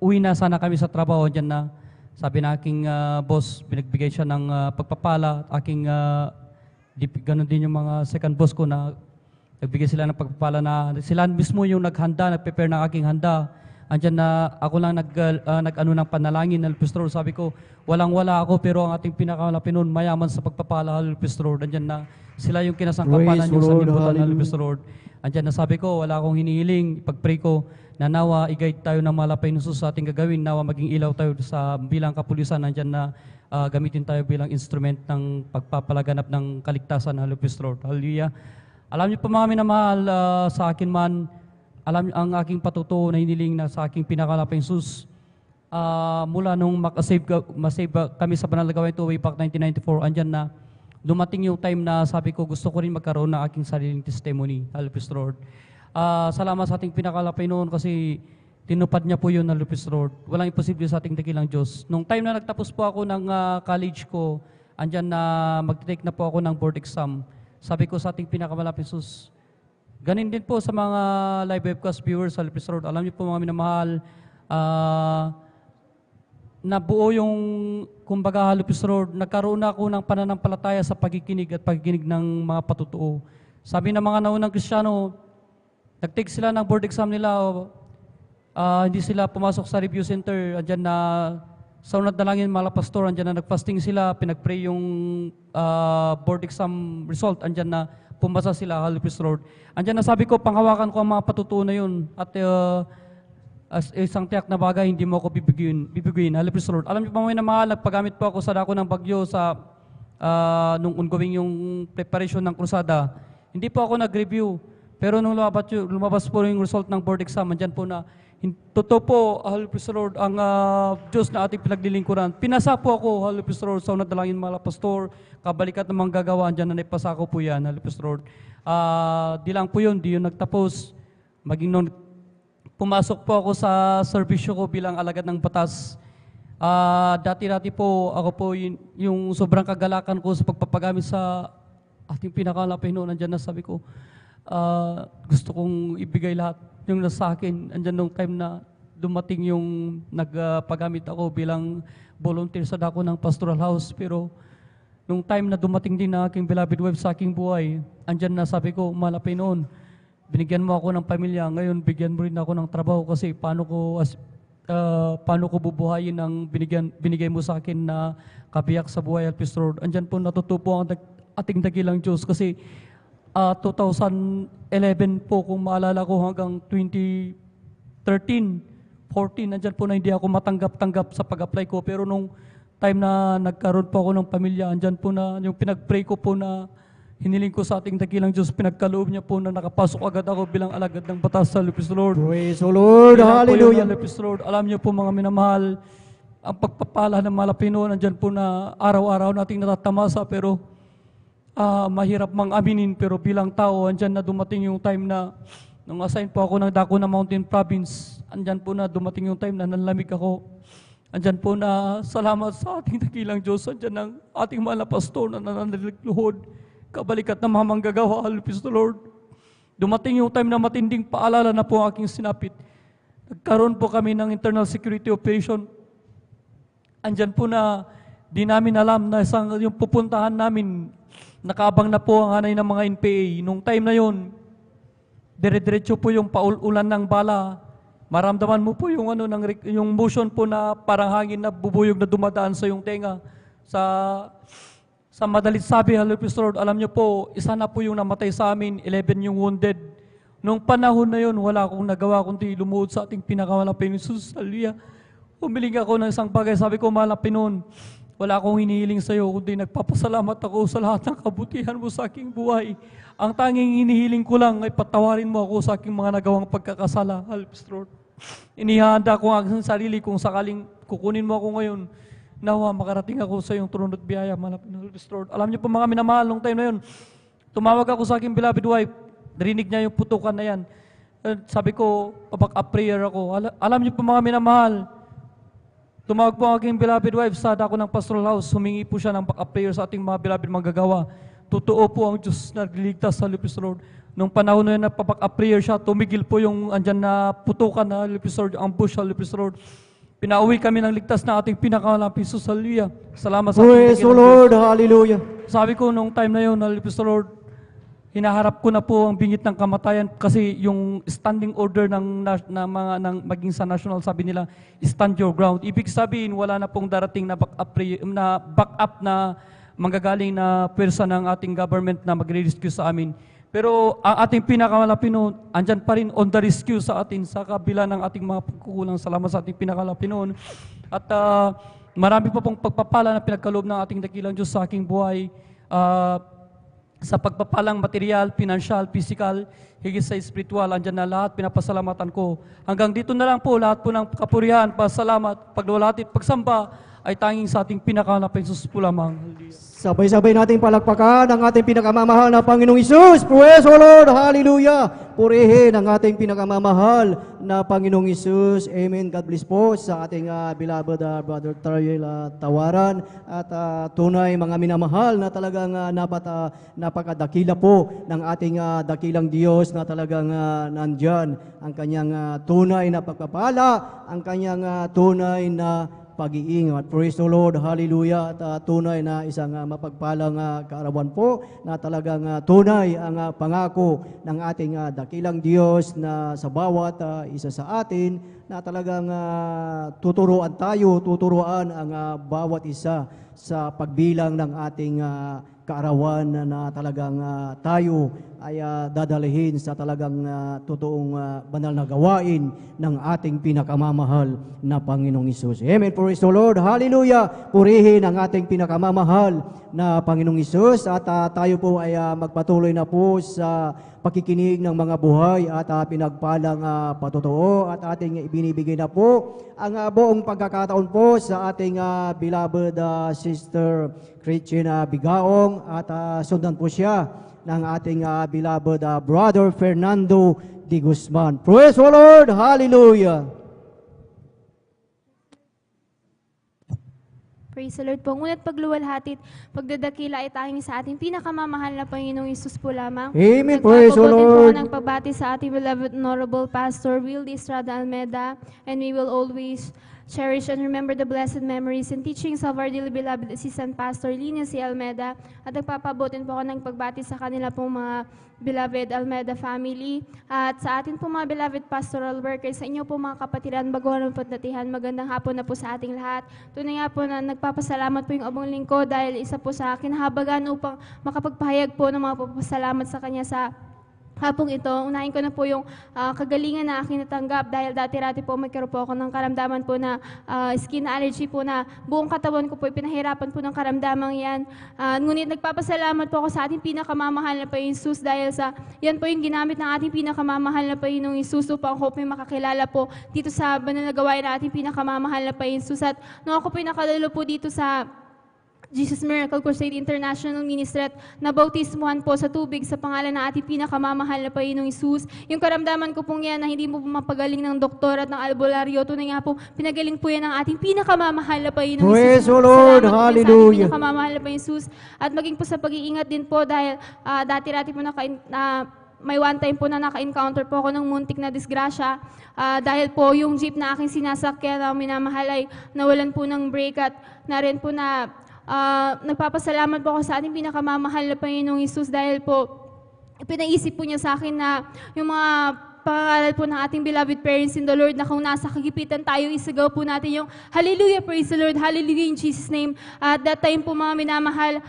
uwi na sana kami sa trabaho, andyan na sabi na aking boss, binagbigay siya ng pagpapala at aking ganun din yung mga second boss ko na nagbigay sila ng pagpapala na sila mismo yung naghanda, nagprepare ng aking handa. Andyan na ako lang nag-ano ng panalangin ng Pastor. Sabi ko, walang-wala ako pero ang ating pinakamalapin nun, mayaman sa pagpapala ng Pastor. Andyan na sila yung kinasangkapanan yung sa nimbutan ng Pastor. Andyan na sabi ko, wala akong hinihiling, ipag-pray ko na nawa, i-guide tayo ng malapay ng Sus sa ating gagawin. Nawa maging ilaw tayo sa bilang kapulisan. Andyan na gamitin tayo bilang instrument ng pagpapalaganap ng kaligtasan ng Pastor. Hallelujah. Alam niyo po mga minamahal, sa akin man, alam ang aking patutuo na hiniling na sa aking pinakalapang Jesus. Mula nung masave kami sa Banal na Gawain 2 way back 1994, andyan na dumating yung time na sabi ko gusto ko rin magkaroon ng aking sariling testimony. Hallelujah, Lord. Salamat sa ating pinakalapay noon kasi tinupad niya po yun, Hallelujah, Lord. Walang imposible sa ating dakilang Diyos. Nung time na nagtapos po ako ng college ko, andyan na mag-take na po ako ng board exam. Sabi ko sa ating pinakamalapit Jesus, ganin din po sa mga live webcast viewers, Hallelujah, Lord. Alam niyo po mga minamahal, nabuo yung, kumbaga, Hallelujah, Lord, nagkaroon na ako ng pananampalataya sa pagkikinig at pagkikinig ng mga patutuo. Sabi ng mga naunang Kristiyano, nag-take sila ng board exam nila, hindi sila pumasok sa review center, andyan na, sa unad na langin, mga pastor, andyan na nag-fasting sila, pinag-pray yung board exam result, andyan na pumasa sila, Hallelujah, Lord. Andyan na sabi ko, panghawakan ko ang mga patutuo na yun, at as isang tiyak na bagay, hindi mo ako bibiguin. Hallelujah, Lord. Alam niyo pa na mahal, nagpagamit po ako sa dako ng bagyo sa nung ongoing yung preparation ng krusada. Hindi po ako nag-review. Pero nung lumabas po yung result ng board exam, andyan po na, totoo po, Hallelujah, Lord, ang Diyos na ating pinaglilingkuran. Pinasa po ako, Hallelujah, Lord, sa unad dalangin mga pastor, kabalikat ng mga gagawa, andyan na naipasa ko po yan, Hallelujah, Lord. Di lang po yun, di yun nagtapos. Maging nung pumasok po ako sa serbisyo ko bilang alagad ng batas. Dati-dati po, ako po yung sobrang kagalakan ko sa pagpapagamit sa ating pinakalapay noon. Andyan na sabi ko, gusto kong ibigay lahat yung nasa akin. Andyan nung time na dumating yung nagpagamit ako bilang volunteer sa dako ng pastoral house. Pero nung time na dumating din na aking beloved wife sa aking buhay, andyan na sabi ko, malapay noon, binigyan mo ako ng pamilya, ngayon bigyan mo rin ako ng trabaho kasi paano ko bubuhayin ang binigay mo sa akin na kabiyak sa buhay, Hallelujah, Lord. Andyan po natutupo ang ating dakilang Diyos kasi 2011 po, kung maalala ko, hanggang 2013, 14, andyan po na hindi ako matanggap-tanggap sa pag-apply ko. Pero nung time na nagkaroon po ako ng pamilya, andyan po na yung pinag-pray ko po na hiniling ko sa ating dakilang Diyos, pinagkaloob niya po na nakapasok agad ako bilang alagad ng batas, Hallelujah, Lord. Praise the Lord. Hallelujah. Hallelujah, Lord. Alam niyo po mga minamahal, ang pagpapala ng malapino, nandyan po na araw-araw nating natatamasa, pero mahirap mang aminin, pero bilang tao, andyan na dumating yung time na, nung assign po ako ng dako ng Mountain Province, andyan po na dumating yung time na nanlamig ako. Andyan po na salamat sa ating dakilang Diyos, andyan ang ating mahal na pastor na nananaligluhod, kabalikat ng mga manggagawa, Hallelujah, Lord. Dumating yung time na matinding paalala na po ang aking sinapit. Nagkaroon po kami ng internal security operation. Andyan po na di namin alam na yung pupuntahan namin, nakaabang na po ang hanay ng mga NPA. Nung time na yun, dire-diretso po yung paulan ng bala. Maramdaman mo po yung yung motion po na parang hangin na bubuyog na dumadaan sa yung tenga. Sa madalit sabi, Hallelujah, Lord, alam niyo po, isa na po yung namatay sa amin, 11 yung wounded. Nung panahon na yun, wala akong nagawa kundi lumuhod sa ating pinakamalapit ni Jesus. Hallelujah. Humiling ako ng isang bagay. Sabi ko, malapit noon, wala akong hinihiling sa iyo, kundi nagpapasalamat ako sa lahat ng kabutihan mo sa aking buhay. Ang tanging hinihiling ko lang ay patawarin mo ako sa aking mga nagawang pagkakasala. Hallelujah, Lord. Inihahanda ko ang aking sarili kung sakaling kukunin mo ako ngayon, nawa makarating ako sa iyong trono at biyaya, Hallelujah, Lord. Alam niyo po mga minamahal, nung time na yun, tumawag ako sa aking beloved wife, narinig niya yung putukan na yan. Sabi ko, back-up prayer ako. Alam niyo po mga minamahal, tumawag po ang aking beloved wife sa dako ng pastoral house, humingi po siya ng back-up prayer sa ating mga beloved manggagawa. Totoo po ang Diyos na liligtas, Hallelujah, Lord. Nung panahon na yun na back-up prayer siya, tumigil po yung andyan na putukan na, Hallelujah, Lord, ang bush, Hallelujah, Lord. Pinauwi kami ng ligtas na ating pinakamalapit, Jesus, Hallelujah. Salamat sa Praise the Lord. Hallelujah. Sabi ko nung time na yun, Hallelujah, Lord, hinaharap ko na po ang bingit ng kamatayan kasi yung standing order ng maging sa national, sabi nila, stand your ground. Ibig sabihin, wala na pong darating na backup na manggagaling na pwersa ng ating government na magre-rescue sa amin. Pero ang ating pinakamalapino, andyan pa rin on the rescue sa atin sa kabila ng ating mga pagkukulang. Salamat sa ating pinakamalapino. At marami pa pong pagpapala na pinagkaloob ng ating dakilang Diyos sa aking buhay. sa pagpapalang material, financial, physical, higit sa spiritual, andyan na lahat, pinapasalamatan ko. Hanggang dito na lang po, lahat po ng kapurihan, pasalamat, pagluwalhati, pagsamba, ay tanging sa ating pinakahanap na Jesus po lamang. Sabay-sabay nating palakpakan ang ating pinakamamahal na Panginoong Isus. Praise the Lord! Hallelujah! Purihin ang ating pinakamamahal na Panginoong Isus. Amen. God bless po sa ating beloved Brother Tariel Tawaran. At tunay mga minamahal na talagang napakadakila po ng ating dakilang Diyos na talagang nandyan. Ang kanyang tunay na pagpapala, ang kanyang tunay na pag-iingat. Praise the Lord, hallelujah. At tunay na isang mapagpalang kaarawan po na talagang tunay ang pangako ng ating dakilang Diyos na sa bawat isa sa atin na talagang tuturuan ang bawat isa sa pagbilang ng ating kaarawan na talagang tayo ay dadalhin sa talagang totoong banal na gawain ng ating pinakamamahal na Panginoong Isus. Amen. Praise the Lord. Hallelujah. Purihin ang ating pinakamamahal na Panginoong Isus at tayo po ay magpatuloy na po sa pakikinig ng mga buhay at pinagpalang patotoo at ating ibinibigay na po ang buong pagkakataon po sa ating beloved Sister Christina Bigaong at sundan po siya ng ating beloved Brother Fernando de Guzman. Praise the Lord! Hallelujah! Praise the Lord po. Ngunit pagluwalhati at pagdadakila ay tanging sa ating pinakamamahal na Panginoong Isus po lamang. Amen. Praise the Nagpapabuti po Lord! ng pagbati sa ating beloved Honorable Pastor Wildy Estrada Almeda, and we will always cherish and remember the blessed memories and teachings of our dearly beloved Assistant Pastor Lina C. Almeda, at nagpapabutin po ako ng pagbati sa kanila pong mga beloved Almeda family at sa atin po mga beloved pastoral workers, sa inyo po mga kapatiran, baguhan ng pagdatihan, magandang hapon na po sa ating lahat. Tunay nga po na nagpapasalamat po yung abong lingkod dahil isa po sa kinahabagan upang makapagpahayag po ng mga papasalamat sa kanya sa hapong ito. Unahin ko na po yung kagalingan na aking natanggap dahil dati-rati po magkaroon po ako ng karamdaman po na skin allergy po na buong katawan ko po pinahirapan po ng karamdamang yan. Ngunit nagpapasalamat po ako sa ating pinakamamahal na Panginoong Isus dahil sa yan po yung ginamit ng ating pinakamamahal na Panginoong Isus upang ako po yung makakilala po dito sa banal na gawain na ating pinakamamahal na Panginoong Isus. At nung ako po yung nakadalo po dito sa Jesus Miracle Crusade International Ministry at nabautismuhan po sa tubig sa pangalan ng ating pinakamamahal na Panginoong Isus. Yung karamdaman ko pong yan na hindi mo po mapagaling ng doktor at ng albularyo, tunay nga po, pinagaling po yan ng ating pinakamamahal na Panginoong Isus. Praise the Lord! Salamat po sa ating Hallelujah! pinakamamahal na Panginoong Isus. At maging po sa pag-iingat din po dahil dati-rati po may one time po na naka-encounter po ako ng muntik na disgrasya dahil po yung jeep na aking sinasakyan na minamahal ay nawalan po ng brake at narin po na nagpapasalamat po ako sa ating pinakamamahal na Panginoong Isus dahil po pinaisip po niya sa akin na yung mga pangaral po ng ating beloved parents in the Lord na kung nasa kagipitan tayo, isagaw po natin yung Hallelujah, praise the Lord, Hallelujah in Jesus' name. At that time po mga minamahal,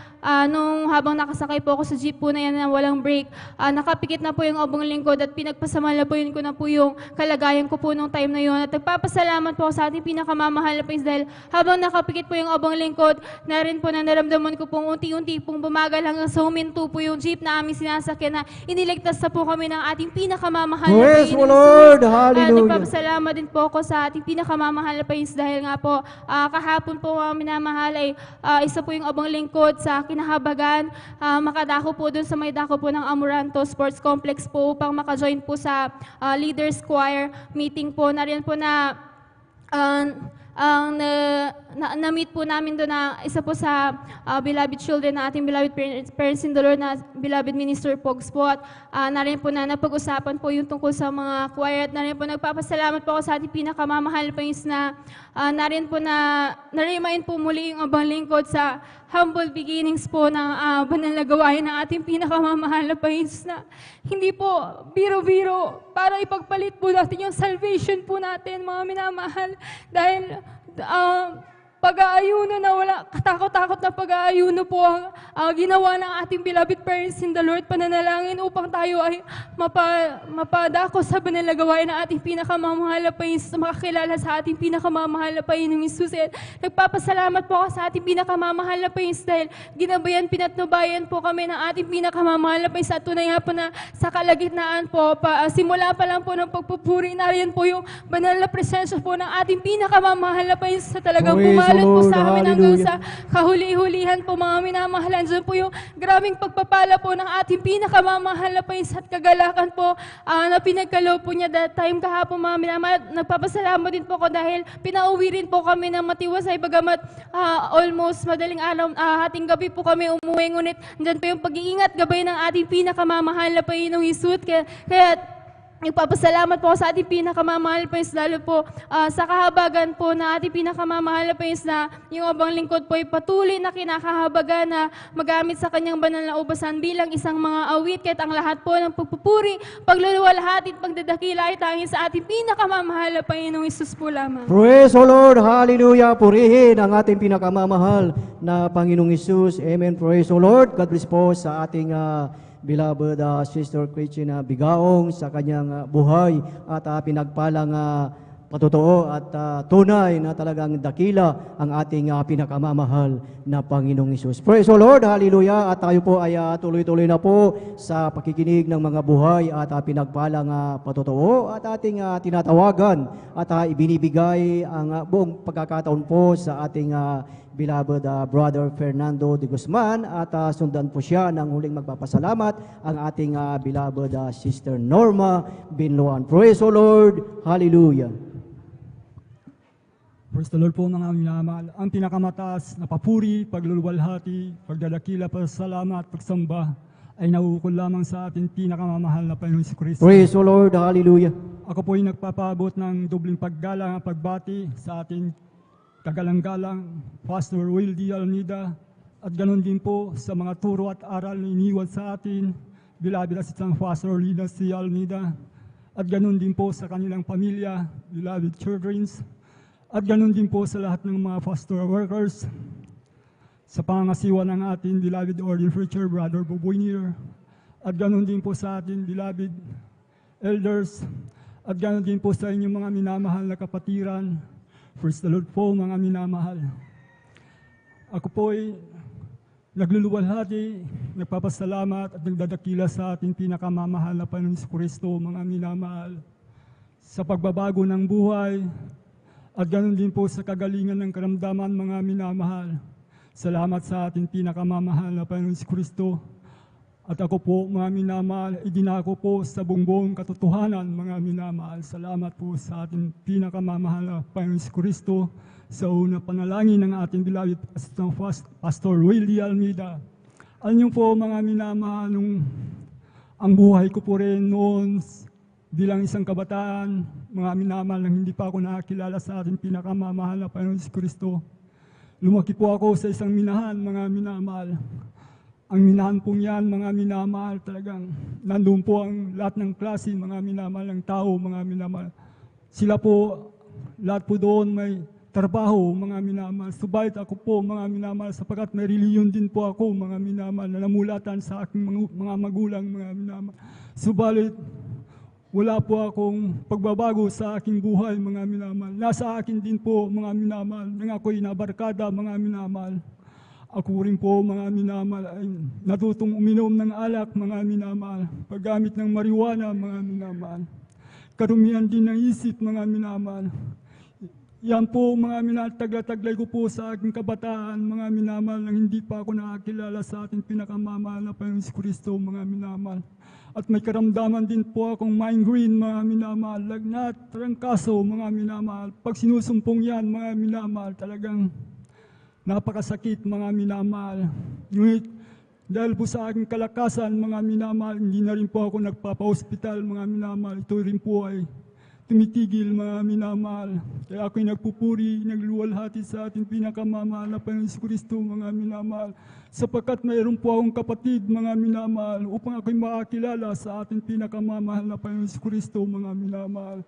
nung habang nakasakay po ako sa jeep po na yan na walang brake, nakapikit na po yung obong lingkod at pinagpasamalapuin ko na po yung kalagayan ko po nung time na yun. At nagpapasalamat po ako sa ating pinakamamahal na Panginoon dahil habang nakapikit po yung obong lingkod, na rin po na naramdaman ko pong unti-unti pong bumagal hanggang sa huminto po yung jeep na aming sinasakyan na iniligtas na po kami ng ating pinakamamahal na Praise the Panginoon Lord! Isus. Hallelujah! Nagpapasalamat din po ako sa ating pinakamamahal na Panginoon dahil nga po kahapon po mga minamahal ay isa po yung abang lingkod sa kinahabagan. Makadako po dun sa may dako po ng Amoranto Sports Complex po upang makajoin po sa Leaders Choir meeting po. Nariyan po na na-meet po namin doon na isa po sa beloved children na ating beloved parents in the Lord na beloved Minister Pogs po at narin po na napag-usapan po yung tungkol sa mga choir at narin po nagpapasalamat po ako sa ating pinakamamahal pa na narin po na narimain po muli yung abang lingkod sa humble beginnings po ng banal na gawain ng ating pinakamamahal na Panginoon na hindi po biro-biro para ipagpalit po natin yung salvation po natin mga minamahal dahil pag-aayuno na wala katakot-takot na pag-aayuno po ang ginawa ng ating beloved parents in the Lord. Pananalangin upang tayo ay mapadako sa banal na gawain ng ating pinakamamahal na Panginoon, makakilala sa ating pinakamamahal na Panginoong Hesus. At nagpapasalamat po ako sa ating pinakamamahal na Panginoon dahil ginabayan, pinatnubayan po kami ng ating pinakamamahal na Panginoon. At tunay nga po na sa kalagitnaan po, simula pa lang po ng pagpupuri, nariyan po yung banal na presensya po ng ating pinakamamahal na Panginoon sa talagang Praise the pumalot po Lord. sa amin hanggang Hallelujah. sa kahuli-hulihan po mga minamahalan. Diyan po yung grabing pagpapala po ng ating pinakamamahal na Panginoon at kagalakan po na pinagkaloob po niya that time kahapon mga minamahal. Nagpapasalamat din po ko dahil pinauwi rin po kami ng matiwasay bagamat almost madaling araw, hating gabi po kami umuwi. Ngunit dyan po yung pag-iingat gabay ng ating pinakamamahal na Panginoong Hesus. Kaya nagpapasalamat po sa ating pinakamamahal pa lalo po sa kahabagan po na ating pinakamamahal pa na yung abang lingkod po ay patuloy na kinakahabagan na magamit sa kanyang banal na ubasan bilang isang mga awit. Kahit ang lahat po ng pagpupuri, pagluluwalhati at pagdadakila ay tanging sa ating pinakamamahal na Panginoong Hesus po lamang. Praise the Lord. Hallelujah. Purihin ang ating pinakamamahal na Panginoong Hesus. Amen. Praise the Lord. God bless po sa ating beloved Sister Christina Bigaong sa kanyang buhay at pinagpalang patotoo at tunay na talagang dakila ang ating pinakamamahal na Panginoong Hesus. Praise the Lord. Hallelujah. At tayo po ay tuloy-tuloy na po sa pakikinig ng mga buhay at pinagpalang patotoo at ating tinatawagan at ibinibigay ang buong pagkakataon po sa ating beloved Brother Fernando de Guzman at sundan po siya ng huling magpapasalamat ang ating beloved Sister Norma Binloan. Praise the Lord. Hallelujah. Praise the Lord po mga minamahal. Ang pinakamataas na papuri, pagluluwalhati, pagdadakila, pasalamat, pagsamba ay nauukol lamang sa ating pinakamamahal na Panginoon si Kristo. Praise the Lord. Hallelujah. Ako po ay nagpapaabot ng dobling paggalang at pagbati sa ating kagalang-galang Pastor Will D. Almeida at ganon din po sa mga turo at aral na iniwan sa atin, beloved Assistant Pastor Lina C. Almeida at ganon din po sa kanilang pamilya, beloved children, at ganon din po sa lahat ng mga pastor workers, sa pangasiwa ng ating beloved Order Preacher, Brother Boboy Nier, at ganon din po sa ating beloved elders, at ganon din po sa inyong mga minamahal na kapatiran. Praise the Lord po mga minamahal. Ako po ay nagluluwalhati, nagpapasalamat at nagdadakila sa ating pinakamamahal na Panginoon Kristo mga minamahal sa pagbabago ng buhay at ganoon din po sa kagalingan ng karamdaman mga minamahal. Salamat sa ating pinakamamahal na Panginoon Kristo. At ako po, mga minamahal, idinako po sa buong katotohanan, mga minamahal. Salamat po sa ating pinakamamahal na Panginoon Kristo sa una panalangin ng ating beloved Assistant Pastor Willie Almeida. Alam niyo po, mga minamahal, ang buhay ko po rin noon bilang isang kabataan, mga minamahal, nang hindi pa ako nakakilala sa ating pinakamamahal na Panginoon Kristo. Lumaki po ako sa isang minahan, mga minamahal. Ang minahan po niyan, mga minamahal, talagang nandun po ang lahat ng klase, mga minamahal ng tao, mga minamahal. Sila po, lahat po doon may trabaho, mga minamahal. Subalit ako po, mga minamahal, sapagkat may reliyon din po ako, mga minamahal, na namulatan sa aking mga magulang, mga minamahal. Subalit, wala po akong pagbabago sa aking buhay, mga minamahal. Nasa akin din po, mga minamahal, nang ako'y nabarkada, mga minamahal. Ako rin po, mga minamahal, ay natutong uminom ng alak, mga minamahal. Paggamit ng marijuana, mga minamahal. Karumihan din ng isip, mga minamahal. Yan po, mga minamahal, tagla-taglay ko po sa aking kabataan, mga minamahal, nang hindi pa ako nakakilala sa ating pinakamamahal na Panginoon si Kristo, mga minamahal. At may karamdaman din po akong migraine, mga minamahal, lagnat, trangkaso, mga minamahal. Pag sinusumpong yan, mga minamahal, talagang napakasakit, mga minamahal. Ngunit dahil po sa aking kalakasan, mga minamahal, hindi na rin po ako nagpapa-hospital, mga minamahal. Ito rin po ay tumitigil, mga minamahal. Kaya ako'y nagpupuri, nagluwalhati sa ating pinakamamahal na Panginoon Kristo, mga minamahal. Sapagkat mayroon po akong kapatid, mga minamahal, upang ako'y makakilala sa ating pinakamamahal na Panginoon Kristo, mga minamahal.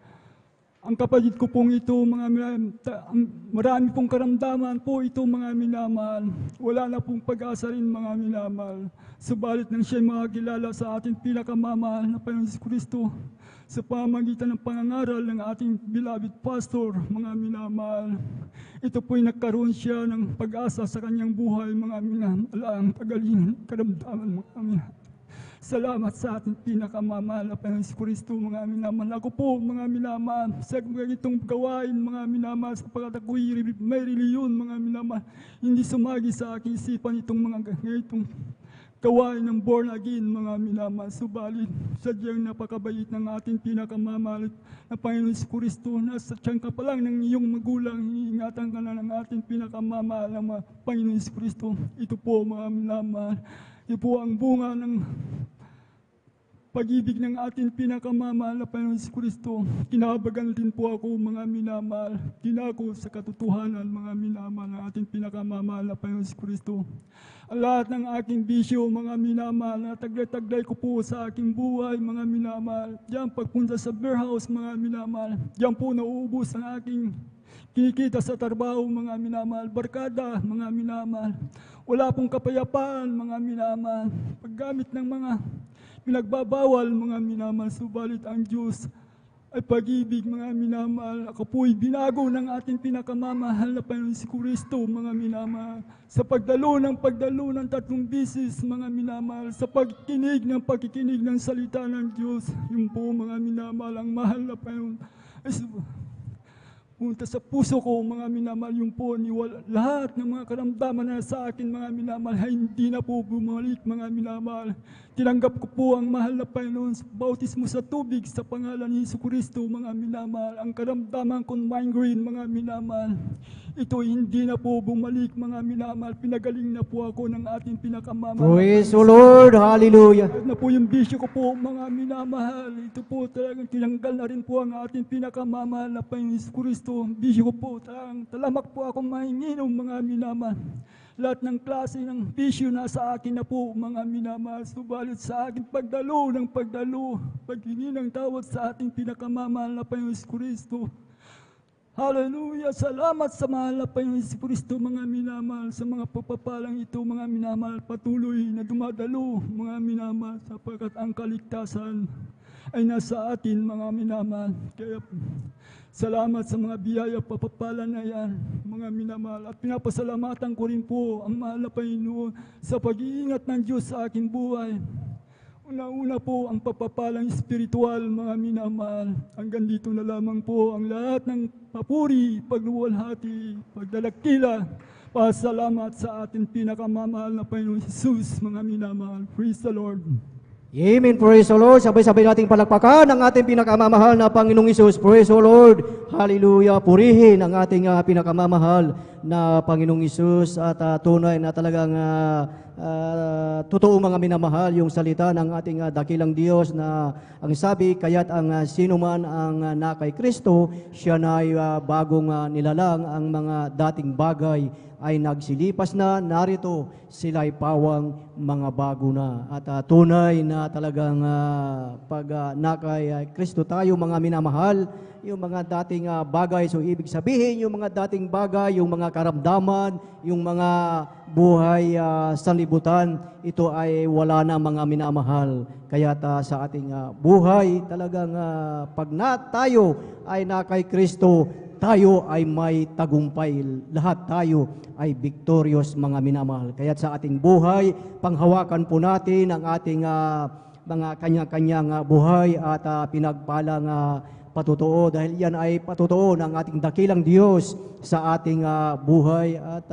Ang kapatid ko pong ito, marami pong karamdaman po ito, mga minamahal. Wala na pong pag-asa rin, mga minamahal. Subalit nang siya'y makakilala sa ating pinakamamahal na Panginoon Kristo, sa pamamagitan ng pangangaral ng ating beloved pastor, mga minamahal. Ito po'y nagkaroon siya ng pag-asa sa kanyang buhay, mga minamahal, ang kagalingan, karamdaman, mga minamahal. Salamat sa ating pinakamamahal na Panginoon Kristo, mga minamahal. Ako po, mga minamahal, sa itong gawain, mga minamahal, sapagkat ako'y may reliyon, mga minamahal. Hindi sumagi sa aking isipan itong gawain ng born again, mga minamahal. Subalit, sadyang napakabait ng ating pinakamamahal na Panginoon Kristo. Nasa tiyan ka pa lang ng iyong magulang, iingatan ka na ng ating pinakamamahal na Panginoon Kristo. Ito po, mga minamahal. Ito po ang bunga ng pag-ibig ng ating pinakamamahal na Panginoon Kristo. Kinabagan din po ako, mga minamahal. Kinako sa katotohanan, mga minamahal, ng ating pinakamamahal na Panginoon Kristo. Ang lahat ng aking bisyo, mga minamahal, na taglay-taglay ko po sa aking buhay, mga minamahal. Diyan pagpunta sa beer house, mga minamahal. Diyan po nauubos ang aking kinikita sa trabaho, mga minamahal. Barkada, mga minamahal. Wala pong kapayapaan, mga minamahal. Paggamit ng mga pinagbabawal, mga minamahal. Subalit ang Diyos ay pag-ibig, mga minamahal. Ako po'y binago ng ating pinakamamahal na Panginoon Kristo, mga minamahal. Sa pagdalo ng 3 bisis, mga minamahal. Sa pagkikinig ng salita ng Diyos. Yun po, mga minamahal, ang mahal na Panginoon ay punta sa puso ko, mga minamahal. Yung po, lahat ng mga karamdaman na sa akin, mga minamahal, ay hindi na po bumalik, mga minamahal. Tinanggap ko po ang mahal na Panginoon sa bautismo sa tubig sa pangalan ni Hesus Kristo, mga minamahal. Ang karamdaman kong migraine, mga minamahal, ito hindi na po bumalik, mga minamahal. Pinagaling na po ako ng ating pinakamamahal. Praise the Lord. Hallelujah. Kahit na po yung bisyo ko po, mga minamahal, ito po talagang tinanggal na rin po ang ating pinakamamahal na Panginoon Hesus Kristo. Bisyo ko po, talamak po akong mahinginom, mga minamahal. Lahat ng klase ng bisyo nasa akin na po, mga minamahal. Subalit sa akin pagdalo, paghingi ng tawad sa ating pinakamamahal na Panginoon Hesus Kristo. Hallelujah! Salamat sa mahal na Panginoon Hesus Kristo, mga minamahal, sa mga pagpapalang ito, mga minamahal, patuloy na dumadalo, mga minamahal, sapagkat ang kaligtasan ay nasa atin, mga minamahal. Kaya salamat sa mga biyaya papapala na yan, mga minamahal. At pinapasalamatan ko rin po ang mahal na Panginoon sa pag-iingat ng Diyos sa aking buhay. Una-una po ang papapalang espiritual, mga minamahal. Hanggang dito na lamang po ang lahat ng papuri, pagluwalhati, pagdalakila, pasalamat sa ating pinakamamahal na Panginoon Jesus, mga minamahal. Praise the Lord. Amen. Praise the Lord. Sabay-sabay nating palakpakan ang ating pinakamamahal na Panginoong Hesus. Praise the Lord. Hallelujah. Purihin ang ating pinakamamahal na Panginoong Hesus at tunay na talagang totoo, mga minamahal, yung salita ng ating dakilang Diyos na ang sabi, kaya't ang sino man ang na kay Kristo, siya na ay bagong nilalang, ang mga dating bagay ay nagsilipas na, narito sila ay pawang mga bago na. At tunay na talagang pag nakay Kristo tayo, mga minamahal, yung mga dating bagay, so ibig sabihin yung mga dating bagay, yung mga karamdaman, yung mga buhay sa libutan, ito ay wala na, mga minamahal. Kaya sa ating buhay, talagang pag tayo ay na kay Kristo, tayo ay may tagumpay. Lahat tayo ay victorious, mga minamahal. Kaya sa ating buhay, panghawakan po natin ang ating mga kanya-kanyang buhay at pinagpalang patutuo, dahil yan ay patutuo ng ating dakilang Diyos sa ating buhay at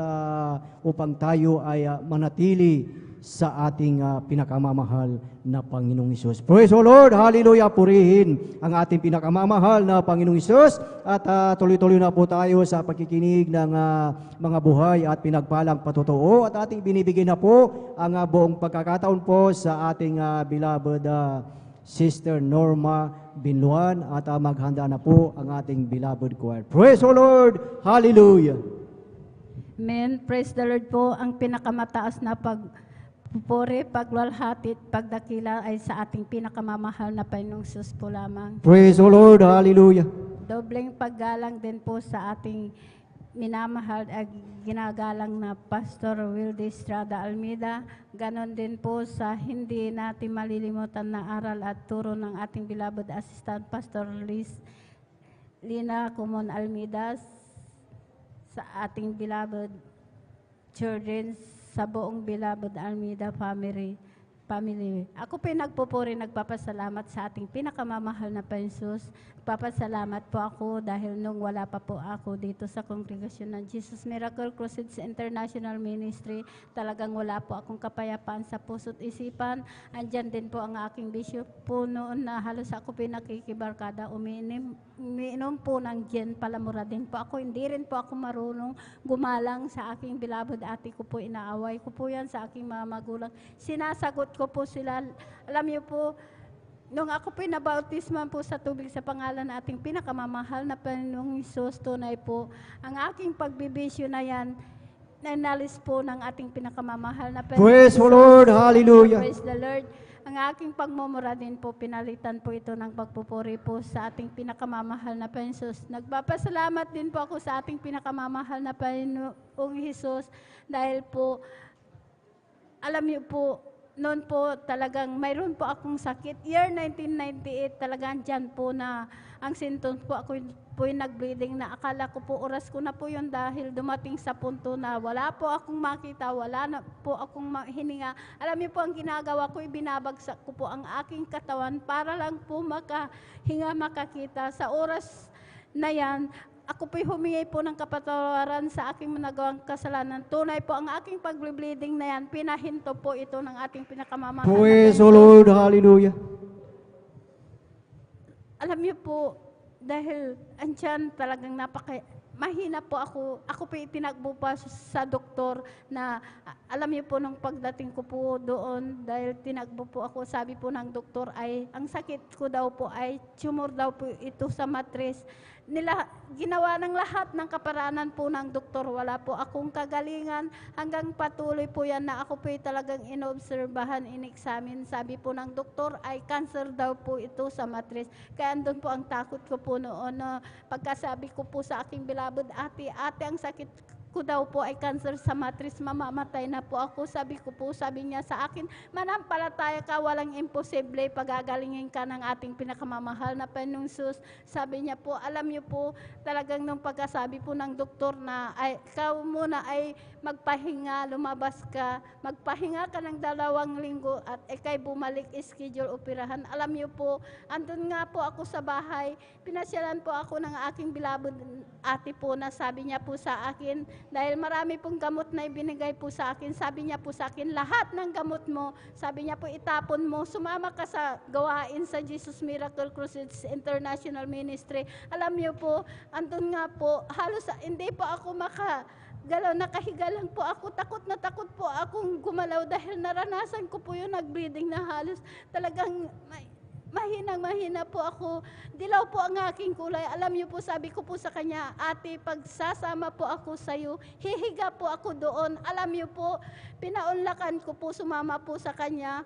upang tayo ay manatili sa ating pinakamamahal na Panginoong Hesus. Praise the Lord! Hallelujah! Purihin ang ating pinakamamahal na Panginoong Hesus at tuloy-tuloy na po tayo sa pagkikinig ng mga buhay at pinagpalang patutuo at ating binibigyan na po ang buong pagkakataon po sa ating beloved Sister Norma Binluan at maghanda na po ang ating beloved choir. Praise the Lord! Hallelujah! Amen. Praise the Lord po. Ang pinakamataas na pagpupuri, pagluwalhati, pagdakila ay sa ating pinakamamahal na Panginoong Hesus po lamang. Praise the Lord! Hallelujah! Dobleng paggalang din po sa ating minamahal at ginagalang na Pastor Wilde Estrada Almeida. Ganon din po sa hindi natin malilimutan na aral at turo ng ating beloved Assistant Pastor Lina Kumon Almeida, sa ating beloved children, sa buong beloved Almeida family. Ako pinagpupuri, nagpapasalamat sa ating pinakamamahal na Pensus. Nagpapasalamat po ako dahil nung wala pa po ako dito sa kongregasyon ng Jesus Miracle Crusades International Ministry, talagang wala po akong kapayapaan sa puso't isipan. Andyan din po ang aking bishop po noon na halos ako pinakikibarkada, umiinom po ng gin, palamura din po ako. Hindi rin po ako marunong gumalang sa aking beloved ate ko po, inaaway ko po yan sa aking mga magulang. Sinasagot ko po sila. Alam niyo po, nung ako pinabautisman po sa tubig sa pangalan ng ating pinakamamahal na Panginoong Hesus, tunay po, ang aking pagbibisyo na yan, nainalis po ng ating pinakamamahal na Panginoong Praise the Hesus. Lord. Hallelujah. Praise the Lord. Ang aking pagmumura din po, pinalitan po ito ng pagpupuri po sa ating pinakamamahal na Panginoong Hesus. Nagpapasalamat din po ako sa ating pinakamamahal na Panginoong Hesus dahil po, alam niyo po, noon po talagang mayroon po akong sakit. Year 1998 talagang dyan po na ang symptoms po ako po yung nag-bleeding na akala ko po oras ko na po yun dahil dumating sa punto na wala po akong makita, wala na po akong hininga. Alam niyo po ang ginagawa ko, ibinabagsak ko po ang aking katawan para lang po makahinga, makakita. Sa oras na yan, ako po'y humingi po ng kapatawaran sa aking nagawang kasalanan. Tunay po, ang aking pag-bleeding na yan, pinahinto po ito ng ating pinakamamahal. Praise the Lord. Hallelujah. Alam niyo po, dahil andyan talagang mahina po ako. Ako po itinagbo pa sa doktor na, alam niyo po, nung pagdating ko po doon, dahil tinagbo po ako, sabi po ng doktor ay, ang sakit ko daw po ay tumor daw po ito sa matris. Ginawa ng lahat ng kaparanan po ng doktor, wala po akong kagalingan, hanggang patuloy po yan na ako po talagang inobserbahan, inexamine. Sabi po ng doktor ay cancer daw po ito sa matris. Kaya andun po ang takot ko po noon na pagkasabi ko po sa aking beloved ate, ang sakit ko daw po ay cancer sa matris, mamamatay na po ako. Sabi niya sa akin, manampalataya ka, walang imposible, pagagalingin ka ng ating pinakamamahal na Panginoong Hesus. Sabi niya po, alam niyo po, talagang nung pagkasabi po ng doktor na, ay, ikaw muna ay magpahinga, lumabas ka, magpahinga ka ng 2 linggo at ikay bumalik, schedule operahan. Alam niyo po, andun nga po ako sa bahay, pinasyalan po ako ng aking beloved ate po na sabi niya po sa akin, dahil marami pong gamot na ibinigay po sa akin, sabi niya po sa akin, lahat ng gamot mo, sabi niya po, itapon mo, sumama ka sa gawain sa Jesus Miracle Crusades International Ministry. Alam niyo po, andun nga po, halos hindi po ako galaw, nakahiga lang po ako, takot na takot po akong gumalaw dahil naranasan ko po yung nag-bleeding na halos talagang mahina po ako. Dilaw po ang aking kulay. Alam niyo po, sabi ko po sa kanya, ate, pag sasama po ako sa iyo, hihiga po ako doon. Alam niyo po, pinaunlakan ko po, sumama po sa kanya.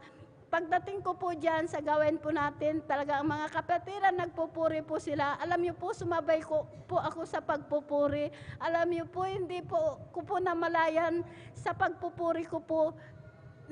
Pagdating ko po dyan sa gawin po natin, talaga ang mga kapatiran, nagpupuri po sila. Alam niyo po, sumabay ko po ako sa pagpupuri. Alam niyo po, hindi po ko po namalayan sa pagpupuri ko po.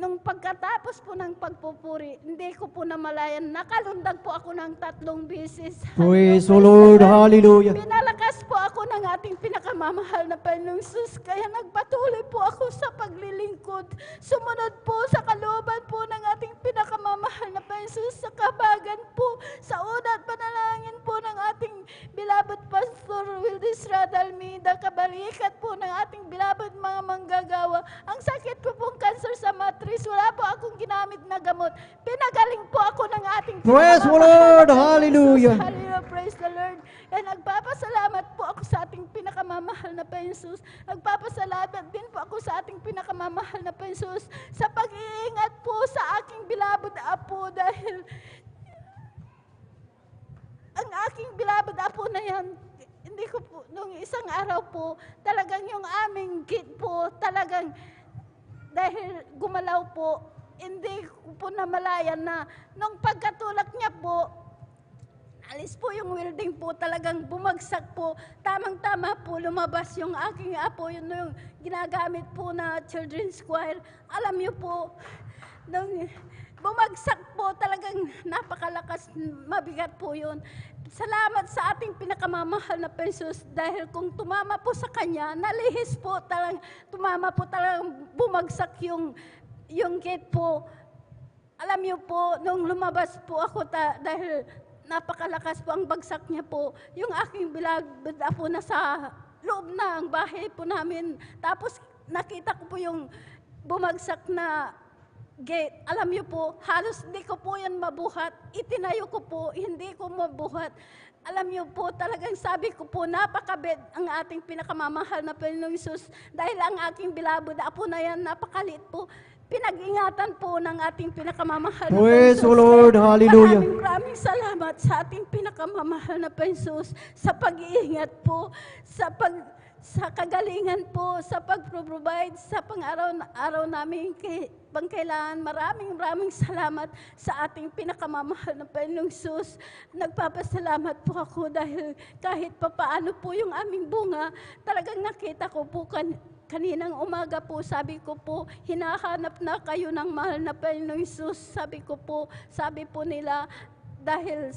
Nung pagkatapos po ng pagpupuri, hindi ko po namalayan, nakalundag po ako ng 3 beses. Praise the Lord. Hallelujah. Pinalakas po ako ng ating pinakamamahal na Panginoong Hesus, kaya nagpatuloy po ako sa paglilingkod. Sumunod po sa kalooban po ng ating pinakamamahal na Panginoong Hesus, sa kabagan po, sa unat panalangin po ng ating beloved Pastor Wilde Estrada Almeida, kabalikat po ng ating beloved mga manggagawa. Ang sakit ko pong cancer sa matris, wala po akong ginamit na gamot. Pinagaling po ako ng ating Praise the Lord. Hallelujah. Hallelujah. Praise the Lord. And nagpapasalamat po ako sa ating pinakamamahal na Panginoong Hesus. Nagpapasalamat din po ako sa ating pinakamamahal na Panginoong Hesus sa pag-iingat po sa aking beloved apo dahil ang aking beloved apo na yan, hindi ko po, nung isang araw po, talagang yung aming kid po, talagang dahil gumalaw po, hindi ko po namalayan na nung pagkatulak niya po, alis po yung welding po, talagang bumagsak po. Tamang-tama po, lumabas yung aking apo, yun yung ginagamit po na children's choir. Alam niyo po, nung bumagsak po, talagang napakalakas, mabigat po yun. Salamat sa ating pinakamamahal na Jesus dahil kung tumama po sa Kanya, nalihis po, tumama po talagang bumagsak yung gate po. Alam niyo po, nung lumabas po ako dahil napakalakas po ang bagsak niya po, yung aking beloved po nasa loob na ang bahay po namin. Tapos nakita ko po yung bumagsak na gate. Alam niyo po, halos hindi ko po yan mabuhat. Itinayo ko po, hindi ko mabuhat. Alam niyo po, talagang sabi ko po, napakabait ang ating pinakamamahal na Panginoong Hesus. Dahil ang aking beloved apo na yan, napakaliit po. Pinag-ingatan po ng ating pinakamamahal na Praise Panginoon the Lord. Hallelujah. Maraming salamat sa ating pinakamamahal na Panginoon sa pag-iingat po, sa kagalingan po, sa pag-provide, sa pang-araw namin pangkailangan. Maraming salamat sa ating pinakamamahal na Panginoong Hesus. Nagpapasalamat po ako dahil kahit papaano po yung aming bunga, talagang nakita ko po kaninang umaga po, sabi ko po, hinahanap na kayo ng mahal na Panginoong Hesus. Sabi po nila, dahil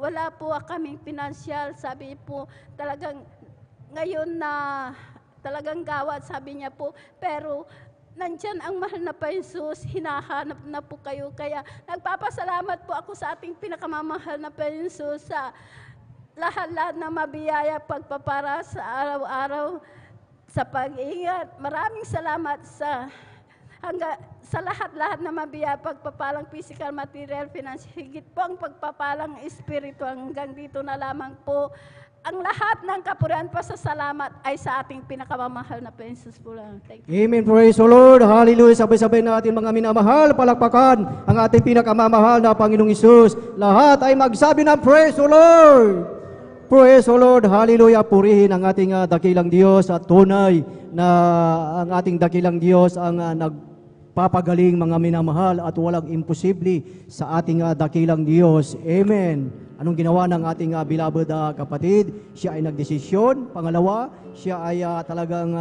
wala po kaming pinansyal, sabi po, talagang ngayon na talagang gawat, sabi niya po, pero nandyan ang mahal na Panginoong Hesus, hinahanap na po kayo. Kaya nagpapasalamat po ako sa ating pinakamamahal na Panginoong Hesus sa lahat-lahat na mabiyaya pagpapara sa araw-araw, sa pag-iingat. Maraming salamat sa lahat-lahat na mabiyaya pagpapalang physical, material, financial, higit po ang pagpapalang espiritu. Hanggang dito na lamang po. Ang lahat ng kapurihan pa sa salamat ay sa ating pinakamamahal na Panginoon po lang. Thank you. Amen. Praise the Lord. Hallelujah. Sabay-sabay natin mga minamahal, palakpakan ang ating pinakamamahal na Panginoong Hesus. Lahat ay magsabi ng Praise the Lord. Praise the Lord. Hallelujah. Purihin ang ating dakilang Diyos at tunay na ang ating dakilang Diyos ang nagpapagaling mga minamahal at walang imposible sa ating dakilang Diyos. Amen. Anong ginawa ng ating beloved kapatid? Siya ay nagdesisyon. Pangalawa, siya ay talagang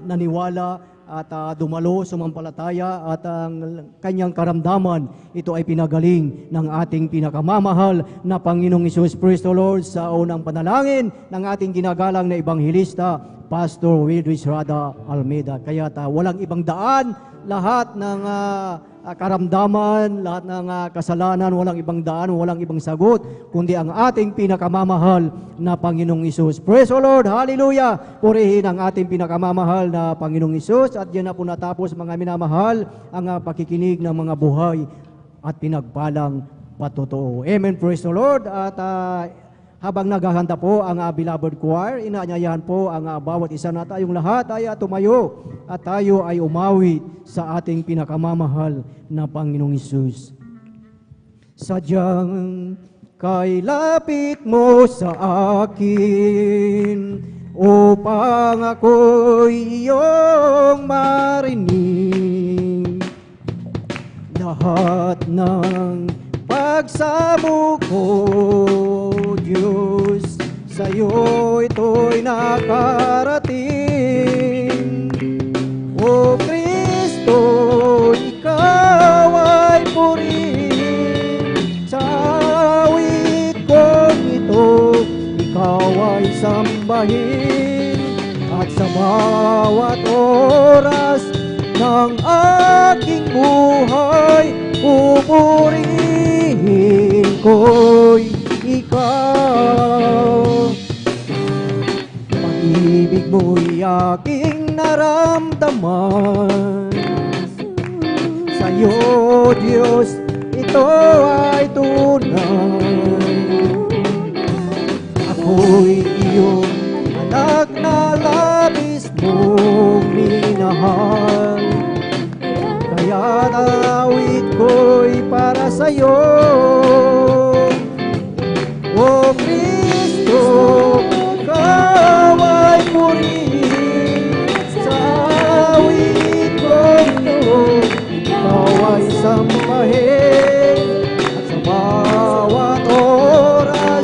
naniwala at dumalo, sumampalataya at ang kanyang karamdaman, ito ay pinagaling ng ating pinakamamahal na Panginoong Hesus. Praise the Lord. Sa unang panalangin ng ating ginagalang na Ebanghelista, Pastor Wilris Rada Almeida. Kaya walang ibang daan, lahat ng karamdaman, lahat ng kasalanan, walang ibang daan, walang ibang sagot, kundi ang ating pinakamamahal na Panginoong Hesus. Praise the Lord! Hallelujah! Purihin ang ating pinakamamahal na Panginoong Hesus. At yan na po natapos, mga minamahal, ang pakikinig ng mga buhay at pinagpalang patotoo. Amen. Praise the Lord! At habang naghahanda po ang beloved choir, inaanyayahan po ang bawat isa na tayong lahat ay tumayo at tayo ay umawi sa ating pinakamamahal na Panginoong Hesus. Sadyang kailapit mo sa akin upang ako'y iyong marinig. Lahat ng pagsamo ko, Diyos, sa'yo ito'y nakarating. O Kristo, ikaw ay purihin. Sa awit kong ito, ikaw ay sambahin. At sa bawat oras ng aking buhay, pupurihin ko'y ikaw. Pag-ibig mo'y aking naramdaman. Sa'yo, Diyos, ito ay tunay. Ako'y iyong anak na labis mong minahal. Kaya awit ko'y para sa'yo. O Kristo, ikaw ay purihin. Sa awit kong ito, ikaw ay sambahin. At sa bawat oras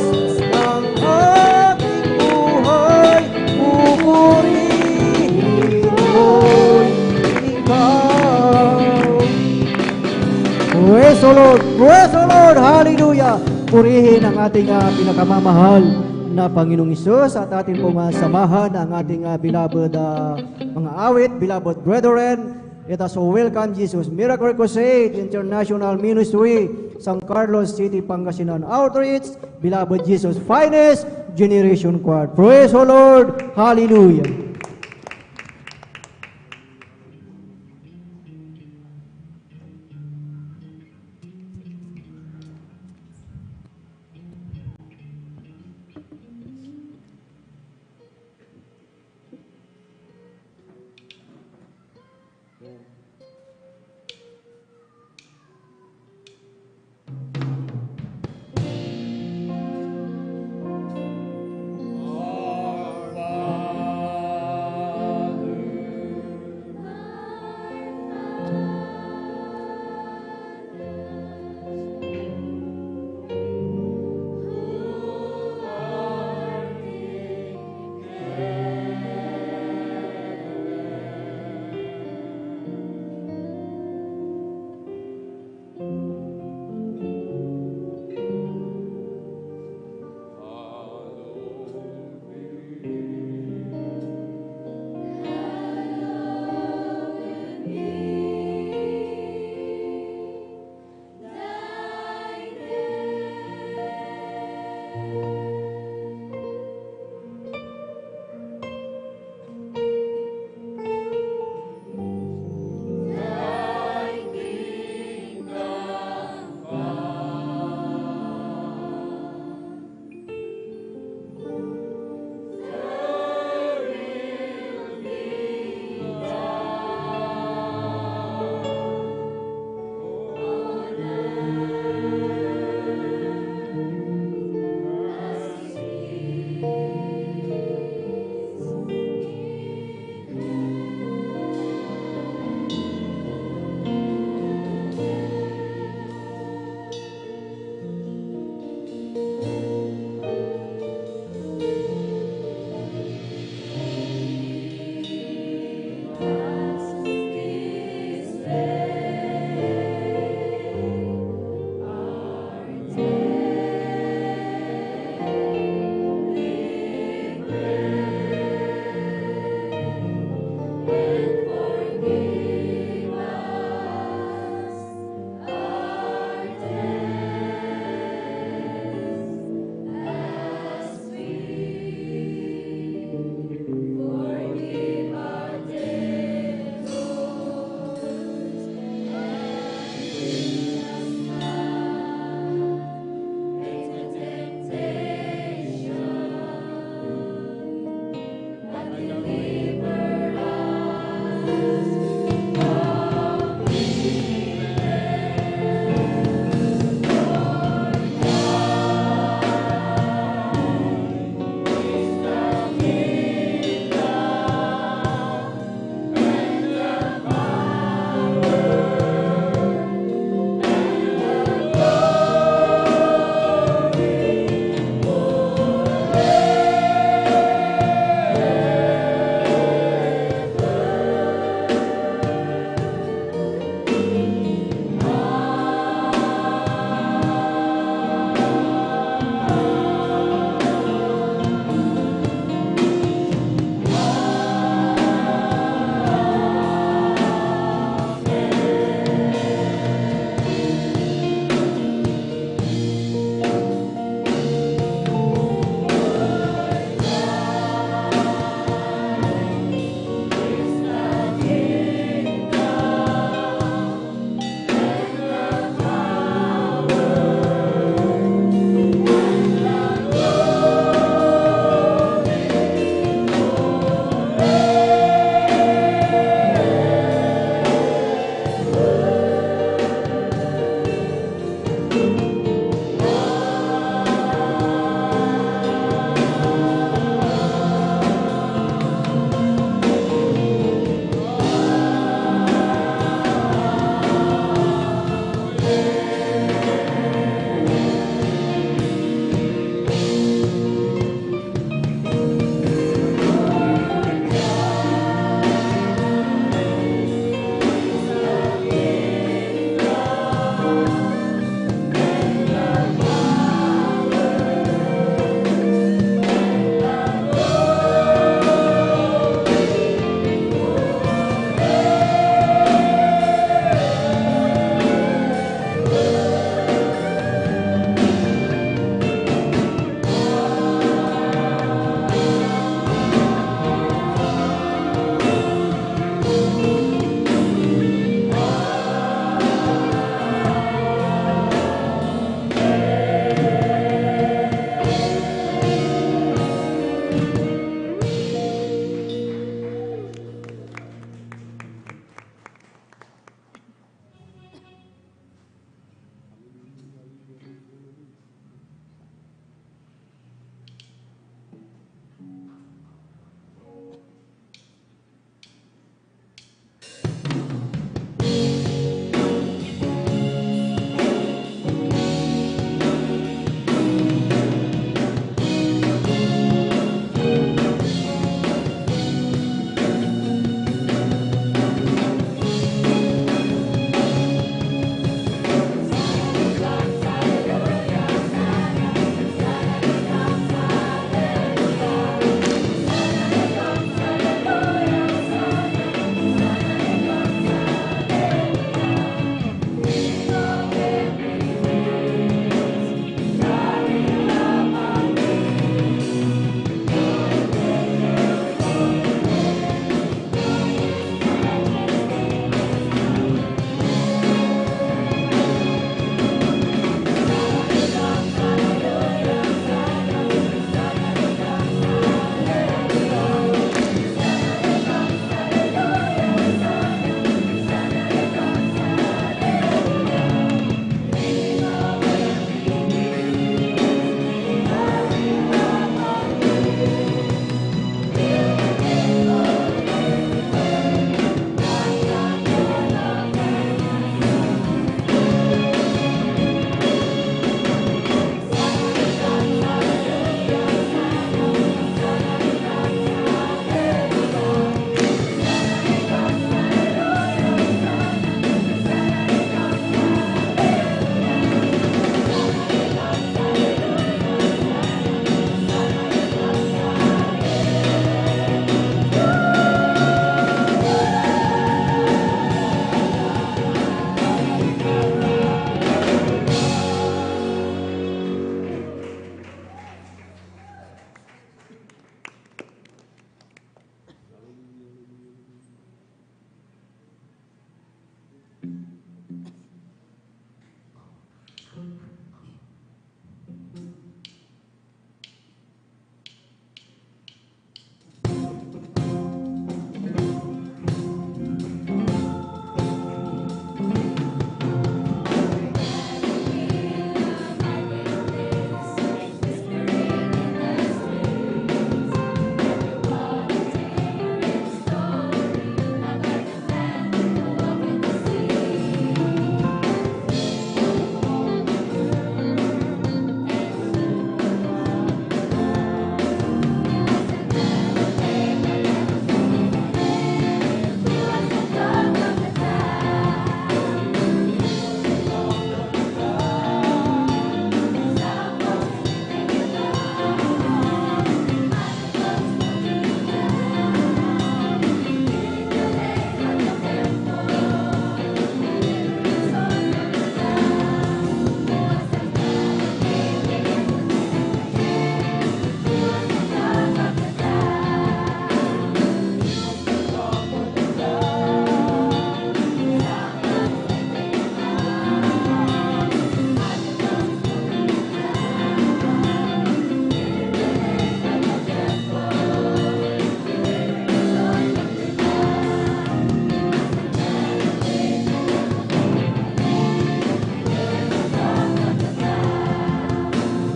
Lord! Praise the Lord! Hallelujah! Purihin ang ating pinakamamahal na Panginoong Isus at ating pong samahan ang ating beloved mga awit, beloved brethren. Let us welcome Jesus Miracle Crusade International Ministry, San Carlos City, Pangasinan Outreach, beloved Jesus Finest Generation Choir. Praise the Lord! Hallelujah!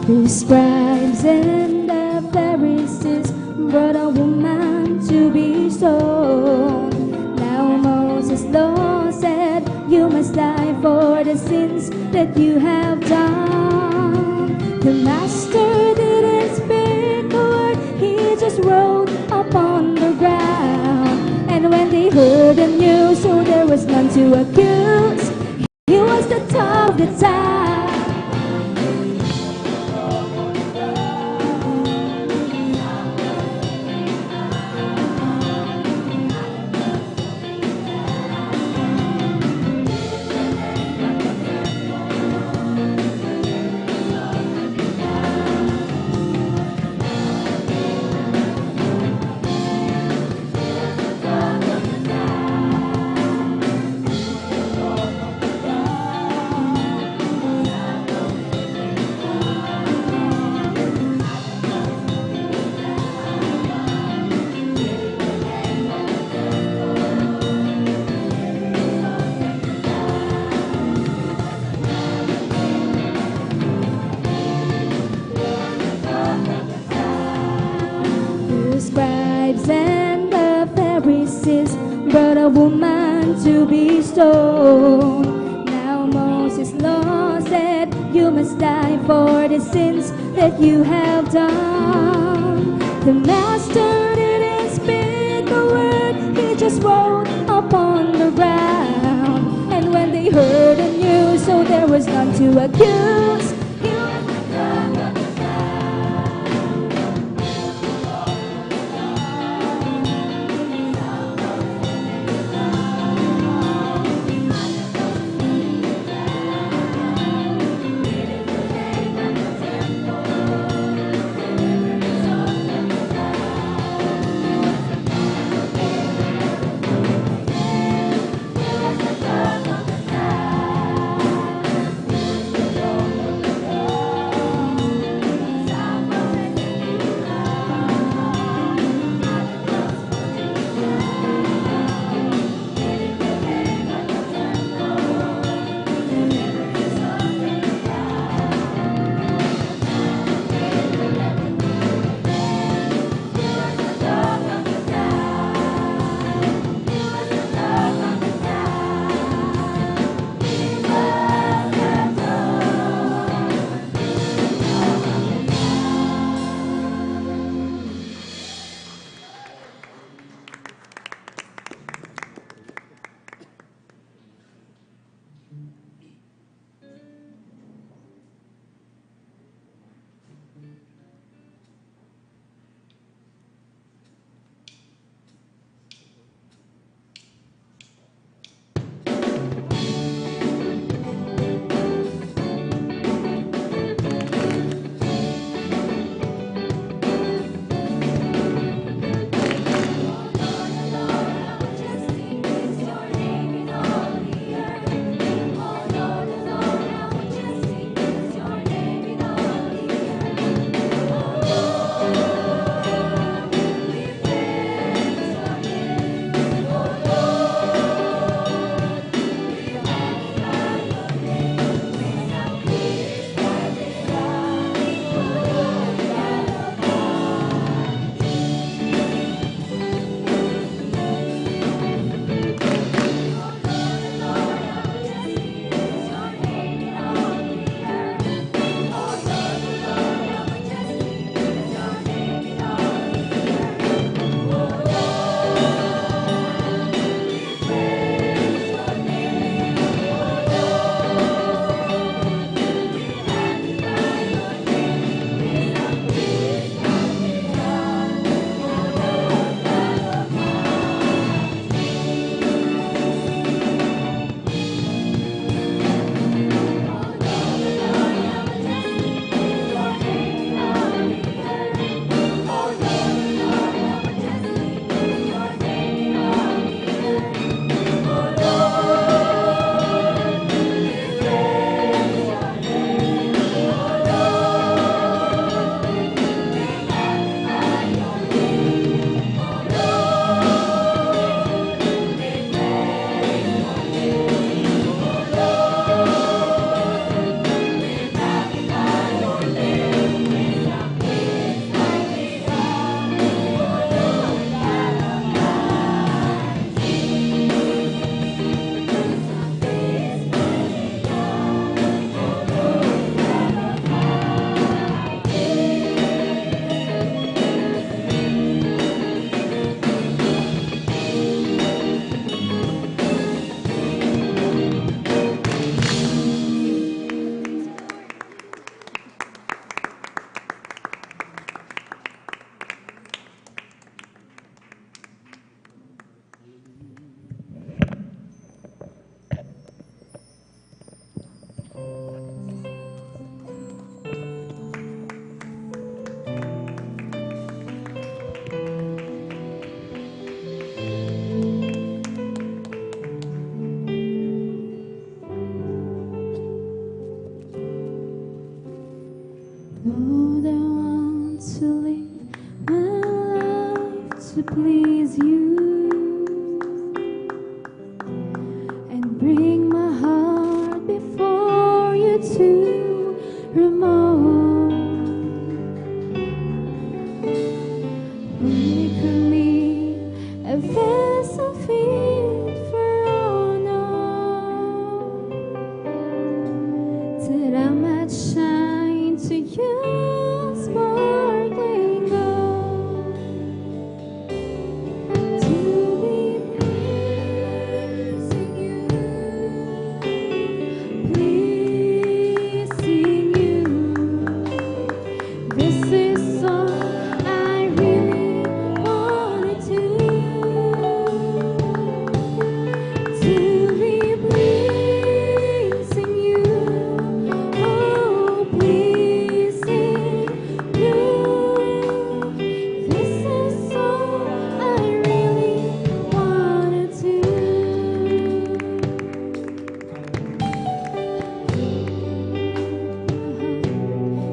The scribes and the Pharisees brought a woman to be stoned. Now Moses' law said, you must die for the sins that you have done. The master didn't speak a word, he just wrote upon the ground. And when they heard the news, so there was none to accuse. He was the top of the town. The scribes and the Pharisees brought a woman to be stoned. Now Moses' law said, you must die for the sins that you have done. The master didn't speak a word, he just wrote upon the ground. And when they heard the news, so there was none to accuse. He was the top of the Lord, I want to live my life to please you and bring my heart before you to remove. Make of me a vessel fit for honor, that I might shine to you sparkling gold, to be pleasing you, pleasing you. This is all I really wanna do, to be pleasing you, oh pleasing you. This is all I really wanna do.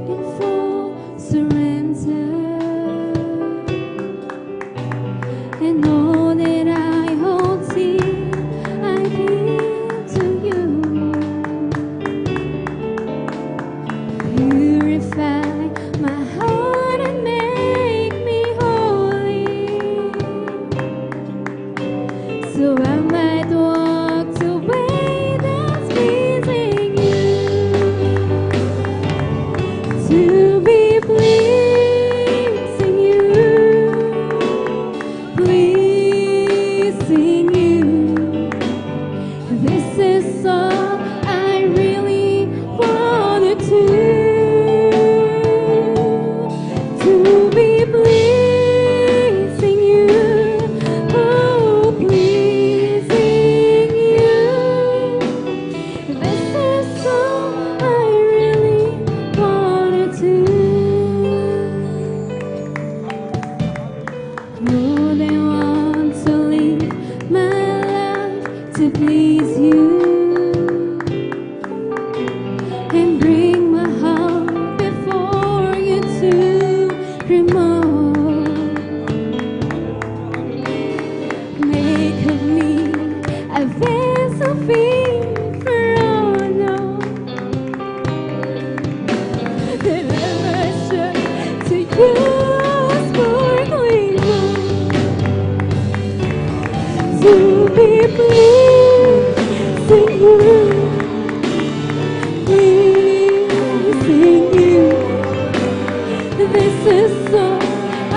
In full surrender, and all that I hold dear, I give to you. Purify my heart and make me holy, so I might walk the way that's pleasing you, to be pleasing you, pleasing you. This is all I really wanna do, to be pleasing you, oh pleasing you. This is all I really wanna do. Lord, I want to live my life to please you and bring my heart before you to remove. Make of me a vessel fit for honor, that I might shine to you sparkling gold, to be pleasing you, pleasing you. This is all I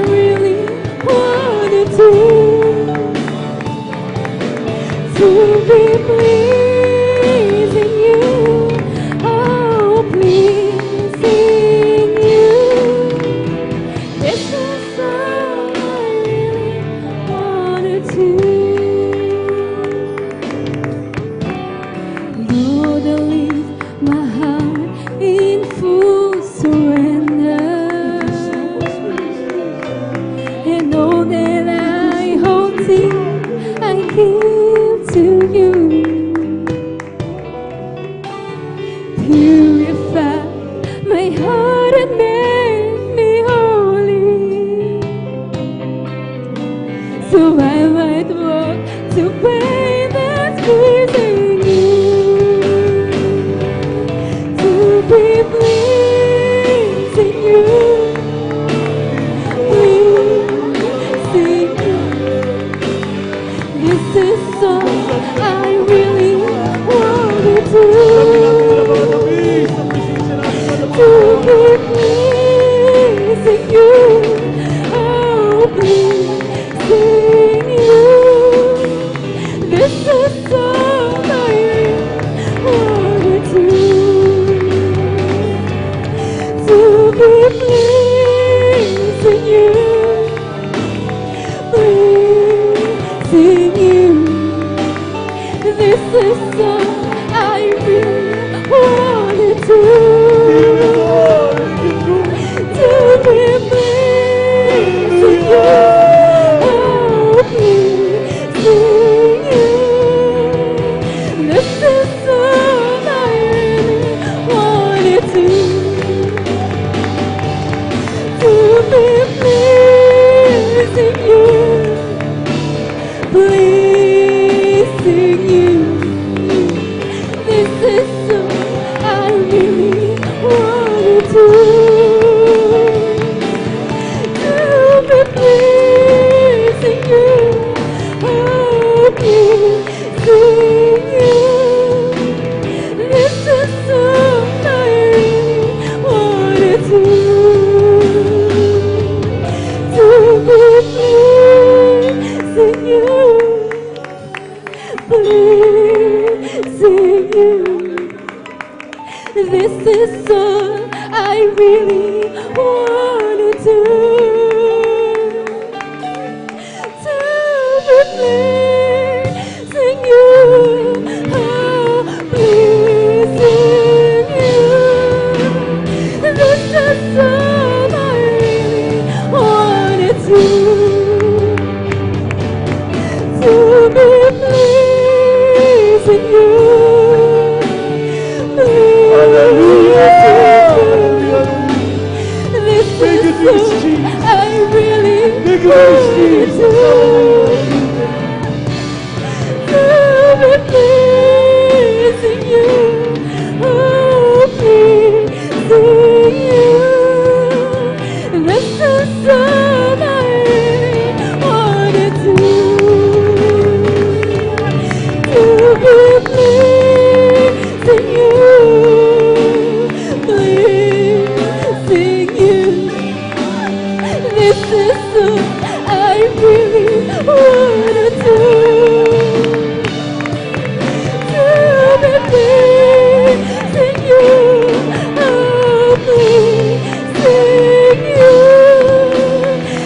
really wanna do, to be pleasing you, oh pleasing you. This is all I really wanna do. Lord, I leave my heart in full surrender, and all that I hold dear, I give to you. Purify my heart and make me holy, so I might walk the way that's pleasing you, to be pleasing you, pleasing you. This is all I really wanna do, to be pleasing you, oh pleasing you. This is all I really wanna do. is all I really wanna do. To be pleasing you, oh, pleasing you. This is all I really wanna do. To be pleasing you. This is what I really want to do. To be pleasing you, oh, pleasing you. This is all I really want to do. To be pleasing you, pleasing you. This is all I really wanna do. To be pleasing you, oh, pleasing you.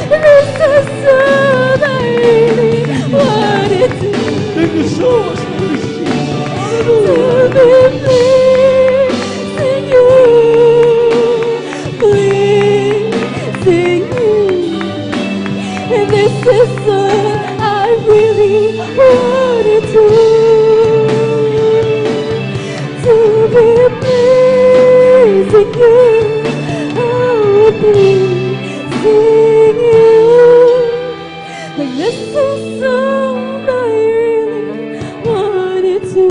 This is all I really wanna do. Thank you so much, Holy Spirit. To be pleasing you, pleasing you. This is all I really wanna do. To be pleasing you, oh, pleasing you. This is all I really wanna do.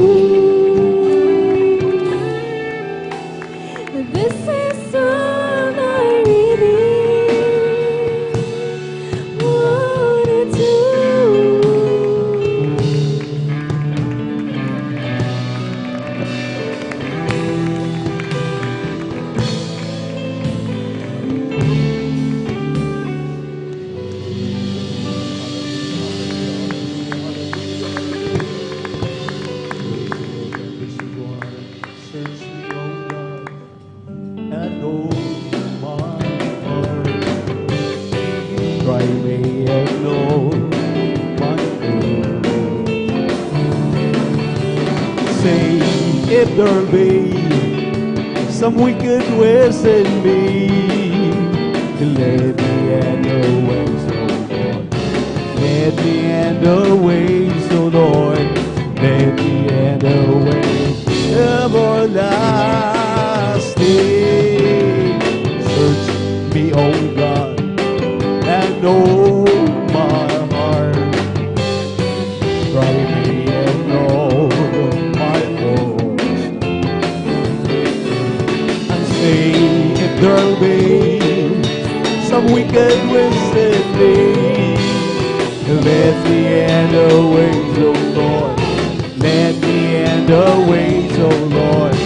This is all I really wanna do. Search me, O God, and know my heart. Try me and know my thoughts. Say if there be some wicked ways in me, let me and the ways, O Lord. Let me and the ways, O Lord. Let me and the ways everlasting. Search me, O God, and know my heart. Try me and know my thoughts. And say if there be some wicked ways in me, let me and the ways, O Lord. Let me and the ways, O Lord.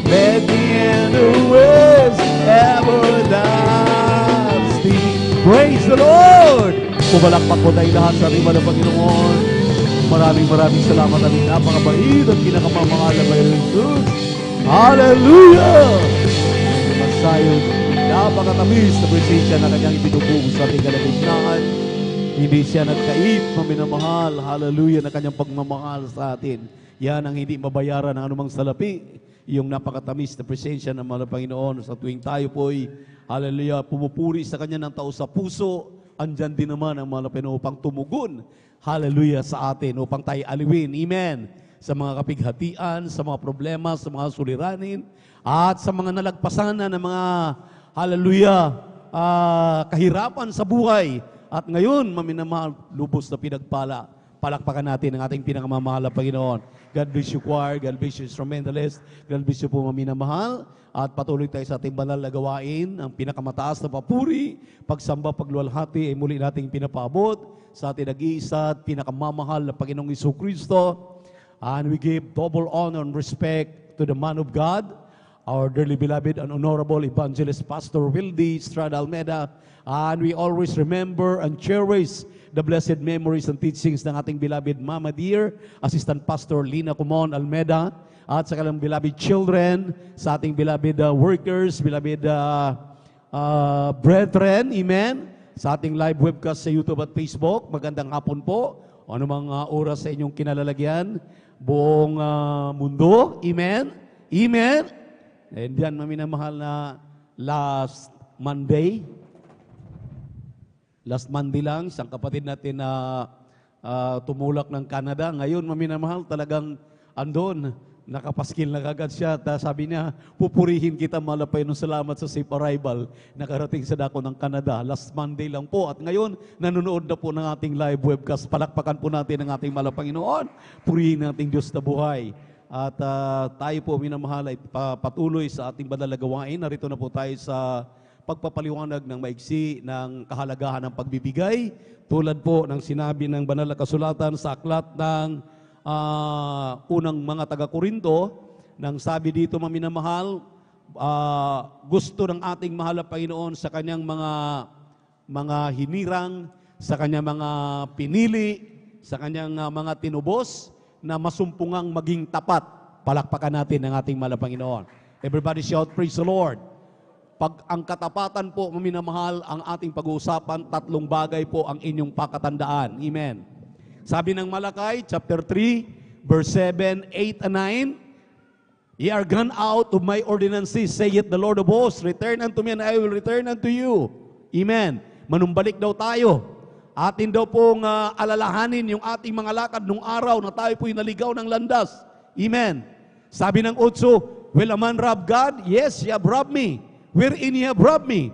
Let me and the ways everlasting. Praise the Lord! Pumalakpak po tayo lahat sa rima ng Panginoon. Maraming salamat at napakabait at pinakamamahal na Panginoon Jesus. Hallelujah! Masayos, napakatamis na presensya na kanyang ipinubugos sa ating kalagitnaan. Hindi siya nagkait, maminamahal, hallelujah, na kanyang pagmamahal sa atin. Yan ang hindi mabayaran ng anumang salapi. Yung napakatamis na presensya ng mga Panginoon sa tuwing tayo po'y, hallelujah, pumupuri sa kanya ng tao sa puso. Andyan din naman ang mga Panginoon upang tumugon, hallelujah, sa atin, upang tayo aliwin, amen, sa mga kapighatian, sa mga problema, sa mga suliranin, at sa mga nalagpasan na ng mga, hallelujah, kahirapan sa buhay. At ngayon, maminamahal, lubos na pinagpala. Palakpakan natin ang ating pinakamamahal na Panginoon. God bless you, choir. God bless you, instrumentalist. God bless you po, maminamahal. At patuloy tayo sa ating banal na gawain. Ang pinakamataas na papuri, pagsamba, pagluwalhati ay muli nating pinapaabot sa ating nag-iisa at pinakamamahal na Panginoong Jesucristo. And we give double honor and respect to the man of God, our dearly beloved and honorable evangelist Pastor Wildy Estrada Almeda, and we always remember and cherish the blessed memories and teachings ng ating beloved Mama Dear, Assistant Pastor Lina Kumon Almeda, at sa kanilang beloved children, sa ating beloved workers, beloved brethren, amen, sa ating live webcast sa YouTube at Facebook. Magandang hapon po, anumang oras sa inyong kinalalagyan, buong mundo, amen, amen. And yan, maminamahal na last Monday lang, isang kapatid natin na tumulak ng Canada. Ngayon, maminamahal, talagang andon, nakapaskil na kagad siya. Sabi niya, pupurihin kita malapay ng salamat sa safe arrival. Nakarating sa dako ng Canada. Last Monday lang po. At ngayon, nanonood na po ng ating live webcast. Palakpakan po natin ang ating malapanginoon. Purihin nating Diyos na buhay. At tayo po, minamahal, ay patuloy sa ating banal na gawain. Narito na po tayo sa pagpapaliwanag ng maigsi ng kahalagahan ng pagbibigay. Tulad po ng sinabi ng banal na kasulatan sa aklat ng unang mga taga-Korinto, nang sabi dito, maminamahal, gusto ng ating mahal na Panginoon sa kanyang mga hinirang, sa kanyang mga pinili, sa kanyang mga tinubos, na masumpungang maging tapat. Palakpakan natin ang ating mahal na Panginoon. Everybody shout, praise the Lord. Pag ang katapatan po, maminamahal, ang ating pag-uusapan, tatlong bagay po ang inyong pakatandaan. Amen. Sabi ng Malakay, chapter 3, verse 7, 8, and 9, Ye are gone out of my ordinances, saith the Lord of hosts, return unto me and I will return unto you. Amen. Manumbalik daw tayo. Atin daw pong alalahanin yung ating mga lakad nung araw na tayo po'y naligaw ng landas. Amen. Sabi ng 8, will a man rob God? Yes, ye have robbed me. Wherein ye have robbed me?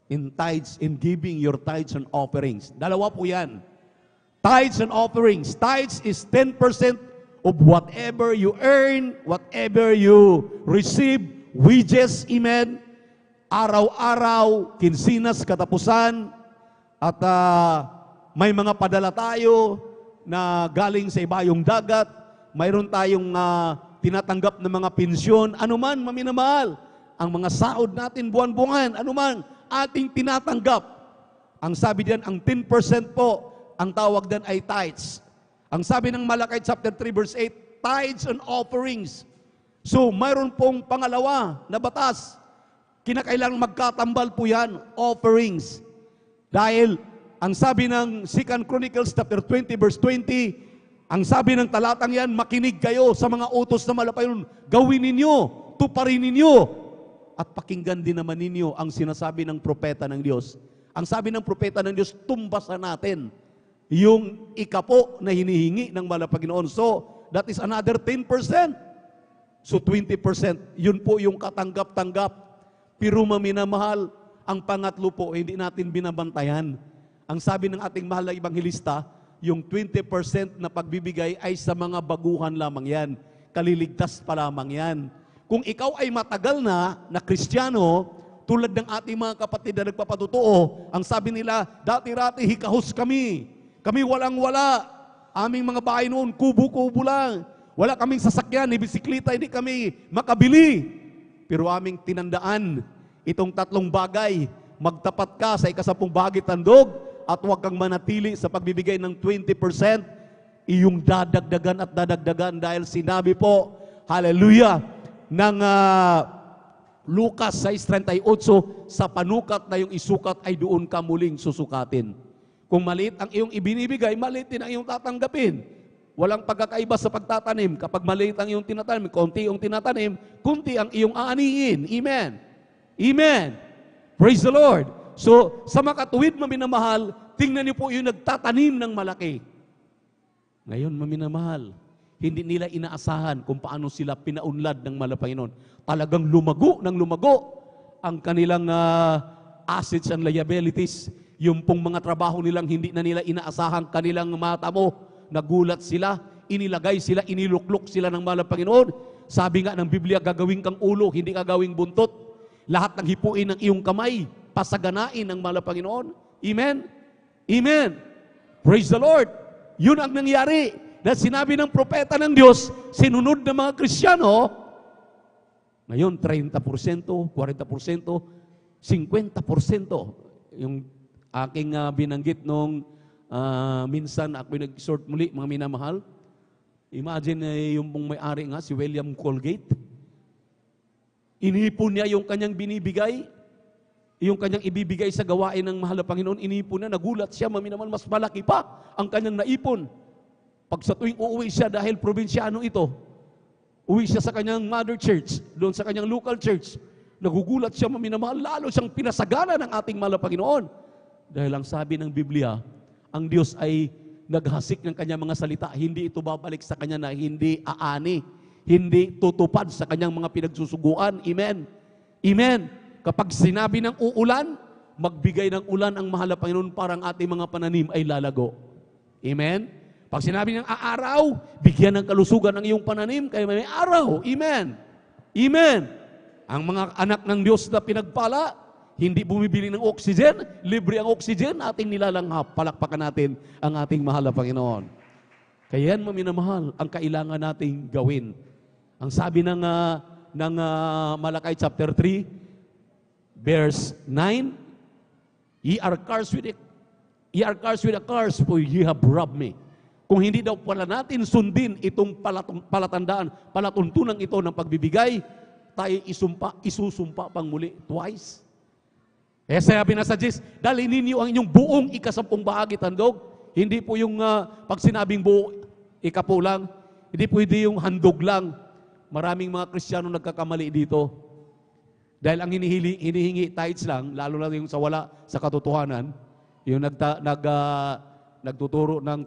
In tithes, in giving your tithes and offerings. Dalawa po yan. Tithes and offerings. Tithes is 10% of whatever you earn, whatever you receive, wages, amen, araw-araw, kinsinas, katapusan, at may mga padala tayo na galing sa ibayong dagat, mayroon tayong tinatanggap na mga pensyon, anuman, maminamahal, ang mga sahod natin buwan-buwan, anuman ating tinatanggap. Ang sabi diyan, ang 10% po, ang tawag diyan ay tithes. Ang sabi ng Malakay chapter 3 verse 8, tithes and offerings. So, mayroon pong pangalawa na batas. Kinakailangang magkatambal po yan, offerings. Dahil, ang sabi ng 2 Chronicles chapter 20 verse 20, ang sabi ng talatang yan, makinig kayo sa mga utos na malapayon, gawin ninyo, tuparin ninyo, at pakinggan din naman ninyo ang sinasabi ng propeta ng Diyos. Ang sabi ng propeta ng Diyos, tumbasan natin yung ikapo na hinihingi ng malapaginoon. So, that is another 10%. So, 20%. Yun po yung katanggap-tanggap. Pero maminamahal, ang pangatlo po, hindi natin binabantayan. Ang sabi ng ating mahal na ebanghelista, yung 20% na pagbibigay ay sa mga baguhan lamang yan. Kaliligtas pa lamang yan. Kung ikaw ay matagal na Kristiyano, tulad ng ating mga kapatid na nagpapatotoo, ang sabi nila, dati-rati hikahos kami. Kami walang-wala. Aming mga bahay noon, kubo-kubo lang. Wala kaming sasakyan, ni bisikleta, hindi kami makabili. Pero aming tinandaan, itong tatlong bagay, magtapat ka sa ikasapung bahagi tandog, at huwag kang manatili sa pagbibigay ng 20%, iyong dadagdagan at dadagdagan dahil sinabi po, hallelujah, ng Lucas 6:38, sa panukat na yung isukat ay doon ka muling susukatin. Kung maliit ang iyong ibinibigay, maliit din ang iyong tatanggapin. Walang pagkakaiba sa pagtatanim. Kapag maliit ang iyong tinatanim, konti yung tinatanim, kunti ang iyong aanihin. Amen. Amen. Praise the Lord. So, sa makatuwid maminamahal, tingnan niyo po yung nagtatanim ng malaki. Ngayon, maminamahal, hindi nila inaasahan kung paano sila pinaunlad ng malapanginoon. Talagang lumago ng lumago ang kanilang assets and liabilities. Yung pong mga trabaho nilang hindi na nila inaasahan kanilang matamo. Nagulat sila, inilagay sila, iniluklok sila ng malapanginoon. Sabi nga ng Biblia, gagawin kang ulo, hindi gagawing buntot. Lahat ng hipuin ng iyong kamay, pasaganain ng malapanginoon. Amen? Amen. Praise the Lord. Yun ang nangyari. Dahil sinabi ng propeta ng Diyos, sinunod ng mga Kristiyano, Ngayon, 30%, 40%, 50%. Yung aking binanggit nung minsan ako'y nag-exhort muli, mga minamahal. Imagine yung pong may-ari nga, si William Colgate. Inipon niya yung kanyang binibigay, yung kanyang ibibigay sa gawain ng mahal na Panginoon, inipon niya, nagulat siya, maminaman, mas malaki pa ang kanyang naipon. Pag sa tuwing uuwi siya dahil probinsyano ito, uwi siya sa kanyang mother church, doon sa kanyang local church, nagugulat siya, maminamahal, lalo siyang pinasagana ng ating mahal na Panginoon. Dahil ang sabi ng Biblia, ang Diyos ay naghasik ng kanyang mga salita, hindi ito babalik sa kanya na hindi aani, hindi tutupad sa kanyang mga pinagsusuguan. Amen. Amen. Kapag sinabi ng uulan, magbigay ng ulan ang mahal na Panginoon para ang ating mga pananim ay lalago. Amen. Pag sinabi ng aaraw, bigyan ng kalusugan ang iyong pananim kaya may araw. Amen. Amen. Ang mga anak ng Diyos na pinagpala, hindi bumibili ng oxygen, libre ang oxygen, ating nilalanghap. Palakpakan natin ang ating mahal na Panginoon. Kaya yan, maminamahal, ang kailangan nating gawin. Ang sabi ng Malakay chapter 3, verse 9, Ye are cursed with a curse, for ye have robbed me. Kung hindi daw pala natin sundin itong palatandaan, palatuntunan ito ng pagbibigay, tayo isusumpa pang muli twice. Kaya sabi na sa 10, dalhin ninyo ang inyong buong ika-10 bahagi tandog. Hindi po yung pag sinabing buo, ika-10 lang. Hindi pwede yung handog lang. Maraming mga Kristiyano nagkakamali dito. Dahil ang hinihingi tithes lang, lalo na yung sa wala sa katotohanan, yung nagtuturo ng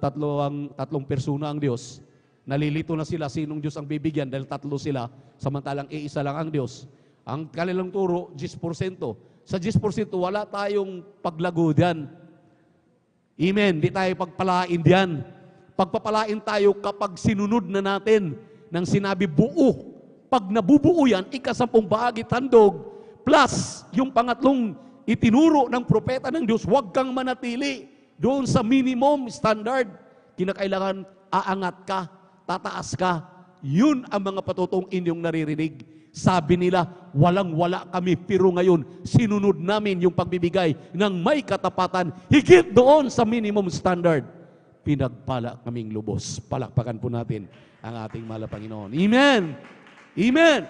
tatlong persona ang Diyos, nalilito na sila sinong Diyos ang bibigyan dahil tatlo sila, samantalang iisa lang ang Diyos. Ang kanilang turo, 10%. Sa 10%, wala tayong paglago diyan. Amen. Di tayo pagpalain diyan. Pagpapalain tayo kapag sinunod na natin ng sinabi buo. Pag nabubuo yan, ika-10 bahagi tandog, plus yung pangatlong itinuro ng propeta ng Diyos, huwag kang manatili doon sa minimum standard. Kinakailangan aangat ka, tataas ka. Yun ang mga patutong inyong naririnig. Sabi nila, walang-wala kami, pero ngayon, sinunod namin yung pagbibigay ng may katapatan, higit doon sa minimum standard. Pinagpala kaming lubos. Palakpakan po natin ang ating mahal na Panginoon. Amen! Amen!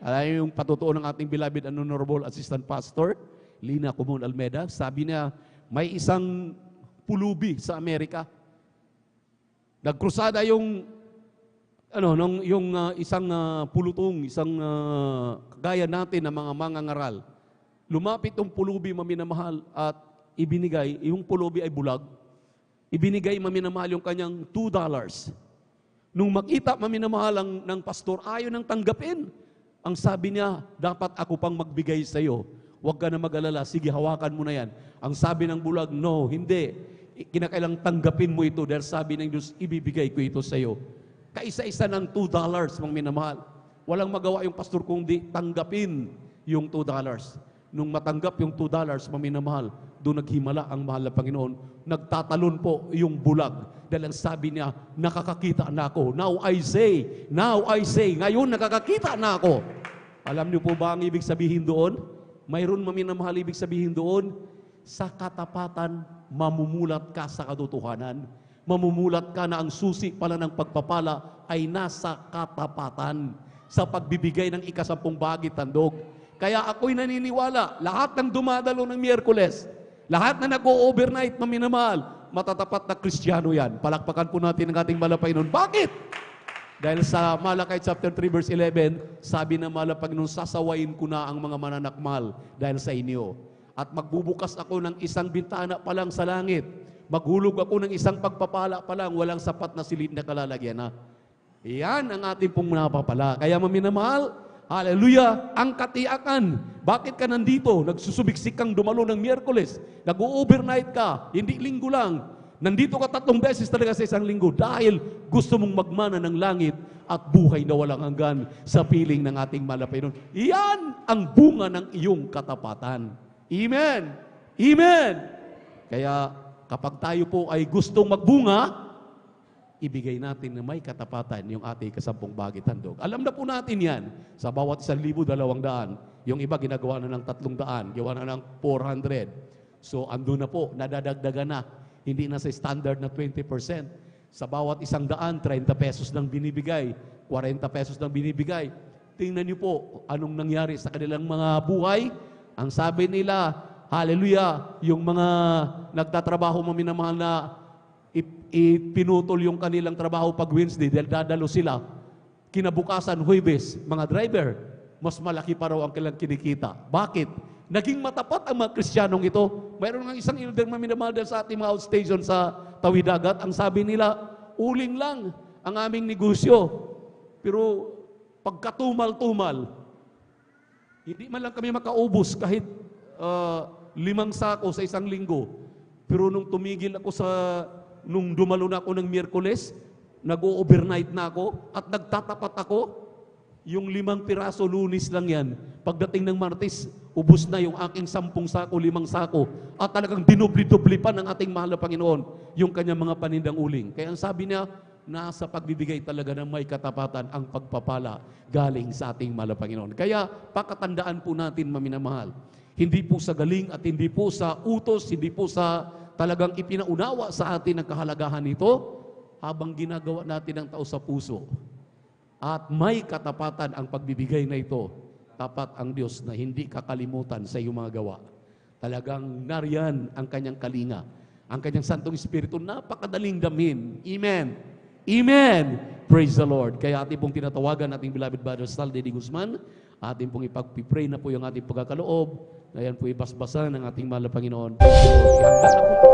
Alam yung patutuo ng ating beloved and honorable assistant pastor, Lina Comon Almeda, sabi niya, may isang pulubi sa Amerika. Nagkrusada yung isang pulutong, isang kagaya natin ng mga mangangaral. Lumapit yung pulubi, maminamahal, at ibinigay, yung pulubi ay bulag, ibinigay maminamahal yung kanyang $2. Nung makita maminamahal ng pastor, ayaw nang tanggapin. Ang sabi niya, dapat ako pang magbigay sa iyo. Huwag ka na mag-alala, sige hawakan mo na yan. Ang sabi ng bulag, no, hindi. Kinakailang tanggapin mo ito dahil sabi ng Diyos, ibibigay ko ito sa iyo. Kaisa-isa ng $2, mga minamahal. Walang magawa yung pastor kundi tanggapin yung $2. Nung matanggap yung $2, mga minamahal, doon naghimala ang mahal na Panginoon. Nagtatalon po yung bulag. Dahil ang sabi niya, nakakakita na ako. Now I say, ngayon nakakakita na ako. Alam niyo po ba ang ibig sabihin doon? Mayroon, mga minamahal, ibig sabihin doon, sa katapatan, mamumulat ka sa katotohanan. Mamumulat ka na ang susi pala ng pagpapala ay nasa katapatan sa pagbibigay ng ika-10 bahagi tandog. Kaya ako'y naniniwala, lahat ng dumadalo ng Miyerkules, lahat na nag-o-overnight, maminamahal, matatapat na Kristiyano yan. Palakpakan po natin ang ating mahal na Panginoon. Bakit? Dahil sa Malakay chapter 3 verse 11, sabi ng mahal na Panginoon, sasawayin ko na ang mga mananakmal dahil sa inyo. At magbubukas ako ng isang bintana pa lang sa langit. Maghulog ako ng isang pagpapala pa lang, walang sapat na silid na kalalagyan na. Iyan ang ating pong napapala. Kaya maminamahal, hallelujah, ang katiyakan. Bakit ka nandito? Nagsusubiksik kang dumalo ng Miyerkules. Nag-overnight ka, hindi linggo lang. Nandito ka 3 beses talaga sa isang linggo dahil gusto mong magmana ng langit at buhay na walang hanggan sa piling ng ating mahal na Panginoon. Iyan ang bunga ng iyong katapatan. Amen! Amen! Kaya kapag tayo po ay gustong magbunga, ibigay natin na may katapatan yung ating kasampung bagit handog. Alam na po natin yan, sa bawat 1,200, yung iba ginagawa na ng 300, gawa na ng 400. So, ando na po, nadadagdagan na. Hindi na sa standard na 20%. Sa bawat 100, 30 pesos nang binibigay, 40 pesos nang binibigay. Tingnan niyo po anong nangyari sa kanilang mga buhay. Ang sabi nila, hallelujah, yung mga nagtatrabaho maminamahal na ipinutol yung kanilang trabaho pag Wednesday dahil dadalo sila. Kinabukasan, Huwebes, mga driver, mas malaki pa raw ang kanilang kinikita. Bakit? Naging matapat ang mga Kristiyanong ito. Mayroon ng isang elder maminamahal sa ating mga outstation sa Tawidagat. Ang sabi nila, uling lang ang aming negosyo. Pero pagkatumal-tumal, hindi man lang kami makaubos kahit 5 sako sa isang linggo. Pero nung tumigil ako nung dumalo na ako ng Miyerkules, nag-overnight na ako at nagtatapat ako, yung 5 piraso Lunes lang yan. Pagdating ng Martes, ubos na yung aking 10 sako, 5 sako. At talagang dinubli-dubli pa ng ating mahal na Panginoon yung kanyang mga panindang uling. Kaya ang sabi niya, nasa pagbibigay talaga ng may katapatan ang pagpapala galing sa ating mahal na Panginoon. Kaya pakatandaan po natin, maminamahal, hindi po sa galing at hindi po sa utos, hindi po sa talagang ipinaunawa sa atin ang kahalagahan nito, habang ginagawa natin ang tao sa puso. At may katapatan ang pagbibigay na ito, tapat ang Diyos na hindi kakalimutan sa iyong mga gawa. Talagang nariyan ang kanyang kalinga. Ang kanyang Santong Espiritu, napakadaling damin. Amen. Amen. Praise the Lord. Kaya ating pong tinatawagan ating beloved brother Salde de Guzman, ating pong ipag-pray na po yung ating pagkakaloob, na yan po ibasbasan ng ating mahal na Panginoon. Ihanda na po.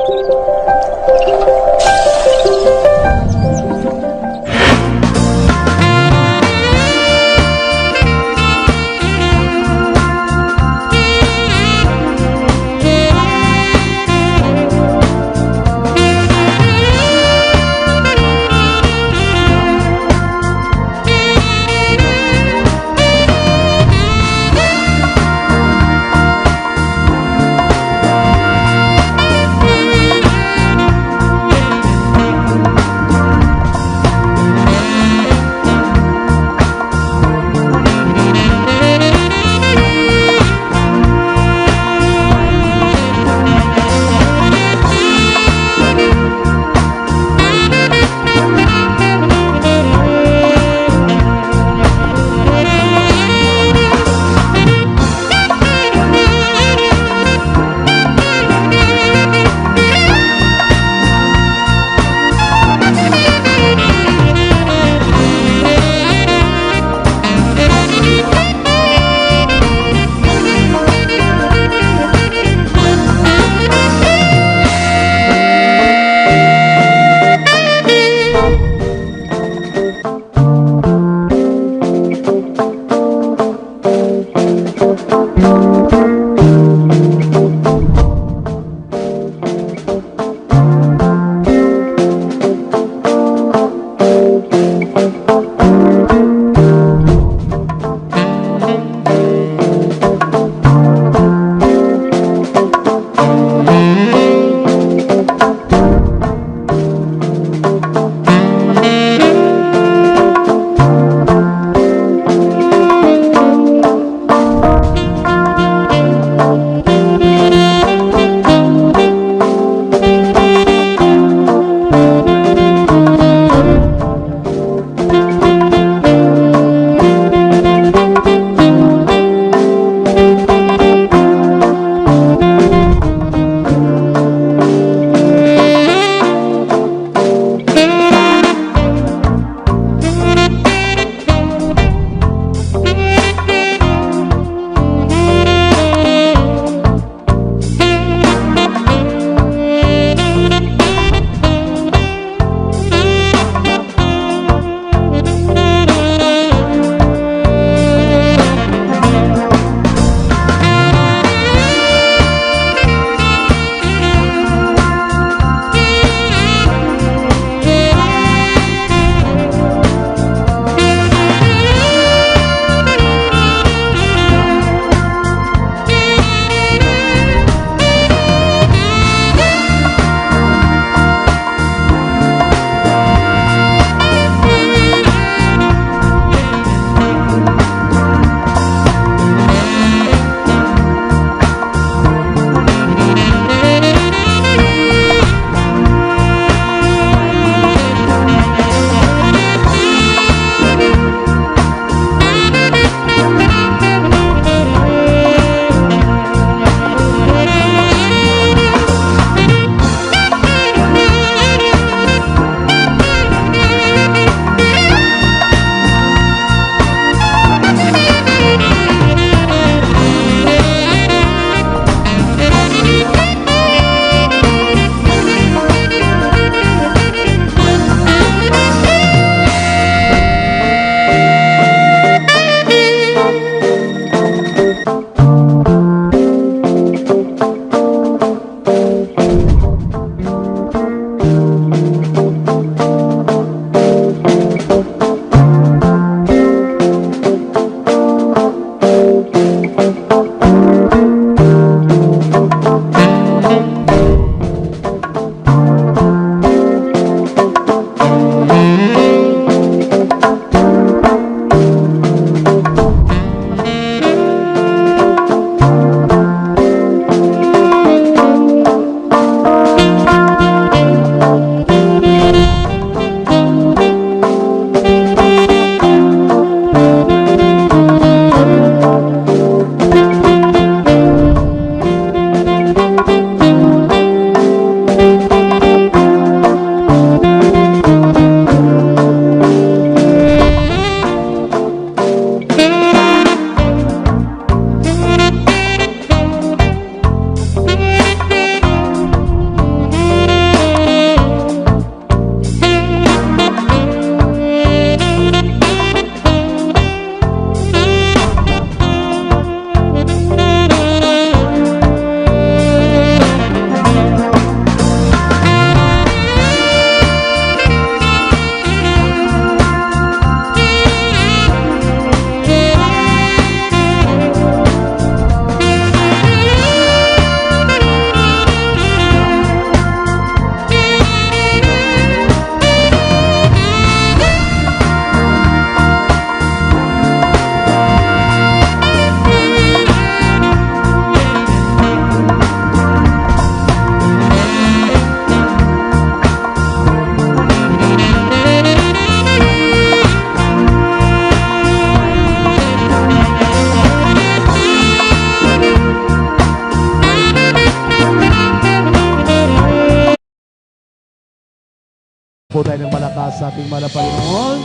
po tayo ng malakas sa ating mahal na Panginoon.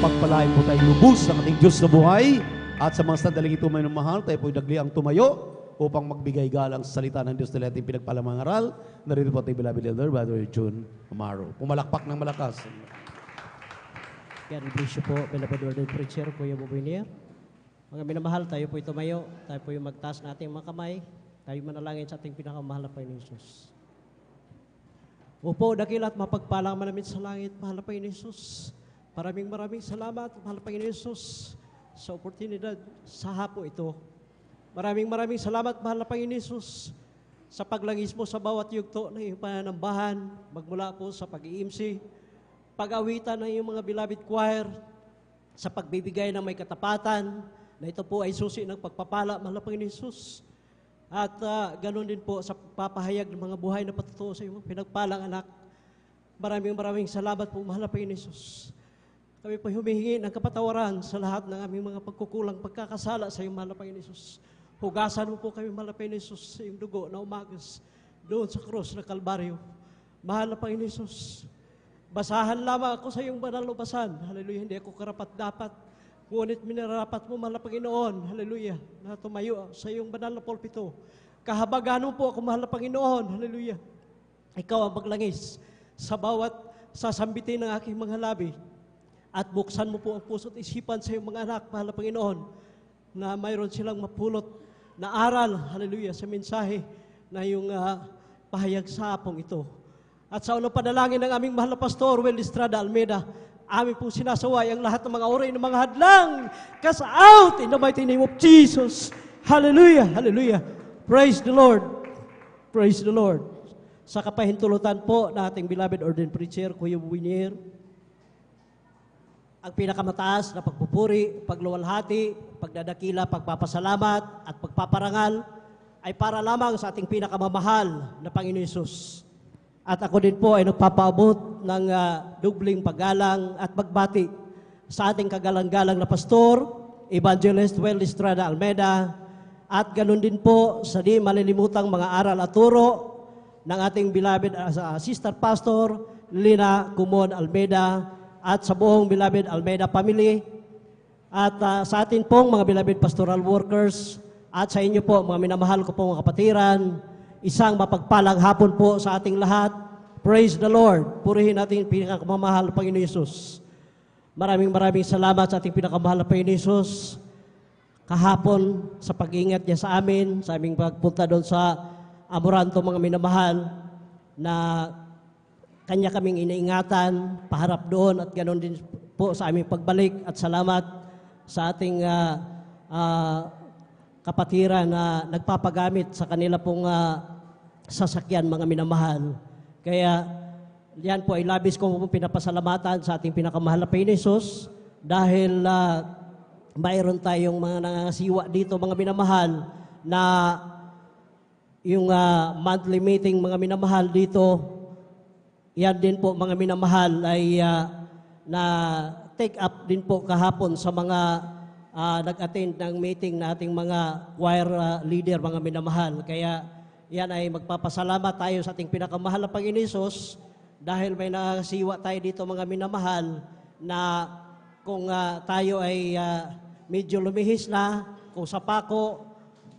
Pagpalain po tayo lubos ng ating Diyos na buhay. At sa mga sandaling ito may mahal, tayo po dagliang tumayo upang magbigay galang sa salita ng Diyos na ating pinagpalamang aral. Narito po tayo beloved elder, Brother June Amaro. Pumalakpak ng malakas. God bless you po, beloved ordained preacher, Kuya Bubinier. Mga minamahal, tayo po tumayo, tayo po yung magtaas nating mga kamay, tayo manalangin sa ating pinakamahal na Panginoon Jesus. Opo, dakila at mapagpalang namin sa langit, mahal na Panginoon Jesus. Maraming salamat, mahal na Panginoon Jesus, sa oportunidad sa hapon ito. Maraming salamat, mahal na Panginoon Jesus, sa paglangis mo sa bawat yugto ng iyong pananambahan, magmula po sa pag-iimsi, pag-awitan ng iyong mga beloved choir, sa pagbibigay ng may katapatan, na ito po ay susi ng pagpapala, mahal na Panginoon Jesus. At ganoon din po sa papahayag ng mga buhay na patutuo sa iyong pinagpalang anak. Maraming salamat po, mahal na Panginoon Jesus. Kami po humihingi ng kapatawaran sa lahat ng aming mga pagkukulang, pagkakasala sa iyong mahal na Panginoon Jesus. Hugasan mo po kami, mahal na Panginoon Jesus, sa iyong dugo na umagas doon sa krus na Kalbaryo. Mahal na Panginoon Jesus, basahan lamang ako sa iyong banal na basan. Hallelujah, hindi ako karapat-dapat. Ngunit minarapat mo, mahal na Panginoon, hallelujah, na tumayo sa iyong banal na pulpito. Kahabagan mo po ako, mahal na Panginoon, hallelujah. Ikaw ang maglangis sa bawat sasambitin ng aking mga labi. At buksan mo po ang puso't isipan sa iyong mga anak, mahal na Panginoon, na mayroon silang mapulot na aral, hallelujah, sa mensahe na iyong pahayag sa hapong ito. At sa unang panalangin ng aming mahal na Pastor, Will Estrada Almeida, amin po sinasaway ang lahat ng mga oray ng mga hadlang. Cast out in the mighty name of Jesus. Hallelujah, hallelujah. Praise the Lord. Praise the Lord. Sa kapahintulutan po na ating beloved ordained preacher, Kuya Buwinier, ang pinakamataas na pagpupuri, pagluwalhati, pagdadakila, pagpapasalamat at pagpaparangal ay para lamang sa ating pinakamamahal na Panginoon Hesus. At ako din po ay nagpapaabot ng dubling paggalang at pagbati sa ating kagalang-galang na pastor, Evangelist Will Estrada Almeida, at ganun din po sa di malilimutang mga aral at turo ng ating beloved Sister Pastor, Lina Kumon Almeida, at sa buong beloved Almeida family, at sa atin pong mga beloved pastoral workers, at sa inyo po, mga minamahal ko po mga kapatiran, isang mapagpalang hapon po sa ating lahat. Praise the Lord. Purihin natin pinakamamahal na Panginoon Hesus. Maraming salamat sa ating pinakamahal na Panginoon Hesus. Kahapon sa pag-ingat niya sa amin, sa aming pagpunta doon sa Amoranto, mga minamahal, na kanya kaming iniingatan, paharap doon, at ganoon din po sa aming pagbalik. At salamat sa ating kapatiran na nagpapagamit sa kanila pong sasakyan, mga minamahal. Kaya yan po ay labis ko pong pinapasalamatan sa ating pinakamahal na Panginoon Hesus dahil mayroon tayong mga nangangasiwa dito, mga minamahal, na yung monthly meeting, mga minamahal dito, yan din po, mga minamahal, ay na take up din po kahapon sa mga nag-attend ng meeting na ating mga choir leader, mga minamahal. Kaya yan ay magpapasalamat tayo sa ating pinakamahal na Panginoon Hesus dahil may nakasiwa tayo dito, mga minamahal, na kung tayo ay medyo lumihis na, kung sa pako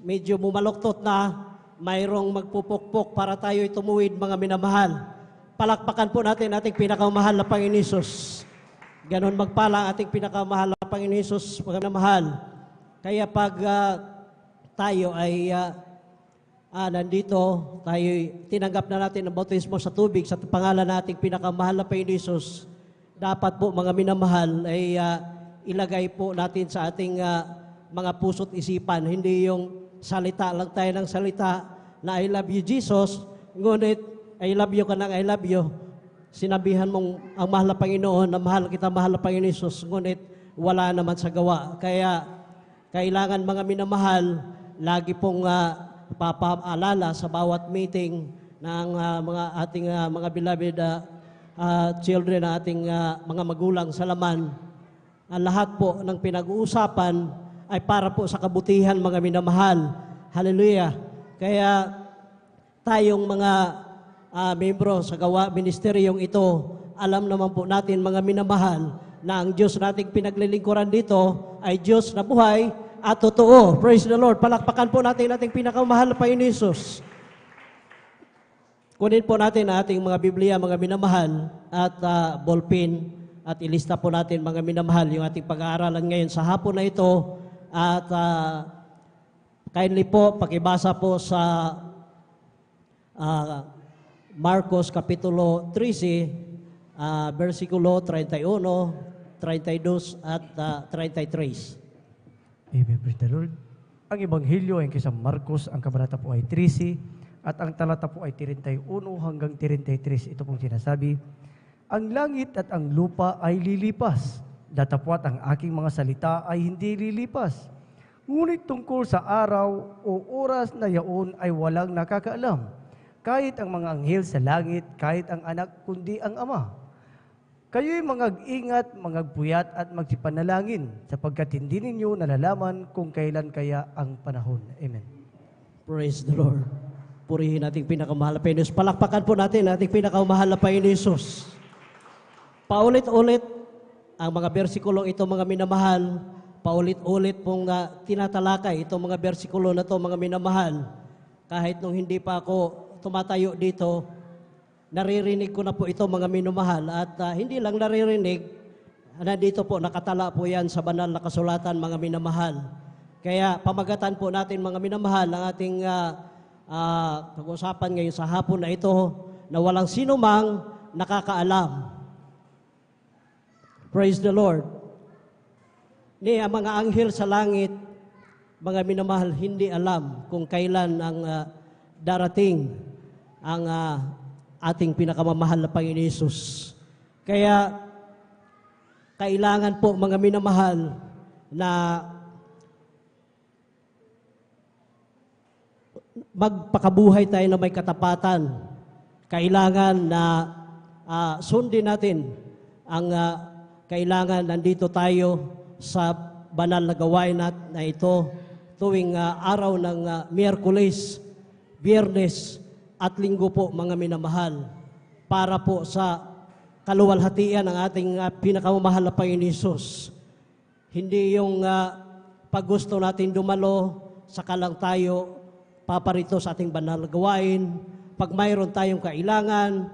medyo bumaluktot na, mayroong magpupukpok para tayo tumuwid, mga minamahal. Palakpakan po natin ating pinakamahal na Panginoon Hesus. Ganon magpala ating pinakamahal na Panginoon Hesus, mga minamahal. Kaya pag tayo ay nandito, tayo tinanggap na natin ang bautismo sa tubig sa pangalan nating pinakamahal na Panginoon Hesus, dapat po, mga minamahal, ay ilagay po natin sa ating mga puso't isipan. Hindi yung salita lang tayo ng salita na I love you Jesus, ngunit I love you ka ng I love you. Sinabihan mong ang mahal na Panginoon na mahal kita, mahal na Panginoon Hesus, ngunit wala naman sa gawa. Kaya kailangan, mga minamahal, lagi pong papaalala sa bawat meeting ng mga ating mga beloved children, na ating mga magulang sa laman. Ang lahat po ng pinag-uusapan ay para po sa kabutihan, mga minamahal. Hallelujah. Kaya tayong mga membro sa gawa ministeryong ito alam naman po natin mga minamahal na ang Diyos nating pinaglilingkuran dito ay Diyos na buhay at totoo. Praise the Lord. Palakpakan po natin ating pinakamahal na Panginoon Hesus. Kunin po natin ang ating mga Biblia, mga minamahal, at ballpen, at ilista po natin mga minamahal yung ating pag-aaralan ngayon sa hapon na ito. At kindly po, pakibasa po sa Marcos Kapitulo 13, versikulo 31, 32 at 33. Amen. Praise the Lord. Ang Ebanghelyo ay kay San Marcos, ang kabanata po ay 13, at ang talata po ay 31 hanggang 33. Ito pong sinasabi, ang langit at ang lupa ay lilipas, datapwat ang aking mga salita ay hindi lilipas. Ngunit tungkol sa araw o oras na yaon ay walang nakakaalam, kahit ang mga anghel sa langit, kahit ang anak, kundi ang Ama. Kayo'y mag-ingat, magpuyat at magsipanalangin, sapagkat hindi ninyo nalalaman kung kailan kaya ang panahon. Amen. Praise the Lord. Purihin nating pinakamahal na Panginoon. Palakpakan po natin ating pinakamahal na Panginoon Hesus. Paulit-ulit ang mga bersikulo ito, mga minamahal. Paulit-ulit pong tinatalakay itong mga bersikulo na ito, mga minamahal. Kahit nung hindi pa ako tumatayo dito, naririnig ko na po ito, mga minamahal. At hindi lang naririnig, nandito po, nakatala po yan sa banal na kasulatan, mga minamahal. Kaya pamagatan po natin, mga minamahal, ang ating pag-usapan ngayon sa hapon na ito, na walang sino mang nakakaalam. Praise the Lord. Ni ang mga anghel sa langit, mga minamahal, hindi alam kung kailan ang darating ang ating pinakamamahal na Panginoon Hesus. Kaya kailangan po, mga minamahal, na magpakabuhay tayo na may katapatan. Kailangan na sundin natin ang kailangan. Nandito tayo sa banal na gawain na ito tuwing araw ng Miyerkules, Biyernes at Linggo po, mga minamahal, para po sa kaluwalhatian ng ating pinakamamahal na Panginoon Hesus. Hindi yung pag gusto natin dumalo, saka lang tayo paparito sa ating banal na gawain. Pag mayroon tayong kailangan,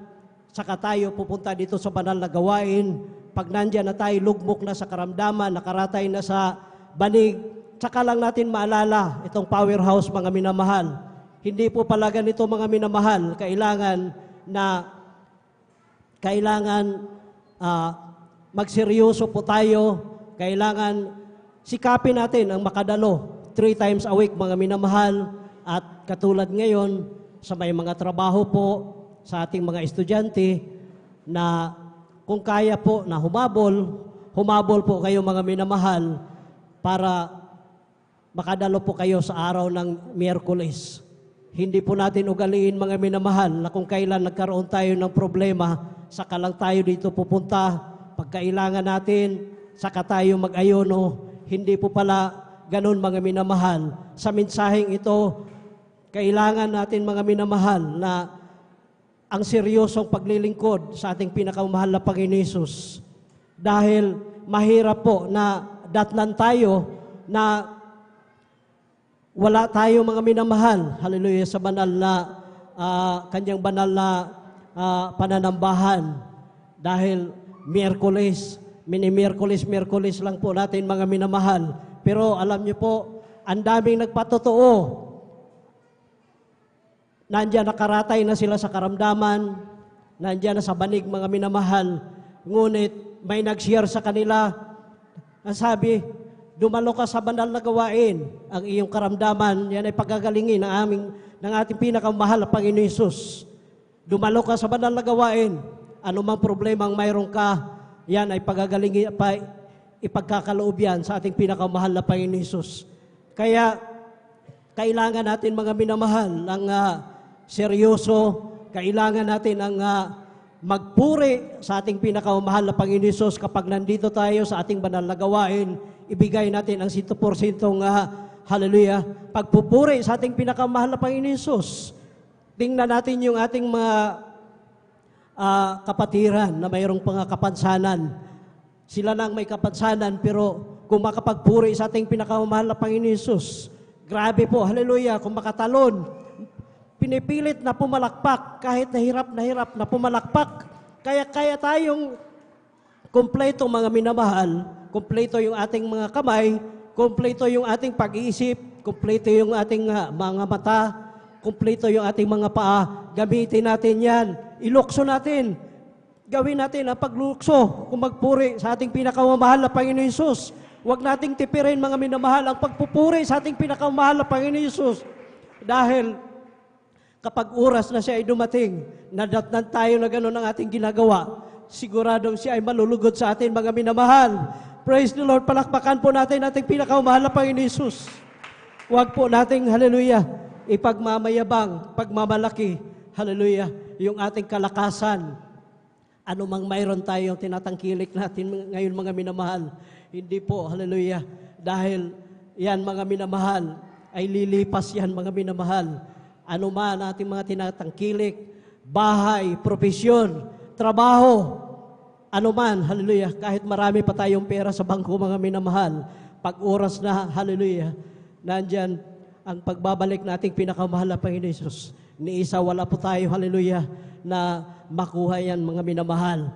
saka tayo pupunta dito sa banal na gawain. Pag nandyan na tayo, lugmok na sa karamdaman, nakaratay na sa banig, saka lang natin maalala itong powerhouse, mga minamahal. Hindi po pala ganito, mga minamahal. Kailangan magseryoso po tayo. Kailangan sikapin natin ang makadalo 3 times a week, mga minamahal. At katulad ngayon, sa may mga trabaho po, sa ating mga estudyante, na kung kaya po na humabol po kayo, mga minamahal, para makadalo po kayo sa araw ng Miyerkules. Hindi po natin ugaliin, mga minamahal, na kung kailan nagkaroon tayo ng problema, saka lang tayo dito pupunta. Pagkailangan natin, saka tayo mag-ayono. Hindi po pala ganun, mga minamahal. Sa mensaheng ito, kailangan natin, mga minamahal, na ang seryosong paglilingkod sa ating pinakamahal na Panginoon Hesus. Dahil mahirap po na datnan tayo na wala tayo, mga minamahal, hallelujah, sa banal na kanyang banal na pananambahan. Dahil Miyerkules lang po natin, mga minamahal. Pero alam niyo po, ang daming nagpatotoo. Nandiyan nakaratay na sila sa karamdaman, nandiyan na sa banig, mga minamahal. Ngunit may nag-share sa kanila, ang sabi, dumalo ka sa banal na gawain, ang iyong karamdaman, yan ay pagagalingin ng ating pinakamahal na Panginoon Hesus. Dumalo ka sa banal na gawain, anumang problema ang mayroon ka, yan ay pagagalingin, ipagkakaloob yan sa ating pinakamahal na Panginoon Hesus. Kaya, kailangan natin, mga minamahal, ang seryoso, kailangan natin ang magpuri sa ating pinakamahal na Panginoon Hesus. Kapag nandito tayo sa ating banal na gawain, ibigay natin ang 100% hallelujah, pagpupuri sa ating pinakamahal na Panginoon Hesus. Tingnan natin yung ating mga kapatiran na mayroong mga kapansanan. Sila na ang may kapansanan, pero kung makapagpuri sa ating pinakamamahal na Panginoon Hesus, grabe po, hallelujah, kung makatalon, pinipilit na pumalakpak, kahit nahirap na pumalakpak. Kaya tayong kumpleto mga minamahal, kumpleto yung ating mga kamay, kumpleto yung ating pag-iisip, kumpleto yung ating mga mata, kumpleto yung ating mga paa. Gamitin natin yan, ilukso natin. Gawin natin ang paglukso kung magpuri sa ating pinakamamahal na Panginoon Hesus. Huwag nating tipirin mga minamahal ang pagpupuri sa ating pinakamamahal na Panginoon Hesus. Dahil kapag oras na siya ay dumating, nadatnan tayo na gano'n ang ating ginagawa, siguradong siya ay malulugod sa atin mga minamahal. Praise the Lord, palakpakan po natin ating pinakamamahal na Panginoon Hesus. Huwag po nating, hallelujah, ipagmamayabang, pagmamalaki, hallelujah, yung ating kalakasan. Ano mang mayroon tayong tinatangkilik natin ngayon mga minamahal. Hindi po, hallelujah. Dahil yan mga minamahal, ay lilipas yan mga minamahal. Ano man ating mga tinatangkilik, bahay, profesyon, trabaho, ano man, hallelujah. Kahit marami pa tayong pera sa bangko mga minamahal, pag oras na, hallelujah, nandyan ang pagbabalik nating pinakamahal na Panginoon Hesus. Ni isa wala po tayo, hallelujah, na makuha yan mga minamahal.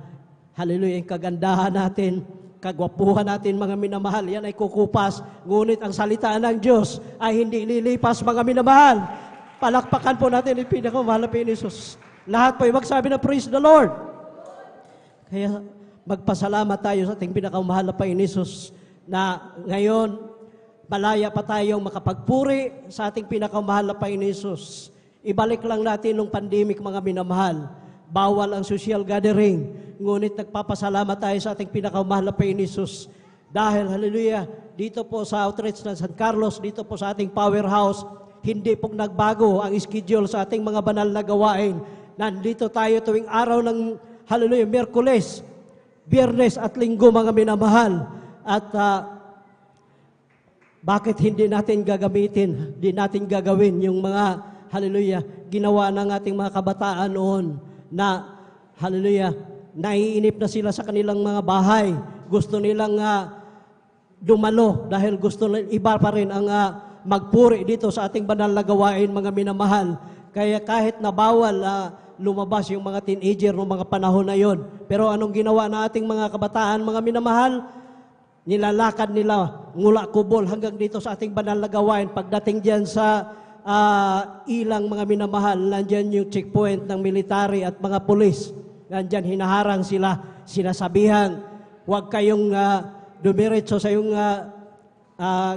Hallelujah, yung kagandahan natin, kagwapuhan natin mga minamahal, yan ay kukupas. Ngunit ang salita ng Diyos ay hindi lilipas mga minamahal. Palakpakan po natin yung pinakamahal na Panginoon Hesus. Lahat po ay magsabi na praise the Lord. Kaya magpasalamat tayo sa ating pinakamahal na Panginoon Hesus na ngayon malaya pa tayong makapagpuri sa ating pinakamahal na Panginoon Hesus. Ibalik lang natin nung pandemic mga minamahal. Bawal ang social gathering. Ngunit nagpapasalamat tayo sa ating pinakamahal na Panginoon Hesus. Dahil, hallelujah, dito po sa outreach ng San Carlos, dito po sa ating powerhouse, hindi po nagbago ang schedule sa ating mga banal na gawain. Nandito tayo tuwing araw ng, hallelujah, Miyerkules, Biyernes at Linggo mga minamahal. At bakit hindi natin gagamitin, hindi natin gagawin yung mga, hallelujah, ginawa ng ating mga kabataan noon na, hallelujah, naiinip na sila sa kanilang mga bahay. Gusto nilang dumalo dahil gusto nila, iba pa rin ang magpuri dito sa ating banal na gawain mga minamahal. Kaya kahit na bawal lumabas yung mga teenager noong mga panahon na yon. Pero anong ginawa na ating mga kabataan mga minamahal? Nilalakad nila ngula kubol hanggang dito sa ating banal na gawain. Pagdating diyan sa ilang mga minamahal, nandyan yung checkpoint ng military at mga pulis. Nandyan hinaharang sila, sinasabihan, huwag kayong dumiretso sa iyong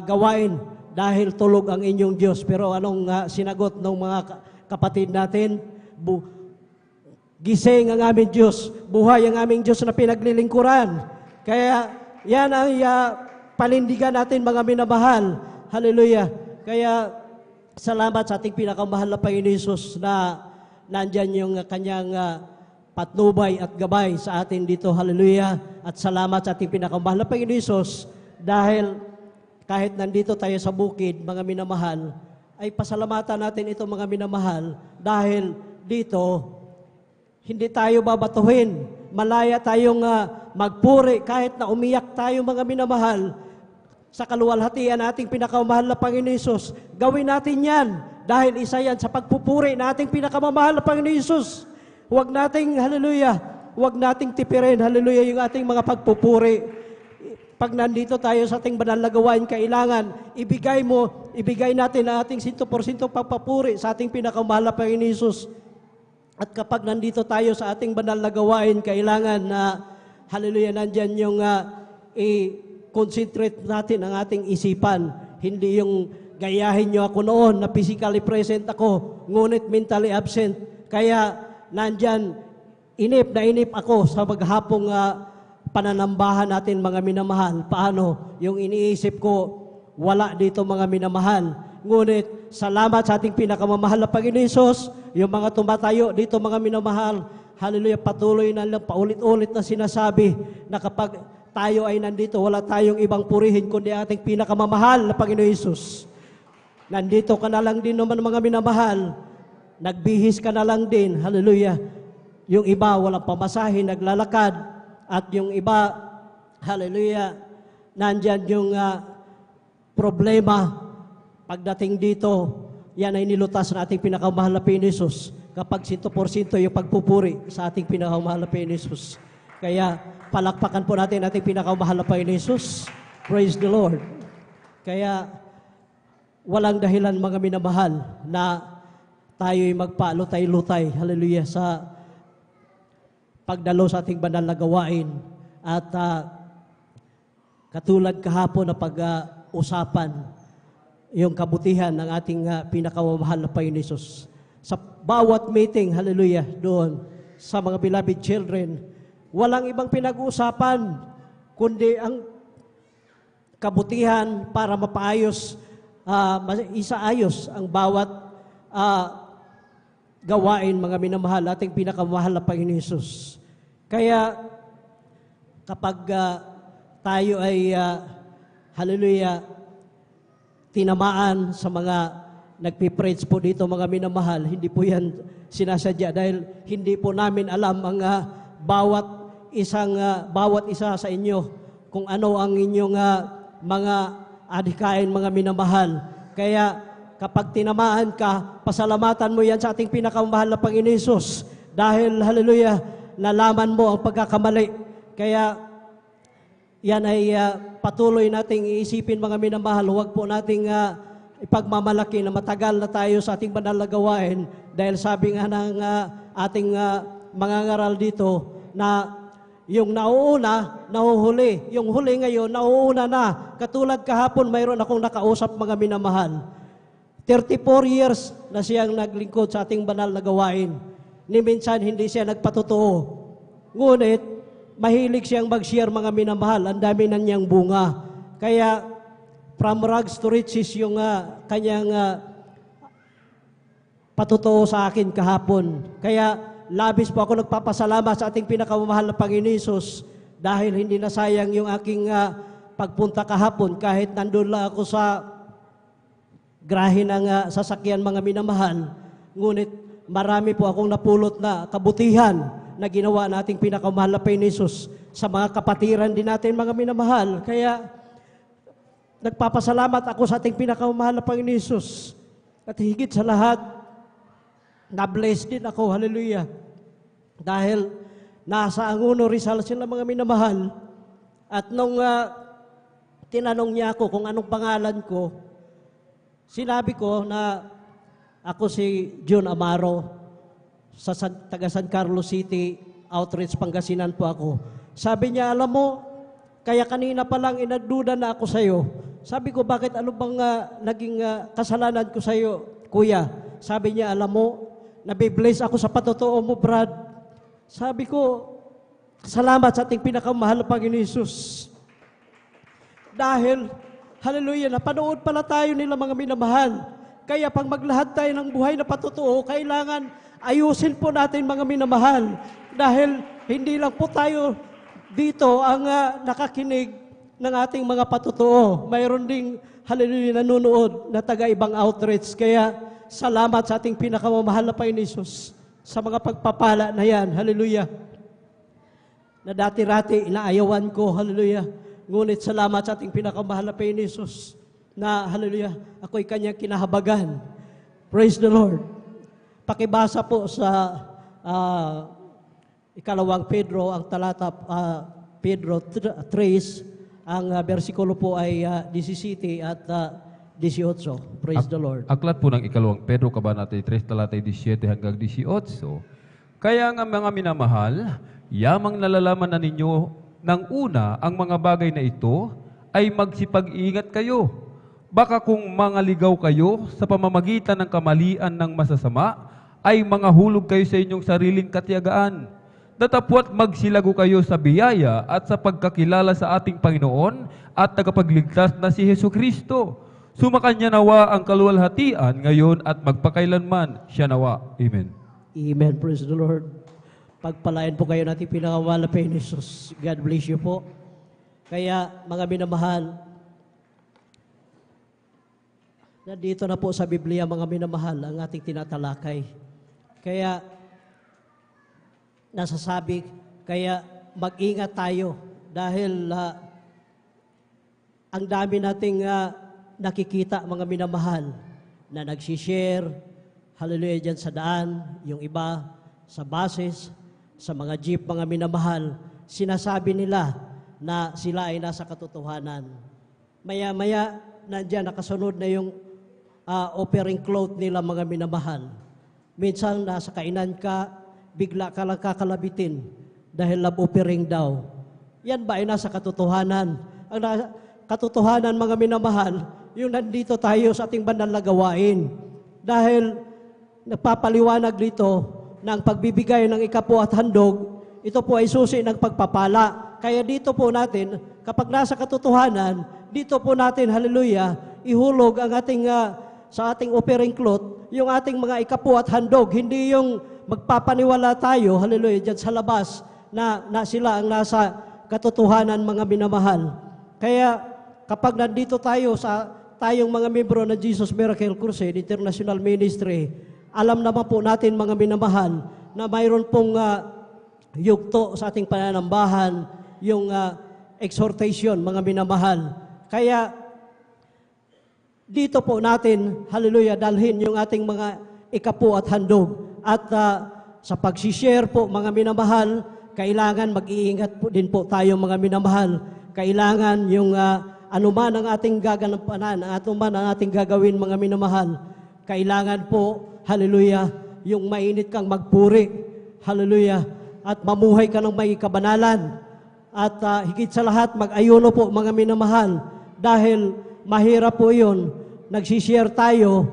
gawain dahil tulog ang inyong Diyos. Pero anong sinagot ng mga kapatid natin? Gising ang aming Diyos, buhay ang aming Diyos na pinaglilingkuran. Kaya yan ang panindigan natin mga minamahal. Hallelujah. Kaya salamat sa ating pinakamahal na Panginoon Hesus na nandyan yung kanyang patnubay at gabay sa atin dito. Hallelujah. At salamat sa ating pinakamahal na Panginoon Hesus dahil kahit nandito tayo sa bukid, mga minamahal, ay pasalamatan natin ito mga minamahal dahil dito hindi tayo babatuhin. Malaya tayong magpuri kahit na umiyak tayo mga minamahal. Sa kaluwalhatian nating pinakamahal na Panginoon Hesus, gawin natin yan dahil isa yan sa pagpupuri na ating pinakamamahal na Panginoon Hesus. Huwag nating, hallelujah, huwag nating tipirin, hallelujah, yung ating mga pagpupuri. Pag nandito tayo sa ating banal na gawain, kailangan ibigay natin ang ating 100% pagpapuri sa ating pinakamahal na Panginoon Hesus. At kapag nandito tayo sa ating banal na gawain, kailangan na, hallelujah, nandyan yung concentrate natin ang ating isipan. Hindi yung gayahin nyo ako noon na physically present ako, ngunit mentally absent. Kaya nandyan, inip na inip ako sa maghapong pananambahan natin mga minamahal. Paano? Yung iniisip ko, wala dito mga minamahal. Ngunit, salamat sa ating pinakamamahal na Panginoon Hesus, yung mga tumatayo dito mga minamahal, hallelujah, patuloy na lang, paulit-ulit na sinasabi na kapag tayo ay nandito, wala tayong ibang purihin kundi ating pinakamamahal na Panginoon Hesus. Nandito ka na lang din naman mga minamahal, nagbihis ka na lang din, hallelujah. yung iba walang pamasahe, naglalakad, at yung iba, hallelujah, nandyan yung problema. Pagdating dito, yan ay nilutas na ating pinakamahal na Panginoon kapag 100% yung pagpupuri sa ating pinakamahal na Panginoon. Kaya palakpakan po natin ating pinakamahal na Panginoon. Praise the Lord. Kaya walang dahilan mga minamahal na tayo'y magpalutay-lutay, hallelujah, sa pagdalo sa ating banal na gawain. At katulad kahapon na pag-usapan, yung kabutihan ng ating pinakamamahal na Panginoon. Sa bawat meeting, hallelujah, doon sa mga beloved children, walang ibang pinag-uusapan kundi ang kabutihan para mapaayos, isaayos ang bawat gawain, mga minamahal, ating pinakamahal na Panginoon. Kaya kapag tayo ay, hallelujah, tinamaan sa mga nagpipreach po dito, mga minamahal, hindi po yan sinasadya dahil hindi po namin alam ang bawat isa sa inyo kung ano ang inyong mga adhikain, mga minamahal. Kaya kapag tinamaan ka, pasalamatan mo yan sa ating pinakamahal na Panginoon Hesus dahil, hallelujah, nalaman mo ang pagkakamali. Kaya yan ay patuloy nating iisipin, mga minamahal. Huwag po nating ipagmamalaki na matagal na tayo sa ating banal na gawain dahil sabi nga ng ating mga ngaral dito na yung nauuna, nahuhuli. Yung huli ngayon, nauuna na. Katulad kahapon, mayroon akong nakausap, mga minamahal. 34 years na siyang naglingkod sa ating banal na gawain. Ni minsan hindi siya nagpatotoo. Ngunit, mahilig siyang mag-share, mga minamahal. Ang dami na niyang bunga. Kaya, from rags to riches yung kanyang patotoo sa akin kahapon. Kaya, labis po ako nagpapasalamat sa ating pinakamamahal na Panginoon Hesus dahil hindi nasayang yung aking pagpunta kahapon kahit nandun lang ako sa grahe ng sasakyan, mga minamahal. Ngunit marami po akong napulot na kabutihan na ginawa nating pinakamahal na Panginoon Hesus sa mga kapatiran din natin, mga minamahal. Kaya nagpapasalamat ako sa ating pinakamahal na Panginoon Hesus. At higit sa lahat, na-bless din ako, hallelujah. Dahil nasa Anguno Rizal sila, mga minamahal. At nung tinanong niya ako kung anong pangalan ko, sinabi ko na ako si John Amaro, sa taga San Carlos City, Outreach, Pangasinan po ako. Sabi niya, alam mo, kaya kanina pa lang inagduda na ako sa'yo. Sabi ko, bakit ano bang naging kasalanan ko sa'yo, kuya? Sabi niya, alam mo, nabibless ako sa patotoo mo, Brad. Sabi ko, salamat sa ating pinakamahal na Panginoon Hesus. Dahil, hallelujah, napanood pala tayo nila, mga minamahal. Kaya pag maglahad tayo ng buhay na patotoo, kailangan ayusin po natin, mga minamahal. Dahil hindi lang po tayo dito ang nakakinig ng ating mga patotoo. Mayroon ding, hallelujah, nanonood na taga-ibang outreach. Kaya salamat sa ating pinakamamahal na Panginoon Hesus sa mga pagpapala na yan. Hallelujah. Na dati-rati inaayawan ko. Hallelujah. Ngunit salamat sa ating pinakamahal na Panginoon Hesus na, hallelujah, ako'y kanyang kinahabagan. Praise the Lord. Pakibasa po sa ikalawang Pedro, ang talata Pedro 3, ang versikulo po ay 17 at 18. Praise the Lord. Aklat po ng ikalawang Pedro, kabanata 3, talata 17 hanggang 18. Kaya nga, mga minamahal, yamang nalalaman na ninyo ng una ang mga bagay na ito, ay magsipag-ingat kayo. Baka kung mangaligaw kayo sa pamamagitan ng kamalian ng masasama, ay mangahulog kayo sa inyong sariling katiyagaan. Datapwat magsilago kayo sa biyaya at sa pagkakilala sa ating Panginoon at tagapagligtas na si Jesucristo. Sumakanya nawa ang kaluwalhatian ngayon at magpakailanman. Siya nawa. Amen. Amen. Praise the Lord. Pagpalain po kayo natin pinakamahal na Panginoon Hesus. God bless you po. Kaya, mga minamahal, nandito na po sa Biblia, mga minamahal, ang ating tinatalakay. Kaya, nasasabi. Kaya mag-ingat tayo dahil ang dami nating nakikita, mga minamahal, na nagsishare, hallelujah, dyan sa daan, yung iba sa buses, sa mga jeep, mga minamahal, sinasabi nila na sila ay nasa katotohanan. Maya-maya, nandiyan nakasunod na yung offering cloth nila, mga minamahal. Minsan, nasa kainan ka, bigla ka lang kakalabitin dahil love offering daw. Yan ba ay nasa katotohanan? Ang katotohanan, mga minamahal, yung nandito tayo sa ating banal na gawain. Dahil nagpapaliwanag dito ng pagbibigay ng ikapu at handog, ito po ay susi ng pagpapala. Kaya dito po natin, kapag nasa katotohanan, dito po natin, hallelujah, ihulog ang ating, sa ating offering cloth, yung ating mga ikapu at handog. Hindi yung magpapaniwala tayo, hallelujah, dyan sa labas, na sila ang nasa katotohanan, mga minamahal. Kaya kapag nandito tayo tayong mga membro ng Jesus Miracle Crusade International Ministry, alam naman po natin, mga minamahal, na mayroon pong yugto sa ating pananambahan, yung exhortation, mga minamahal. Kaya dito po natin, hallelujah, dalhin yung ating mga ikapu at handog. At sa pagsishare po, mga minamahal, kailangan mag-iingat po din po tayo, mga minamahal. Kailangan yung anuman ang ating gaganampanan, anuman ang ating gagawin, mga minamahal, kailangan po, hallelujah, yung mainit kang magpuri, hallelujah, at mamuhay ka ng may kabanalan. At higit sa lahat, mag-ayuno po, mga minamahal, dahil mahirap po yun. Nagsishare tayo,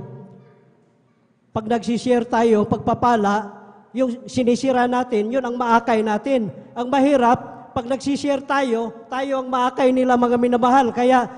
pag nagsishare tayo, pagpapala, yung sinisira natin, yun ang maakay natin. Ang mahirap, pag nagsishare tayo ang maakay nila, mga minamahal. Kaya,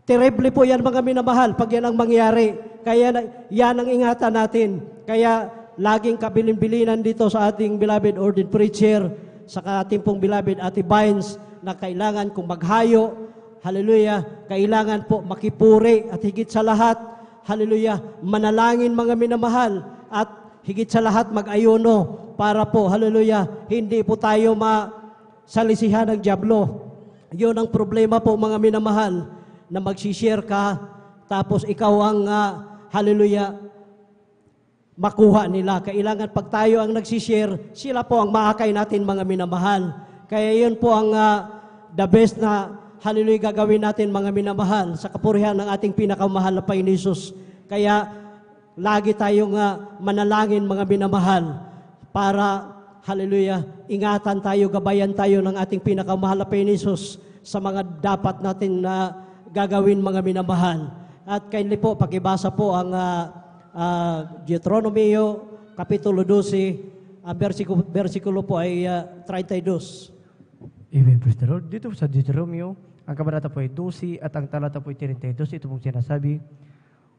terrible po yan, mga minamahal, pag yan ang mangyari. Kaya yan ang ingatan natin. Kaya laging kabilin-bilinan dito sa ating beloved ordained preacher, sa ating pong beloved Ate Vines, na kailangan kung maghayo, hallelujah, kailangan po makipuri at higit sa lahat, hallelujah, manalangin, mga minamahal, at higit sa lahat mag-ayuno para po, hallelujah, hindi po tayo masalisihan ng dyablo. Yun ang problema po, mga minamahal, na magsishare ka, tapos ikaw ang, hallelujah, makuha nila. Kailangan pag tayo ang nagsishare, sila po ang maakay natin, mga minamahal. Kaya yun po ang the best na, hallelujah, gagawin natin, mga minamahal, sa kapurihan ng ating pinakamahal na Panginoon Hesus. Kaya lagi tayong manalangin, mga minamahal, para, hallelujah, ingatan tayo, gabayan tayo ng ating pinakamahal na Panginoon Hesus sa mga dapat natin na gagawin, mga minamahal. At kindly po, pakibasa po ang Deuteronomio, Kapitulo 12, versikulo po ay 32. Amen, praise the Lord. Dito sa Deuteronomio, ang kabanata po ay 12 at ang talata po ay 32. Ito pong sinasabi,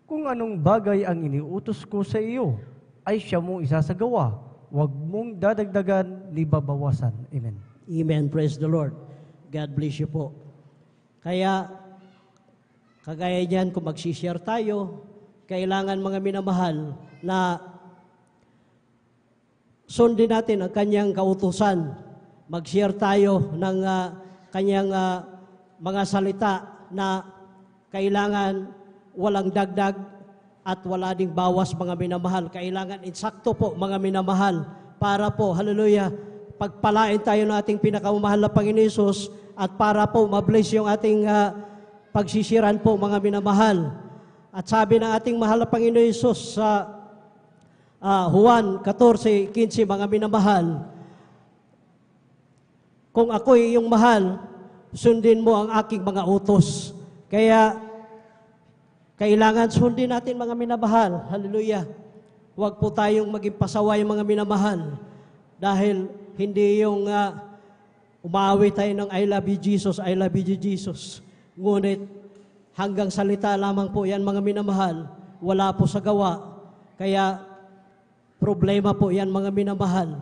kung anong bagay ang iniutos ko sa iyo, ay siya mong isasagawa. Huwag mong dadagdagan ni babawasan. Amen. Amen, praise the Lord. God bless you po. Kaya, kagaya niyan, kung magsishare tayo, kailangan, mga minamahal, na sundin natin ang kanyang kautusan. Mag-share tayo ng kanyang mga salita na kailangan walang dagdag at wala ding bawas, mga minamahal. Kailangan insakto po, mga minamahal, para po, hallelujah, pagpalain tayo ng ating pinakamahal na Panginoon Hesus at para po mabless yung ating pagsisiran po, mga minamahal. At sabi ng ating mahal na Panginoon Hesus sa Juan 14:15, mga minamahal, kung ako'y iyong mahal, sundin mo ang aking mga utos. Kaya, kailangan sundin natin, mga minamahal. Hallelujah. Huwag po tayong maging pasaway, mga minamahal. Dahil hindi yung umawi tayo ng I love you Jesus, I love you Jesus. Ngunit, hanggang salita lamang po yan, mga minamahal. Wala po sa gawa. Kaya, problema po yan, mga minamahal.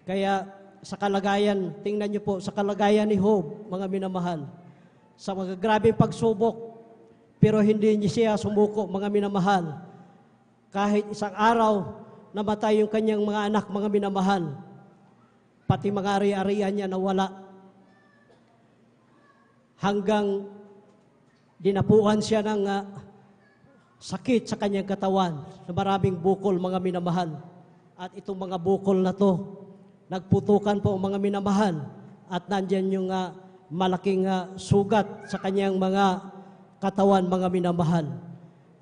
Kaya, sa kalagayan, tingnan niyo po, sa kalagayan ni Job, mga minamahal. Sa mga grabing pagsubok, pero hindi niya siya sumuko, mga minamahal. Kahit isang araw, namatay yung kanyang mga anak, mga minamahal. pati mga ari-arian niya nawala. Hanggang dinapuan siya ng sakit sa kanyang katawan na maraming bukol, mga minamahal. At itong mga bukol na to, nagputukan po mga minamahal. At nandyan yung malaking sugat sa kanyang mga katawan, mga minamahal.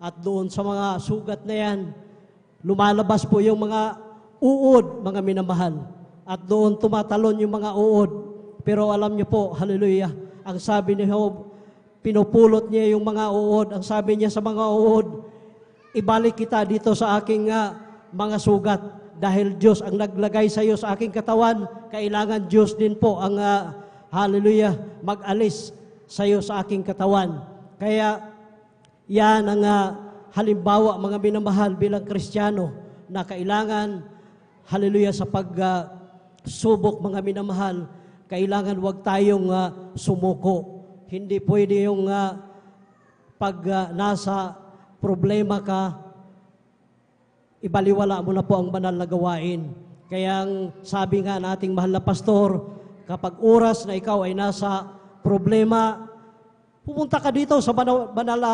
At doon sa mga sugat na yan, lumalabas po yung mga uod, mga minamahal. At doon tumatalon yung mga uod. Pero alam niyo po, hallelujah, ang sabi ni Job, pinupulot niya yung mga uod. Ang sabi niya sa mga uod, ibalik kita dito sa aking mga sugat. Dahil Diyos ang naglagay sa iyo sa aking katawan, kailangan Diyos din po ang, hallelujah, mag-alis sa iyo sa aking katawan. Kaya, yan ang halimbawa, mga minamahal, bilang Kristiyano, na kailangan, hallelujah, sa pagsubok, mga minamahal, kailangan wag tayong sumuko. Hindi pwede yung pag nasa problema ka, ibaliwala mo na po ang banal na gawain. Kaya ang sabi nga nating mahal na pastor, kapag oras na ikaw ay nasa problema, pumunta ka dito sa banal na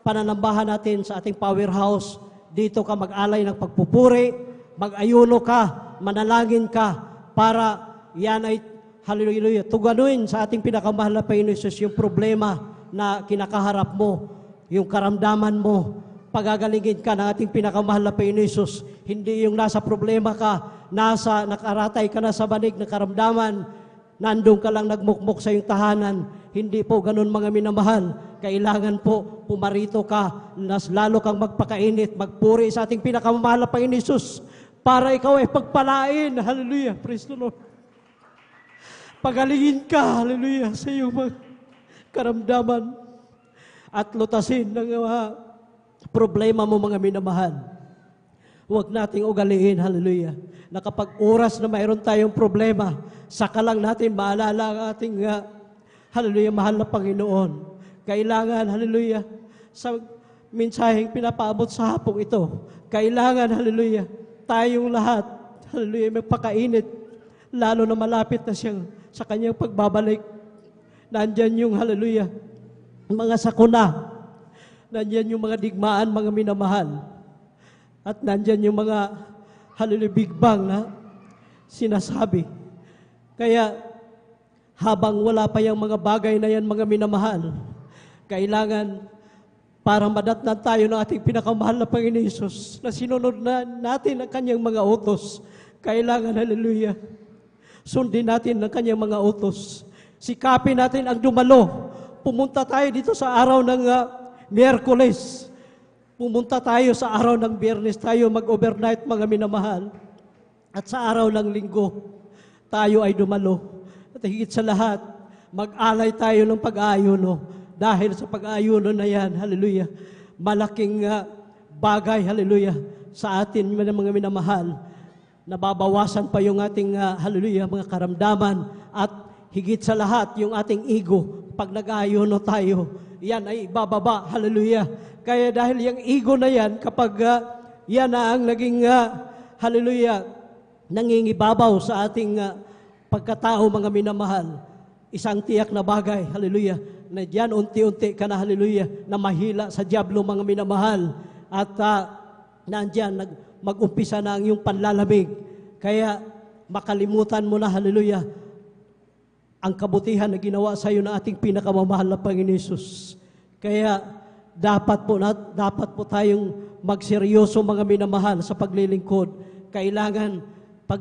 pananambahan natin sa ating powerhouse. Dito ka mag-alay ng pagpupuri, mag-ayuno ka, manalangin ka, para yan ay, hallelujah, tuganuin sa ating pinakamahal na Panginoon Jesus yung problema na kinakaharap mo, yung karamdaman mo. Pagagalingin ka ng ating pinakamahal na Panginoon Jesus. Hindi yung nasa problema ka, nakaratay ka na sa banig na karamdaman, nandun ka lang nagmukmok sa iyong tahanan. Hindi po ganun, mga minamahal. Kailangan po pumarito ka, lalo kang magpakainit, magpuri sa ating pinakamahal na Panginoon Jesus, para ikaw ay pagpalain. Hallelujah, praise the Lord. Pagalingin ka, hallelujah, sa iyong mga karamdaman at lutasin ng problema mo, mga minamahal. Huwag nating ugaliin, hallelujah, na kapag oras na mayroon tayong problema, saka lang natin maalala ang ating, hallelujah, mahal na Panginoon. Kailangan, hallelujah, sa mensaheng pinapaabot sa hapong ito, kailangan, hallelujah, tayong lahat, hallelujah, magpakainit, lalo na malapit na siyang sa kanyang pagbabalik. Nandyan yung, hallelujah, mga sakuna. Nandyan yung mga digmaan, mga minamahal. At nandyan yung mga, hallelujah, big bang na sinasabi. Kaya, habang wala pa yung mga bagay na yan, mga minamahal, kailangan, para madatnan tayo ng ating pinakamahal na Panginoon Jesus, na sinunod na natin ang kanyang mga utos, kailangan, hallelujah, sundin natin ang kanyang mga utos. Sikapin natin ang dumalo. Pumunta tayo dito sa araw ng Miyerkules. Pumunta tayo sa araw ng Biyernes. Tayo mag-overnight, mga minamahal. At sa araw ng Linggo, tayo ay dumalo. At higit sa lahat, mag-alay tayo ng pag-aayuno. Dahil sa pag-aayuno na yan, hallelujah, malaking bagay, hallelujah, sa atin, mga minamahal. Nababawasan pa yung ating, hallelujah, mga karamdaman, at higit sa lahat, yung ating ego. Pag nag-ayuno tayo, yan ay bababa, hallelujah. Kaya dahil yung ego na yan, kapag yan na ang naging, hallelujah, nangingibabaw sa ating pagkatao, mga minamahal, isang tiyak na bagay, hallelujah, na diyan unti-unti ka na, hallelujah, na mahila sa diablo, mga minamahal. At nandyan, mag-umpisa na ang iyong panlalamig. Kaya makalimutan mo na, hallelujah, ang kabutihan na ginawa sa iyo ng ating pinakamamahal na Panginoon Jesus. Kaya dapat po tayong magseryoso, mga minamahal, sa paglilingkod. Kailangan, pag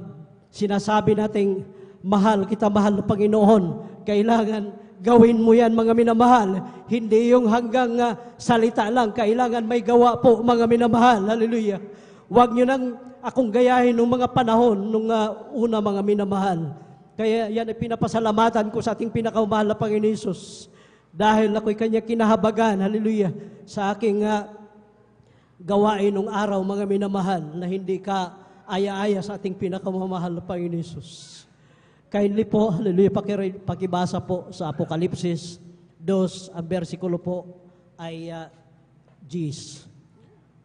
sinasabi nating mahal kita, mahal na Panginoon, kailangan gawin mo yan, mga minamahal. Hindi yung hanggang salita lang. Kailangan may gawa po, mga minamahal. Hallelujah. Huwag nyo nang akong gayahin nung mga panahon, nung una, mga minamahal. Kaya yan ay pinapasalamatan ko sa ating pinakamahal na Panginoon Jesus. Dahil ako'y kanya kinahabagan, hallelujah, sa aking gawain nung araw, mga minamahal, na hindi ka aya-aya sa ating pinakamamahal na Panginoon Jesus. Kindly po, hallelujah, pakibasa po sa Apokalipsis 2, ang versikulo po ay Gs.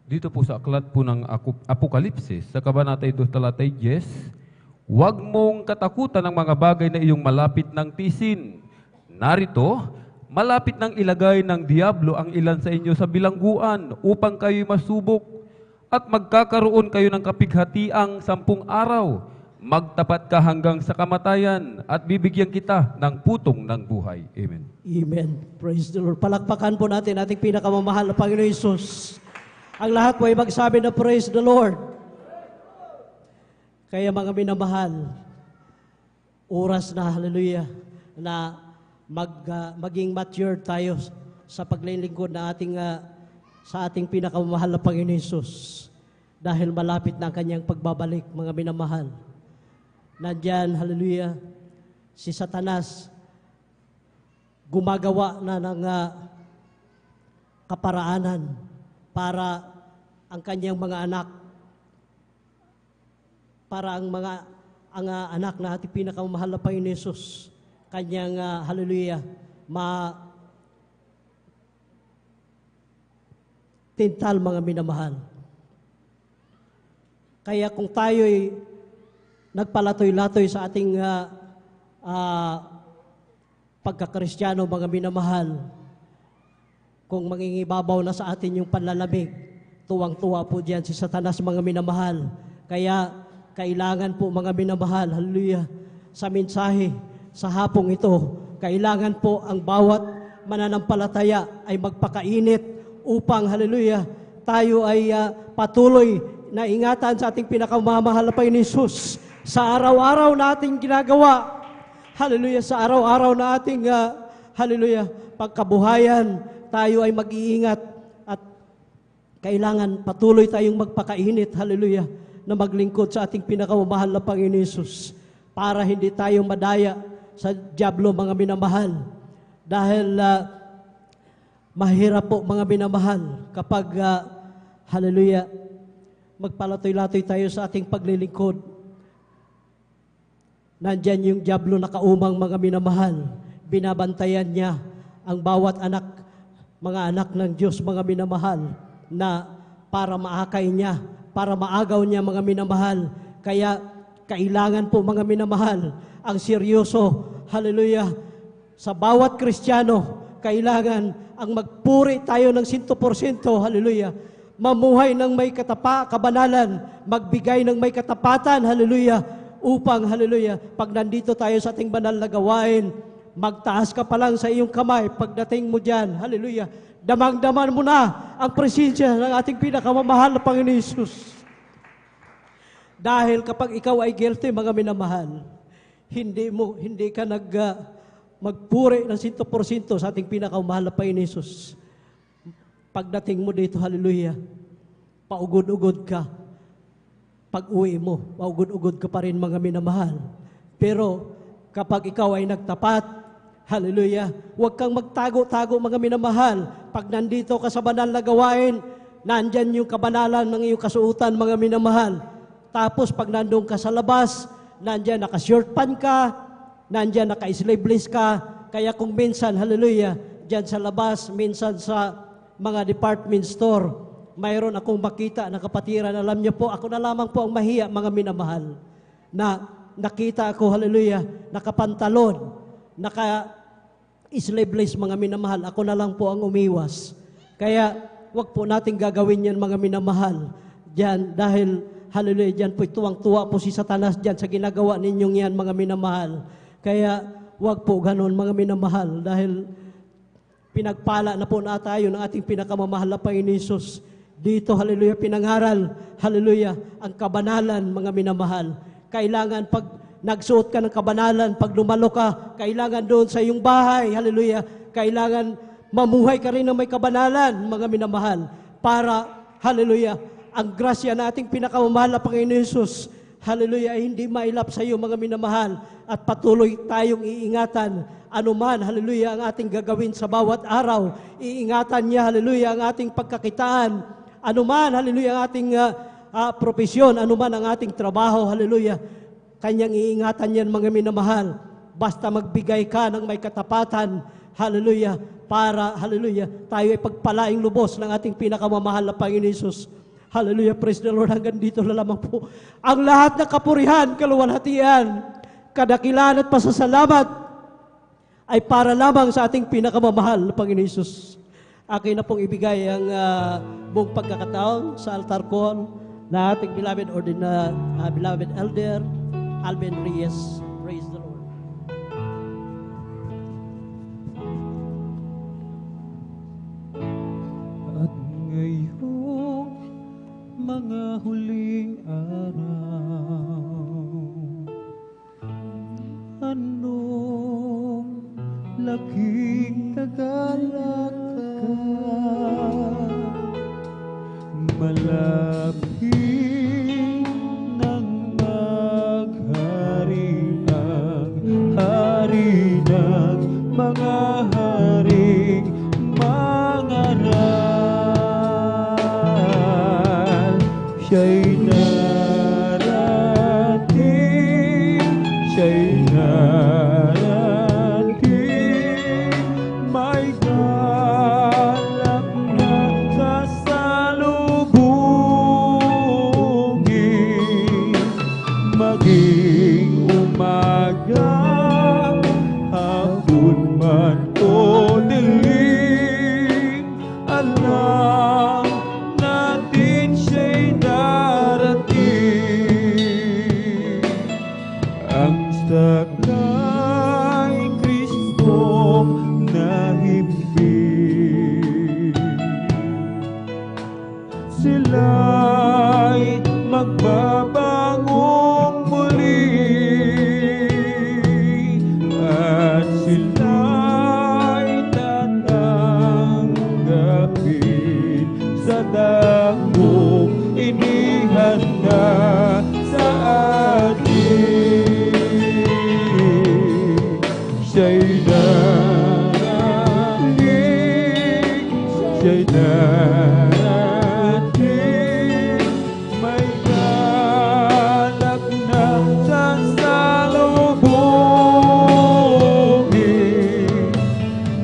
Dito po sa aklat po ng Apokalipsis, sa kabanatay 2 talatay 10, Huwag mong katakutan ng mga bagay na iyong malapit ng tisin. Narito, malapit nang ilagay ng diablo ang ilan sa inyo sa bilangguan upang kayo'y masubok at magkakaroon kayo ng kapighatiang 10 araw. Magtapat ka hanggang sa kamatayan at bibigyan kita ng putong ng buhay. Amen. Amen. Praise the Lord. Palakpakan po natin ating pinakamamahal na Panginoon Hesus. Ang lahat po ay magsabi na praise the Lord. Kaya mga minamahal, oras na, hallelujah, na maging mature tayo sa paglilingkod na sa ating pinakamamahal na Panginoon Hesus. Dahil malapit na ang kanyang pagbabalik, mga minamahal. Nandyan, hallelujah, si Satanas gumagawa na ng kaparaanan para ang kanyang mga anak, para ang anak na ating pinakamahal na Panginoon Hesus, kanyang, hallelujah, tintal, mga minamahal. Kaya kung tayo'y nagpalatoy-latoy sa ating pagkakristyano, mga minamahal, kung mangingibabaw na sa atin yung panlalamig, tuwang-tuwa po diyan si Satanas, mga minamahal. Kaya kailangan po, mga minamahal, hallelujah, sa mensahe, sa hapong ito, kailangan po ang bawat mananampalataya ay magpakainit upang, hallelujah, tayo ay patuloy na ingatan sa ating pinakamamahal na Panginoon Hesus sa araw-araw na ating ginagawa. Hallelujah, sa araw-araw na ating, hallelujah, pagkabuhayan, tayo ay mag-iingat at kailangan patuloy tayong magpakainit, hallelujah, na maglingkod sa ating pinakamamahal na Panginoon Hesus para hindi tayo madaya sa dyablo, mga minamahal. Dahil mahirap po, mga minamahal, kapag, hallelujah, magpalatoy-latoy tayo sa ating paglilingkod. Nandyan yung dyablo na kaumang, mga minamahal. Binabantayan niya ang bawat anak, mga anak ng Diyos, mga minamahal, na para maakay niya, para maagaw niya, mga minamahal. Kaya kailangan po, mga minamahal, ang seryoso, hallelujah, sa bawat Kristiyano, kailangan ang magpuri tayo ng 100%, hallelujah, mamuhay ng may kabanalan, magbigay ng may katapatan, hallelujah, upang, hallelujah, pag nandito tayo sa ating banal na gawain, magtaas ka pa lang sa iyong kamay, pagdating mo dyan, hallelujah, damang-daman mo na ang presensya ng ating pinakamamahal na Panginoon Hesus. Dahil kapag ikaw ay guilty, mga minamahal, hindi ka magpuri ng 100% sa ating pinakamamahal na Panginoon Hesus. Pagdating mo dito, hallelujah, paugod-ugod ka. Pag-uwi mo, paugod-ugod ka pa rin, mga minamahal. Pero kapag ikaw ay nagtapat, hallelujah, huwag kang magtago-tago, mga minamahal. Pag nandito ka sa banal na gawain, nandyan yung kabanalan ng iyong kasuutan, mga minamahal. Tapos pag nandun ka sa labas, nandyan naka-short pan ka, nandyan naka-sleeveless ka. Kaya kung minsan, hallelujah, dyan sa labas, minsan sa mga department store, mayroon akong makita na kapatiran. Alam niyo po, ako na lamang po ang mahiya, mga minamahal, na nakita ako, hallelujah, nakapantalon, naka-sleeveless, mga minamahal. Ako na lang po ang umiwas. Kaya, wag po natin gagawin yan, mga minamahal. Diyan, dahil, hallelujah, diyan po tuwang-tuwa po si Satanas diyan sa ginagawa ninyong yan, mga minamahal. Kaya, wag po ganon, mga minamahal, dahil pinagpala na po na tayo ng ating pinakamamahal na Panginoon Hesus. Dito, hallelujah, pinangaral, hallelujah, ang kabanalan, mga minamahal. Kailangan pag nagsuot ka ng kabanalan, pag lumalo ka, kailangan doon sa iyong bahay, hallelujah, kailangan mamuhay ka rin ng may kabanalan, mga minamahal, para, hallelujah, ang grasya na ating pinakamamahal na Panginoon Hesus, hallelujah, ay hindi mailap sa iyo, mga minamahal, at patuloy tayong iingatan, anuman, hallelujah, ang ating gagawin sa bawat araw, iingatan niya, hallelujah, ang ating pagkakitaan, anuman, hallelujah, ang ating propesyon, anuman ang ating trabaho, hallelujah, kanyang iingatan yan, mga minamahal, basta magbigay ka ng may katapatan, hallelujah, para, hallelujah, tayo ay pagpalaing lubos ng ating pinakamamahal na Panginoon Hesus. Hallelujah, praise the Lord. Hanggang dito na lamang po. Ang lahat ng kapurihan, kaluwalhatian, kadakilan at pasasalamat ay para lamang sa ating pinakamamahal na Panginoon Hesus. Akin na pong ibigay ang buong pagkakataon sa altar call na ating beloved beloved elder, Alvin Reyes. Praise the Lord. At ngayong mga huling araw, anong laking kagalakan, malapit nang maghari ang hari ng mga haring mangaral. Siya'y narating, siya'y narating, may galak na sasalubungin, maging umaga, hapon man o dilim, alam natin siya'y darating. Ang sakay Kristo na himbing, sila'y magbabangong muli, at sila'y tatanggapin sa dakong inihanda sa atin. Siya'y narating, siya'y narating, may galak na sasalubungin,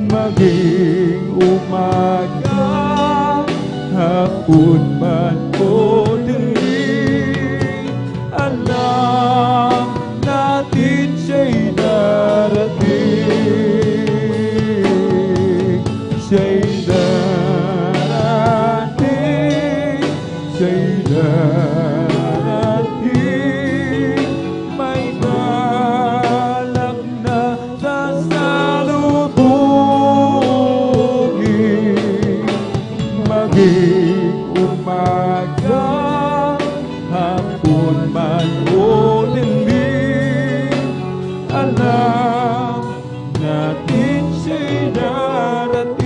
maging umaga, hapon man o dilim, alam natin siya'y darating. Siya'y darating, siya'y darating, may balak na sasalubungin, maging umaga, hapon man o dilim, alam natin siya'y darating.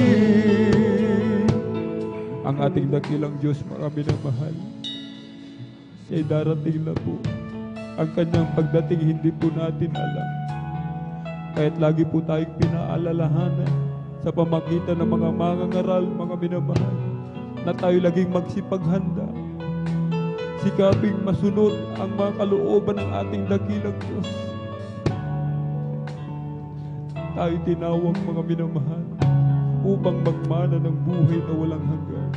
Ang ating dakilang Diyos, mga minamahal, siya'y darating na po. Ang kanyang pagdating hindi po natin alam. Kaya't lagi po tayong pinaalalahanan sa pamagitan ng mga mangangaral, mga minamahal, na tayo laging magsipaghanda, sikaping masunod ang mga kalooban ng ating dakilang Diyos. Tayo tinawag, mga minamahal, upang magmana ng buhay na walang hanggan,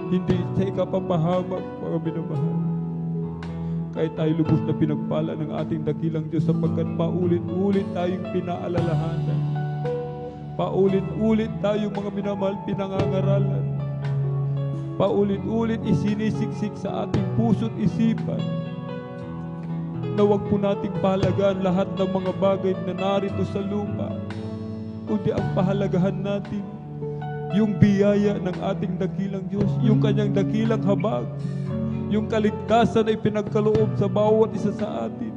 hindi sa ikapapahamak, mga minamahal. Kahit tayo lubos na pinagpala ng ating dakilang Diyos, sapagkat paulit-ulit tayong pinaalalahanan, paulit-ulit tayong, mga minamahal, pinangangaralan, paulit-ulit isinisiksik sa ating puso't isipan na huwag po nating pahalagaan lahat ng mga bagay na narito sa lupa, kundi ang pahalagahan natin yung biyaya ng ating dakilang Diyos, yung kanyang dakilang habag, yung kaligtasan ay pinagkaloob sa bawat isa sa atin,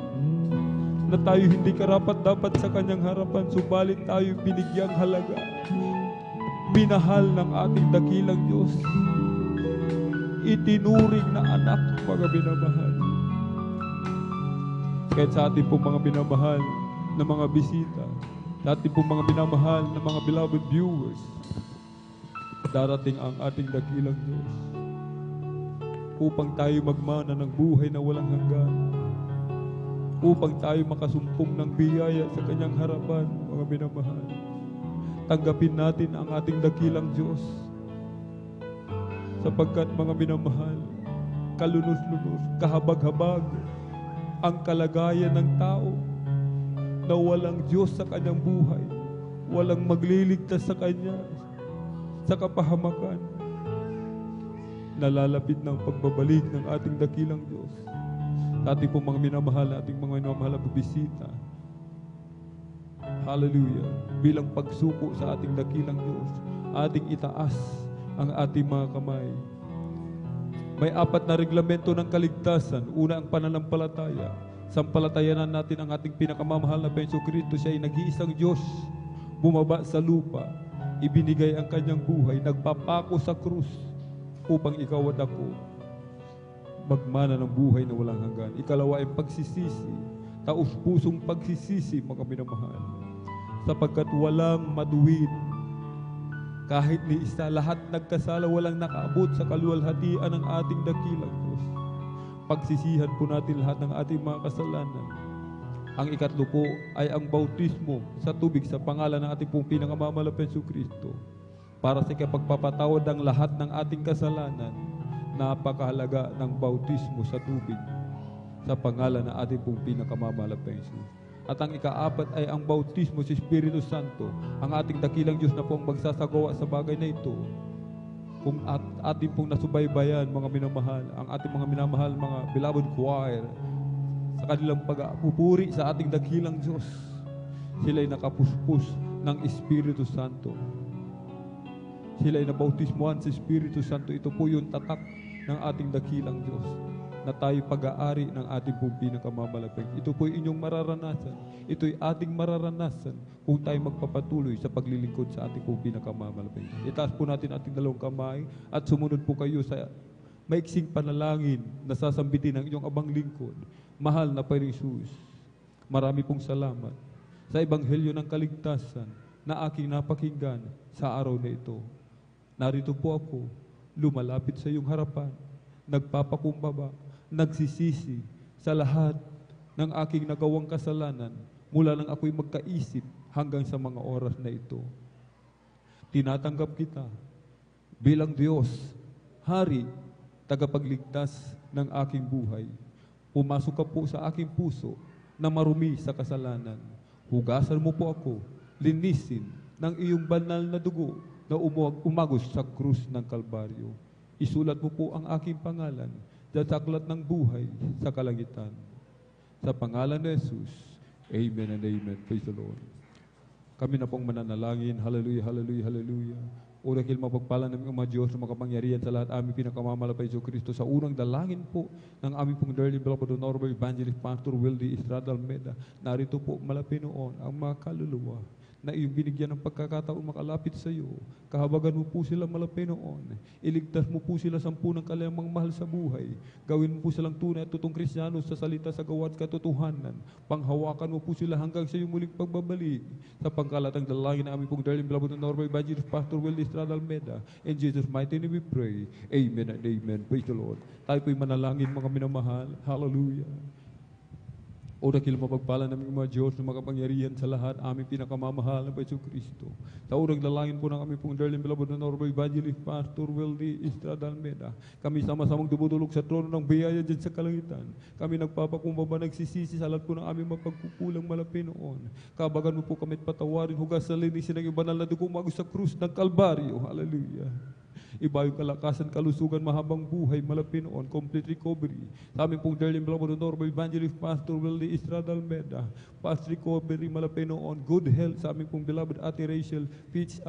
na tayo hindi karapat-dapat sa kanyang harapan, subalit tayo binigyang halaga, minahal ng ating dakilang Diyos, itinuring na anak, mga binamahal. Kahit sa ating pong mga binamahal na mga bisita, sa ating pong mga binamahal na mga beloved viewers, darating ang ating dakilang Diyos upang tayo magmana ng buhay na walang hanggan, upang tayo makasumpong ng biyaya sa kanyang harapan, mga binamahal. Tanggapin natin ang ating dakilang Diyos, sapagkat, mga binamahal, kalunos-lunos, kahabag-habag ang kalagayan ng tao na walang Diyos sa kanyang buhay, walang magliligtas sa kanya sa kapahamakan. Nalalapit ng pagbabalik ng ating dakilang Diyos. Sa ating pong mga minamahal, ating mga minamahal na bisita. Hallelujah. Bilang pagsuko sa ating dakilang Diyos, ating itaas ang ating mga kamay. May 4 na reglamento ng kaligtasan. Una, ang pananampalataya. Sampalatayanan natin ang ating pinakamamahal na Panginoong Kristo. Siya ay nag-iisang Diyos. Bumaba sa lupa. Ibinigay ang kanyang buhay. Nagpapako sa krus upang ikaw at ako magmana ng buhay na walang hanggan. Ikalawa ay pagsisisi. Taus-pusong pagsisisi, mga minamahal. Sapagkat walang maduwid. Kahit ni isa, lahat nagkasala, walang nakaabot sa kaluwalhatian ng ating dakilang Diyos. Pagsisihan po natin lahat ng ating mga kasalanan. Ang ikatlo po ay ang bautismo sa tubig sa pangalan ng ating pong pinakamamahal na Panginoong Kristo. Para sa kapagpapatawad ng lahat ng ating kasalanan, napakahalaga ng bautismo sa tubig sa pangalan ng ating pong pinakamamahal na Panginoon. At ang ika-4 ay ang bautismo sa Espiritu Santo, ang ating dakilang Diyos na pong magsasagawa sa bagay na ito. Kung ating pong nasubaybayan, mga minamahal, ang ating mga minamahal, mga beloved choir, sa kanilang pag-pupuri sa ating dakilang Diyos, sila'y nakapuspos ng Espiritu Santo. Sila'y nabautismuhan sa Espiritu Santo. Ito po yung tatak ng ating dakilang Diyos, na tayo pag-aari ng ating pong pinakamamalapig. Ito po inyong mararanasan. Ito'y ating mararanasan kung tayo magpapatuloy sa paglilingkod sa ating pong pinakamamalapig. Itaas po natin ating dalawang kamay at sumunod po kayo sa maiksing panalangin na sasambitin ng inyong abang lingkod. Mahal na Panginoong Jesus, marami pong salamat sa Ebanghelyo ng Kaligtasan na aking napakinggan sa araw na ito. Narito po ako, lumalapit sa iyong harapan, nagpapakumbaba, nagsisisi sa lahat ng aking nagawang kasalanan mula nang ako'y magkaisip hanggang sa mga oras na ito. Tinatanggap kita bilang Diyos, Hari, tagapagligtas ng aking buhay. Pumasok ka po sa aking puso na marumi sa kasalanan. Hugasan mo po ako, linisin ng iyong banal na dugo na umagos sa krus ng Kalbaryo. Isulat mo po ang aking pangalan sa aklat ng buhay sa kalangitan. Sa pangalan ni Jesus, Amen and Amen. Praise the Lord. Kami na pong mananalangin. Hallelujah, hallelujah, hallelujah. O dahil mapagpalan ng mga Diyos na makapangyarihan sa lahat aming pinakamamalapay sa Kristo sa unang dalangin po ng aming pong dearly beloved Honorable Evangelist Pastor Wildy Estrada Almeda. Narito po malapit noon ang mga kaluluwa na iyong binigyan ng pagkakataon makalapit sa iyo. Kahabagan mo po sila malapit noon. Iligtas mo po sila 10 ng kalayamang mahal sa buhay. Gawin mo po silang tunay at totoong Kristiyano sa salita, sa gawa at katotohanan. Panghawakan mo po sila hanggang sa iyong muling pagbabalik. Sa pangkalatang dalangin na aming pong darling beloved Honorable Evangelist Pastor Wildy Estrada Almeda. In Jesus' mighty name we pray. Amen and Amen. Praise the Lord. Tayo po'y manalangin mga minamahal. Hallelujah. O dakil mapagpala namin mga Diyos na makapangyarihan sa lahat, aming pinakamamahal na Panginoong Kristo. Sa unang dalangin po ng aming pong darling beloved Honorable Evangelist Pastor Wildy Estrada Almeda. Kami sama-samang dumudulog sa trono ng biyaya dyan sa kalangitan. Kami nagpapakumbaba, nagsisisi sa lahat po ng aming mapagkukulang malapit noon. Kabagan mo po kami at patawarin, hugas sa linisin ng iyong banal na dugo umagos sa krus ng Kalbaryo. Hallelujah. Iba yung kalakasan, kalusugan, mahabang buhay, malapit noon, complete recovery. Sa aming pong darling beloved Honorable Evangelist Pastor Wildy Estrada Almeda, fast recovery, malapit noon, good health sa aming pong beloved Ate Rachel Fitz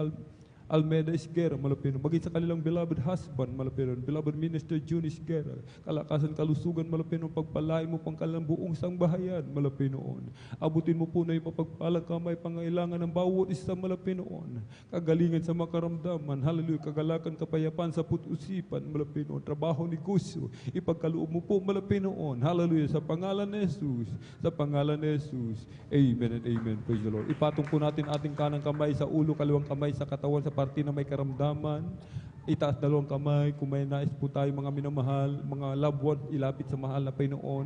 Almeda Esguera, malapit noon. Maging sa kanilang beloved husband, malapit noon. Beloved Minister June Esguera, kalakasan, kalusugan, malapit noon. Pagpalain mo pang kanilang buong sangbahayan, malapit noon. Abutin mo po na yung mapagpalang kamay, pangailangan ng bawat isa, malapit noon. Kagalingan sa makaramdaman, hallelujah, kagalakan, kapayapaan sa putusipan, malapit noon. Trabaho, negosyo, ipagkaloob mo po, malapit noon. Hallelujah, sa pangalan ni Jesus, sa pangalan ni Jesus. Amen and Amen. Praise the Lord. Ipatong po natin ating kanang kamay sa ulo, kaliwang kamay sa katawan, sa parte na may karamdaman. Itaas dalawang kamay. Kung may nais po tayo mga minamahal, mga loved one, ilapit sa mahal na Panginoon.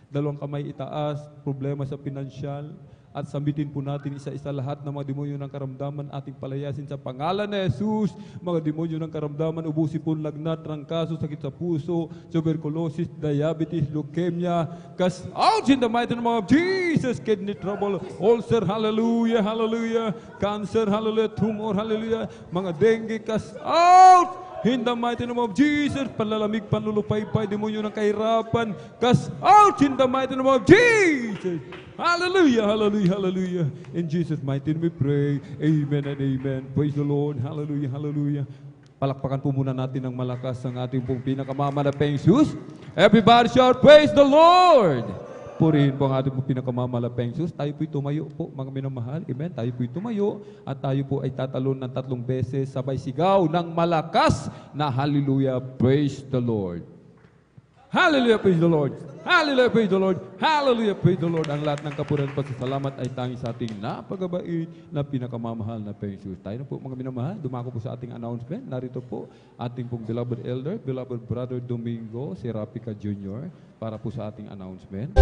Dalawang kamay itaas, problema sa pinansyal. at sambitin po natin isa-isa lahat ng mga demonyo ng karamdaman ating palayasin sa pangalan ni Jesus. Mga demonyo ng karamdaman, ubusin po lagnat, trangkaso, sakit sa puso, tuberculosis, diabetes, leukemia. Cast out in the mighty name of Jesus. Kidney trouble, ulcer, hallelujah, hallelujah. Cancer, hallelujah. Tumor, hallelujah. Mga dengue, cast out in the mighty name of Jesus. Panlalamig, panlulupaypay, demonyo ng kahirapan, cast out in the mighty name of Jesus. Hallelujah, hallelujah, hallelujah. In Jesus' mighty name we pray. Amen and amen. Praise the Lord. Hallelujah, hallelujah. Palakpakan po muna natin ng malakas ang ating pong pinakamamalapeng Jesus. Everybody shout, praise the Lord. Purihin po ang ating pong pinakamamalapeng Jesus. Tayo po'y tumayo po, mga minamahal. Amen. Tayo po'y tumayo at tayo po ay tatalon ng 3 beses sabay sigaw ng malakas na hallelujah, praise the Lord. Hallelujah, praise the Lord. Hallelujah, praise the Lord. Hallelujah, praise the Lord. Ang lahat ng kapurihan at pasasalamat ay tangi sa ating napakabait na pinakamamahal na Jesus. Tayo na po mga minamahal, dumako po sa ating announcement. Narito po ating pong beloved elder, beloved brother Domingo Serapica Jr. para po sa ating announcement.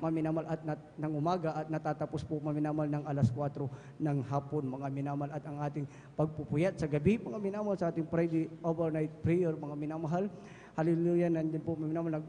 maminamal at ng umaga at natatapos po maminamal ng alas 4 ng hapon, mga minamal, at ang ating pagpupuyat sa gabi, mga minamal, sa ating Friday overnight prayer, mga minamahal. Hallelujah, nandiyan po maminamal